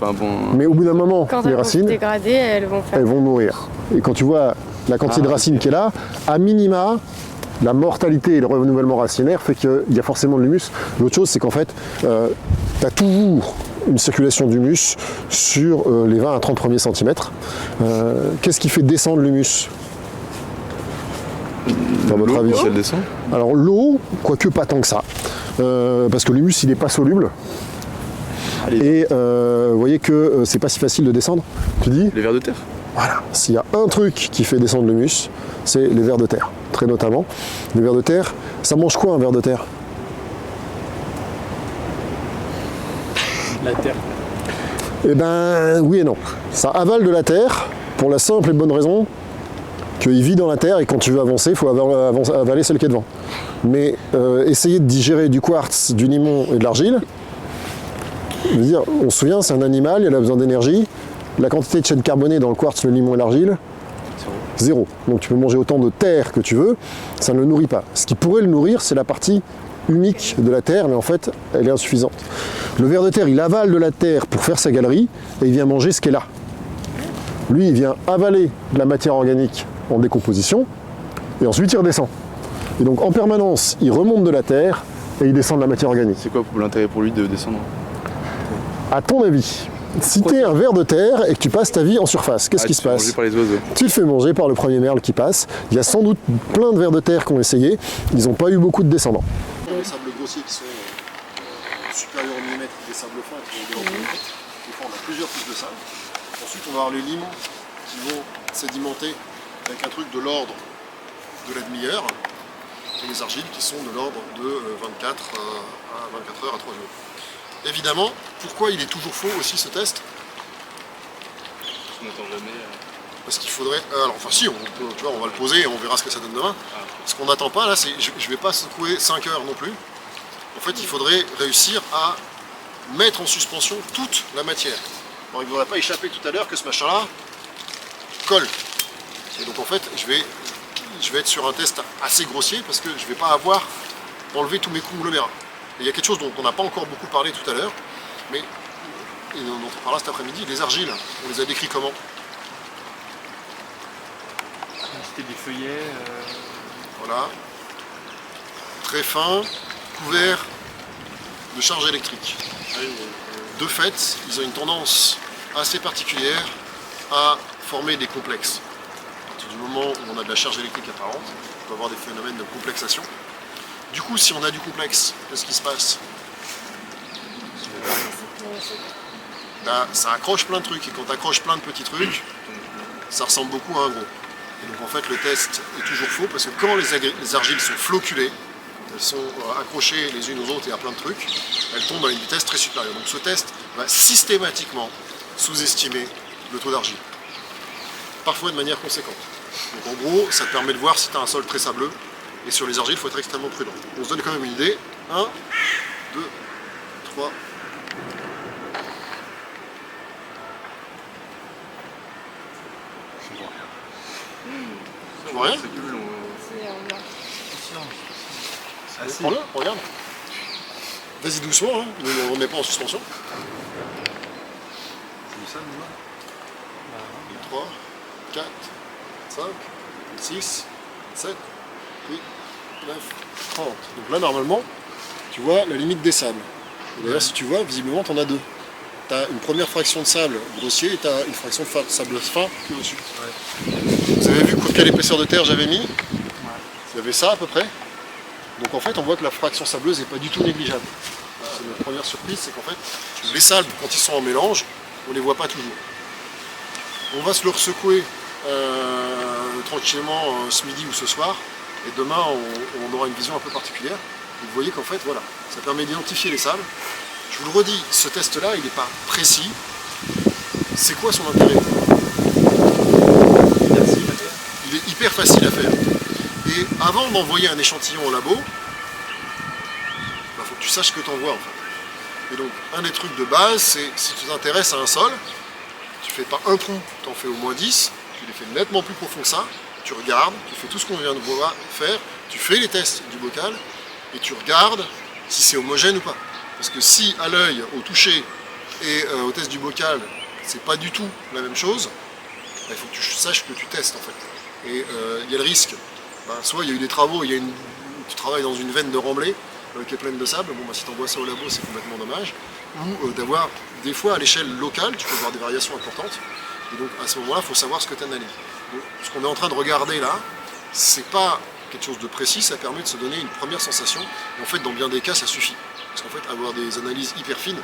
mais au bout d'un moment, Quand les elles vont se racines, dégrader, elles vont faire. elles vont mourir. Et quand tu vois la quantité de racines qui est là, à minima, la mortalité et le renouvellement racinaire fait qu'il y a forcément de l'humus. L'autre chose, c'est qu'en fait, tu as toujours une circulation d'humus sur les 20 à 30 premiers centimètres. Qu'est-ce qui fait descendre l'humus, à votre avis? Si elle descend. Alors l'eau, quoique pas tant que ça, parce que l'humus il n'est pas soluble. Et vous voyez que c'est pas si facile de descendre. Tu dis? Les vers de terre. Voilà, s'il y a un truc qui fait descendre l'humus, c'est les vers de terre, très notamment. Les vers de terre, ça mange quoi un ver de terre? La terre. Eh ben oui et non. Ça avale de la terre pour la simple et bonne raison qu'il vit dans la terre et quand tu veux avancer, il faut avaler celle qui est devant. Mais essayer de digérer du quartz, du limon et de l'argile, je veux dire, on se souvient, c'est un animal, il a besoin d'énergie. La quantité de chaîne carbonée dans le quartz, le limon et l'argile, zéro. Donc tu peux manger autant de terre que tu veux, ça ne le nourrit pas. Ce qui pourrait le nourrir, c'est la partie humique de la terre, mais en fait, elle est insuffisante. Le ver de terre, il avale de la terre pour faire sa galerie, et il vient manger ce qui est là. Lui, il vient avaler de la matière organique en décomposition, et ensuite il redescend. Et donc en permanence, il remonte de la terre, et il descend de la matière organique. C'est quoi l'intérêt pour lui de descendre? À ton avis, si tu es un ver de terre et que tu passes ta vie en surface, qu'est-ce qui se passe? Mangé par les oiseaux. Tu te fais manger par le premier merle qui passe. Il y a sans doute plein de vers de terre qui ont essayé. Ils n'ont pas eu beaucoup de descendants. Les sables grossiers qui sont supérieurs au millimètre, des sables fins qui vont au millimètre. Des fois, on a plusieurs couches de sable. Ensuite, on va avoir les limons qui vont sédimenter avec un truc de l'ordre de la demi-heure. Et les argiles qui sont de l'ordre de 24 heures à 3 jours. Évidemment, pourquoi il est toujours faux aussi ce test? On n'attend jamais. Parce qu'il faudrait... alors, enfin si, tu vois, on va le poser et on verra ce que ça donne demain. Ce qu'on n'attend pas là, c'est... Je ne vais pas secouer 5 heures non plus. En fait, il faudrait réussir à mettre en suspension toute la matière. Alors, il ne devrait pas échapper tout à l'heure que ce machin-là colle. Et donc en fait, je vais être sur un test assez grossier parce que je ne vais pas avoir enlevé tous mes conglomérats. Et il y a quelque chose dont on n'a pas encore beaucoup parlé tout à l'heure, mais et dont on parlera cet après-midi, les argiles, on les a décrits comment? C'était des feuillets. Voilà. Très fin, couvert de charge électrique. De fait, ils ont une tendance assez particulière à former des complexes. À partir du moment où on a de la charge électrique apparente, on peut avoir des phénomènes de complexation. Du coup, si on a du complexe, qu'est-ce qui se passe? Là, ça accroche plein de trucs, et quand tu accroches plein de petits trucs, ça ressemble beaucoup à un gros. Et donc en fait, le test est toujours faux, parce que quand les argiles sont flocculées, elles sont accrochées les unes aux autres et à plein de trucs, elles tombent à une vitesse très supérieure. Donc ce test va systématiquement sous-estimer le taux d'argile, parfois de manière conséquente. Donc en gros, ça te permet de voir si tu as un sol très sableux, et sur les argiles, il faut être extrêmement prudent. On se donne quand même une idée. 1, 2, 3. Tu vois rien? Prends-le, regarde. Vas-y doucement, hein. Ne le remets pas en suspension. 3, 4, 5, 6, 7, 8, 9, 30. Donc là, normalement, tu vois la limite des sables. D'ailleurs, si tu vois, visiblement, tu en as deux. Tu as une première fraction de sable grossier et tu as une fraction de sable fin qui est au-dessus. Ouais. Vous avez vu quelle épaisseur de terre j'avais mis? Il y avait ça à peu près. Donc en fait, on voit que la fraction sableuse n'est pas du tout négligeable. C'est notre première surprise, c'est qu'en fait, les sables, quand ils sont en mélange, on ne les voit pas toujours. On va se le secouer tranquillement ce midi ou ce soir, et demain, on aura une vision un peu particulière. Et vous voyez qu'en fait, voilà, ça permet d'identifier les sables. Je vous le redis, ce test-là, il n'est pas précis. C'est quoi son intérêt? Il est hyper facile à faire. Et avant d'envoyer un échantillon au labo, faut que tu saches ce que tu envoies en fait. Et donc, un des trucs de base, c'est si tu t'intéresses à un sol, tu fais pas un trou, tu en fais au moins 10, tu les fais nettement plus profond que ça, tu regardes, tu fais tout ce qu'on vient de voir faire, tu fais les tests du bocal, et tu regardes si c'est homogène ou pas. Parce que si à l'œil, au toucher et au test du bocal, c'est pas du tout la même chose, il faut que tu saches que tu testes en fait. Et il y a le risque, soit il y a eu des travaux, tu travailles dans une veine de remblai qui est pleine de sable, bon, si tu envoies ça au labo c'est complètement dommage, ou d'avoir des fois à l'échelle locale, tu peux avoir des variations importantes, et donc à ce moment-là il faut savoir ce que tu analyses. Donc, ce qu'on est en train de regarder là, c'est pas quelque chose de précis, ça permet de se donner une première sensation, et en fait dans bien des cas ça suffit. Parce qu'en fait avoir des analyses hyper fines,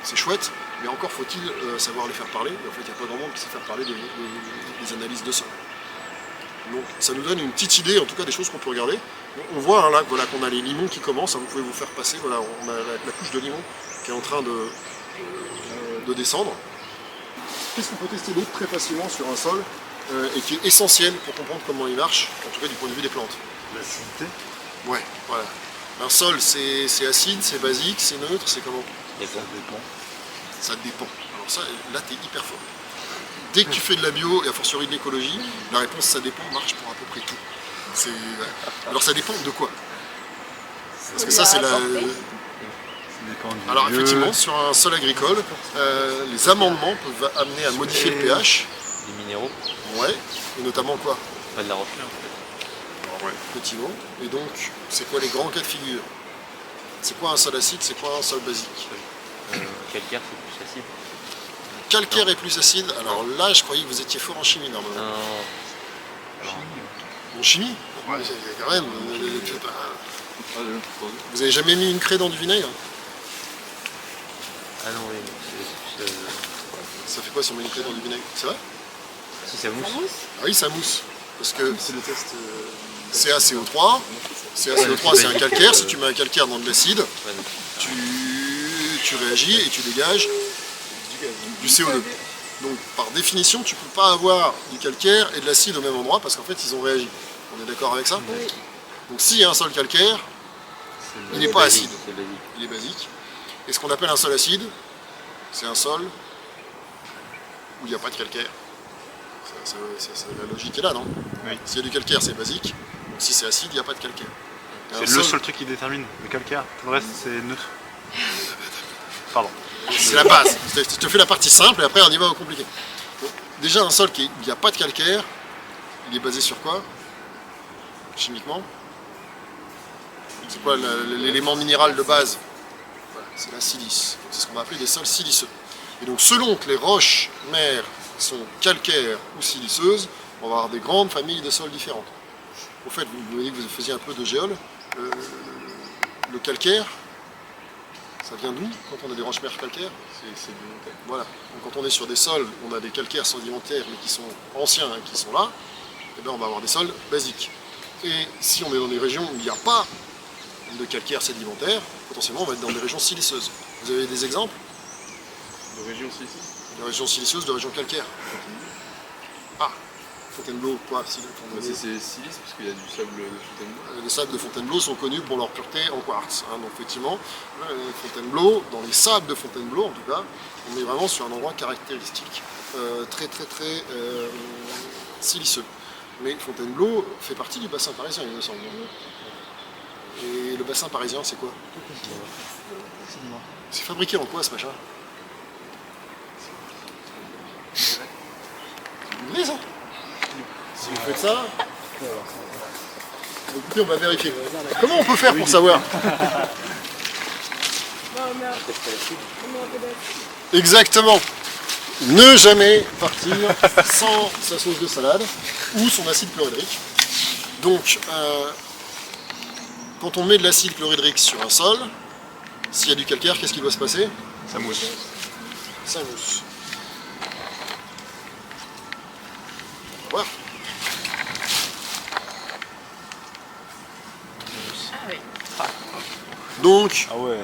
c'est chouette, mais encore faut-il savoir les faire parler, et en fait il n'y a pas grand monde qui sait faire parler des analyses de sol. Donc ça nous donne une petite idée, en tout cas des choses qu'on peut regarder. On voit hein, là voilà, qu'on a les limons qui commencent, hein, vous pouvez vous faire passer, voilà, on a la couche de limon qui est en train de descendre. Qu'est-ce qu'on peut tester d'autre très facilement sur un sol et qui est essentiel pour comprendre comment il marche, en tout cas du point de vue des plantes? L'acidité. Ouais, voilà. Un sol c'est acide, c'est basique, c'est neutre, c'est comment? Ça dépend. Ça dépend. Alors ça, là t'es hyper fort. Dès que tu fais de la bio et a fortiori de l'écologie, la réponse ça dépend marche pour à peu près tout. Alors ça dépend de quoi? Parce que ça c'est la... Alors effectivement, sur un sol agricole, les amendements peuvent amener à modifier le pH. Les minéraux, Ouais, et notamment quoi? pas de la roche en fait. Ouais. Effectivement. Et donc, c'est quoi les grands cas de figure? C'est quoi un sol acide? C'est quoi un sol basique? Calcaire, c'est plus acide. Calcaire est plus acide? Alors là, je croyais que vous étiez fort en chimie normalement. En chimie? Ouais, il y a quand même. Vous avez jamais mis une craie dans du vinaigre? Ah non, oui, c'est plus. Ça fait quoi si on met une craie dans du vinaigre? C'est vrai? Si ça mousse. Ah oui, ça mousse. Parce que C'est le test. CaCO3, CaCO3 c'est un calcaire. Si tu mets un calcaire dans de l'acide, Ouais, donc, tu réagis et tu dégages du CO2. Donc par définition, tu ne peux pas avoir du calcaire et de l'acide au même endroit parce qu'en fait ils ont réagi. On est d'accord avec ça? Oui. Donc s'il y a un sol calcaire, il n'est pas basique, acide, c'est basique. il est basique. Et ce qu'on appelle un sol acide, c'est un sol où il n'y a pas de calcaire. La logique est là, non? Oui. S'il y a du calcaire, c'est basique. Donc si c'est acide, il n'y a pas de calcaire. Et C'est un le sol- seul truc qui détermine le calcaire. Tout le reste, c'est neutre. Pardon. C'est la base. Je te fais la partie simple et après on y va au compliqué. Donc, déjà un sol où il n'y a pas de calcaire, il est basé sur quoi? Chimiquement? C'est quoi l'élément minéral de base? Voilà, c'est la silice. C'est ce qu'on va appeler des sols siliceux. Et donc selon que les roches mères sont calcaires ou siliceuses, on va avoir des grandes familles de sols différentes. Au fait, vous voyez que vous faisiez un peu de géol. Le calcaire, ça vient d'où quand on a des roches mères calcaires? Voilà. Donc, quand on est sur des sols, on a des calcaires sédimentaires mais qui sont anciens et qui sont là, et bien on va avoir des sols basiques. Et si on est dans des régions où il n'y a pas de calcaire sédimentaire, potentiellement on va être dans des régions siliceuses. Vous avez des exemples De région silicieuse. de régions siliceuses, de régions calcaires? Ah, Fontainebleau, quoi? Si, C'est silice parce qu'il y a du sable de Fontainebleau. Les sables de Fontainebleau sont connus pour leur pureté en quartz. Hein, donc effectivement, Fontainebleau, dans les sables de Fontainebleau en tout cas, on est vraiment sur un endroit caractéristique, très siliceux. Mais Fontainebleau fait partie du bassin parisien, il me semble. Et le bassin parisien, c'est quoi? C'est fabriqué en quoi ce machin? C'est du grès, ça? Si vous faites ça, écoutez, on va vérifier. Comment on peut faire pour savoir? Exactement. Ne jamais partir sans sa sauce de salade ou son acide chlorhydrique. Donc, quand on met de l'acide chlorhydrique sur un sol, s'il y a du calcaire, qu'est-ce qui doit se passer? Ça mousse. Ça mousse. On va voir. Donc, Ah ouais.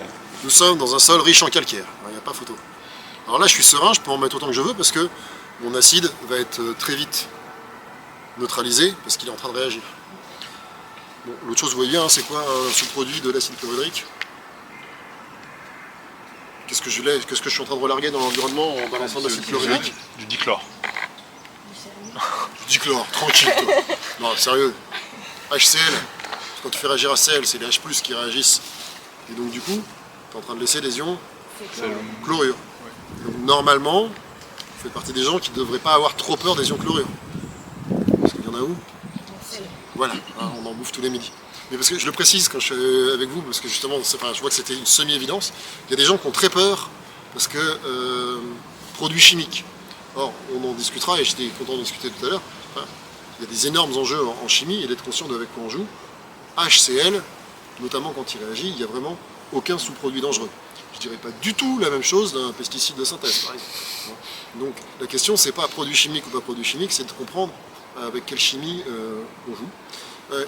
nous sommes dans un sol riche en calcaire. Il n'y a pas photo. Alors là, je suis serein, je peux en mettre autant que je veux parce que mon acide va être très vite neutralisé parce qu'il est en train de réagir. Bon, l'autre chose, vous voyez, hein, c'est quoi un sous-produit de l'acide chlorhydrique? Qu'est-ce que je suis en train de relarguer dans l'environnement en balançant de l'acide chlorhydrique? Du dichlore. Du dichlore, tranquille toi. Non, sérieux. HCl, quand tu fais réagir HCl, c'est les H+, qui réagissent. Et donc du coup, tu es en train de laisser des ions chlorure. Donc normalement, vous faites partie des gens qui ne devraient pas avoir trop peur des ions chlorure. Parce qu'il y en a où? Voilà, hein, on en bouffe tous les midis. Mais parce que je le précise quand je suis avec vous, parce que justement, je vois que c'était une semi-évidence, il y a des gens qui ont très peur parce que produits chimiques. Or, on en discutera et j'étais content de discuter tout à l'heure. Enfin, il y a des énormes enjeux en chimie et d'être conscient d'avec quoi on joue. HCl, notamment quand il réagit, il n'y a vraiment aucun sous-produit dangereux. Je ne dirais pas du tout la même chose d'un pesticide de synthèse, par exemple. Donc la question, c'est pas produit chimique ou pas produit chimique, c'est de comprendre avec quelle chimie on joue.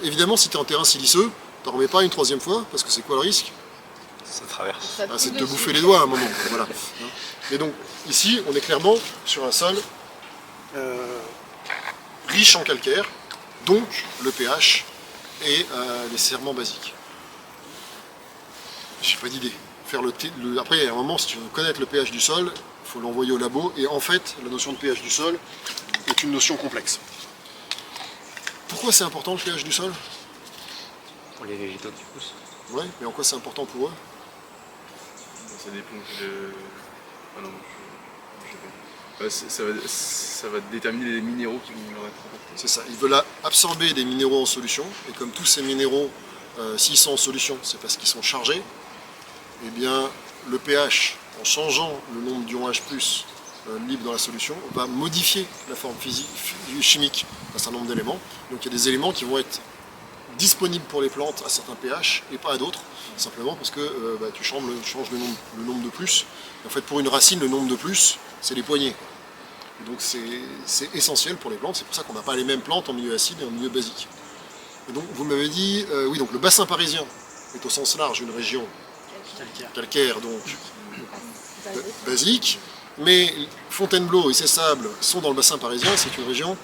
Évidemment, si tu es en terrain siliceux, tu n'en remets pas une troisième fois, parce que c'est quoi le risque? Ça traverse. C'est de te bouffer les doigts à un moment. Voilà. Et donc, ici, on est clairement sur un sol riche en calcaire, donc le pH est nécessairement basique. Je n'ai pas d'idée. Après, à un moment, si tu veux connaître le pH du sol, il faut l'envoyer au labo. Et en fait, la notion de pH du sol est une notion complexe. Pourquoi c'est important le pH du sol? Pour les végétaux qui poussent. Ouais, mais en quoi c'est important pour eux? Ça dépend de... Ah non, je sais pas. Ça va déterminer les minéraux qui vont leur être apportés. C'est ça, ils veulent absorber des minéraux en solution, et comme tous ces minéraux, s'ils sont en solution, c'est parce qu'ils sont chargés, et bien le pH, en changeant le nombre d'ions H+, libres dans la solution, va modifier la forme physique, chimique d'un certain nombre d'éléments. Donc il y a des éléments qui vont être disponibles pour les plantes à certains pH et pas à d'autres, simplement parce que tu changes le nombre de plus. Et en fait, pour une racine, le nombre de plus, c'est les poignées. Et donc c'est essentiel pour les plantes, c'est pour ça qu'on n'a pas les mêmes plantes en milieu acide et en milieu basique. Et donc vous m'avez dit, oui, donc le bassin parisien est au sens large une région calcaire, donc basique, mais Fontainebleau et ses sables sont dans le bassin parisien, c'est une région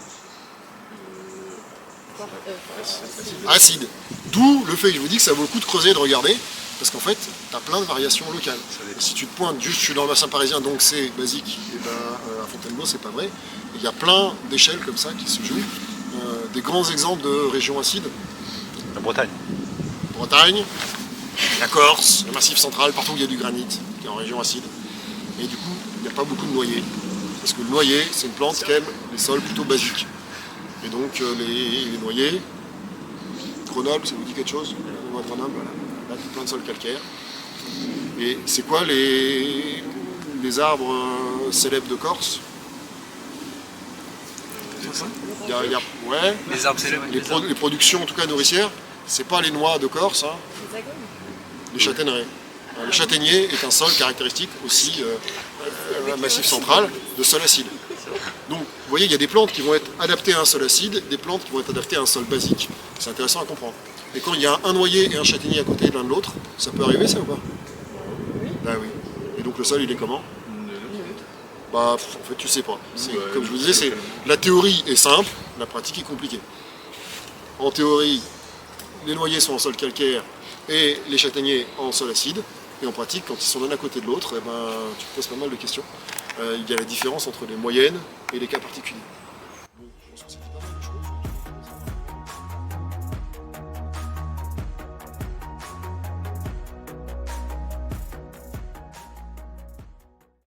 acide. D'où le fait que je vous dis que ça vaut le coup de creuser et de regarder, parce qu'en fait, tu as plein de variations locales. Et si tu te pointes juste, je suis dans le bassin parisien, donc c'est basique, et ben à Fontainebleau, c'est pas vrai. Il y a plein d'échelles comme ça qui se jouent. Des grands exemples de régions acides. La Bretagne. Bretagne, la Corse, le Massif central, partout où il y a du granit, qui est en région acide. Et du coup, il n'y a pas beaucoup de noyers. Parce que le noyer, c'est une plante qui aime les sols plutôt basiques. Et donc les noyers, Grenoble, ça vous dit quelque chose? Grenoble, voilà. Là, il y a plein de sols calcaires. Et c'est quoi les arbres célèbres de Corse? Ouais, Les arbres célèbres. les productions en tout cas nourricières, c'est pas les noix de Corse, hein, les châtaigneraies. Le châtaignier est un sol caractéristique aussi massif central de sol acide. Donc vous voyez, il y a des plantes qui vont être adaptées à un sol acide, des plantes qui vont être adaptées à un sol basique. C'est intéressant à comprendre. Et quand il y a un noyer et un châtaignier à côté de l'un de l'autre, ça peut arriver ça ou pas? Ah oui. Et donc le sol il est comment? Bah en fait tu sais pas. Comme je vous disais, la théorie est simple, la pratique est compliquée. En théorie, les noyers sont en sol calcaire et les châtaigniers en sol acide. Et en pratique, quand ils sont l'un à côté de l'autre, tu te poses pas mal de questions. Il y a la différence entre les moyennes et les cas particuliers.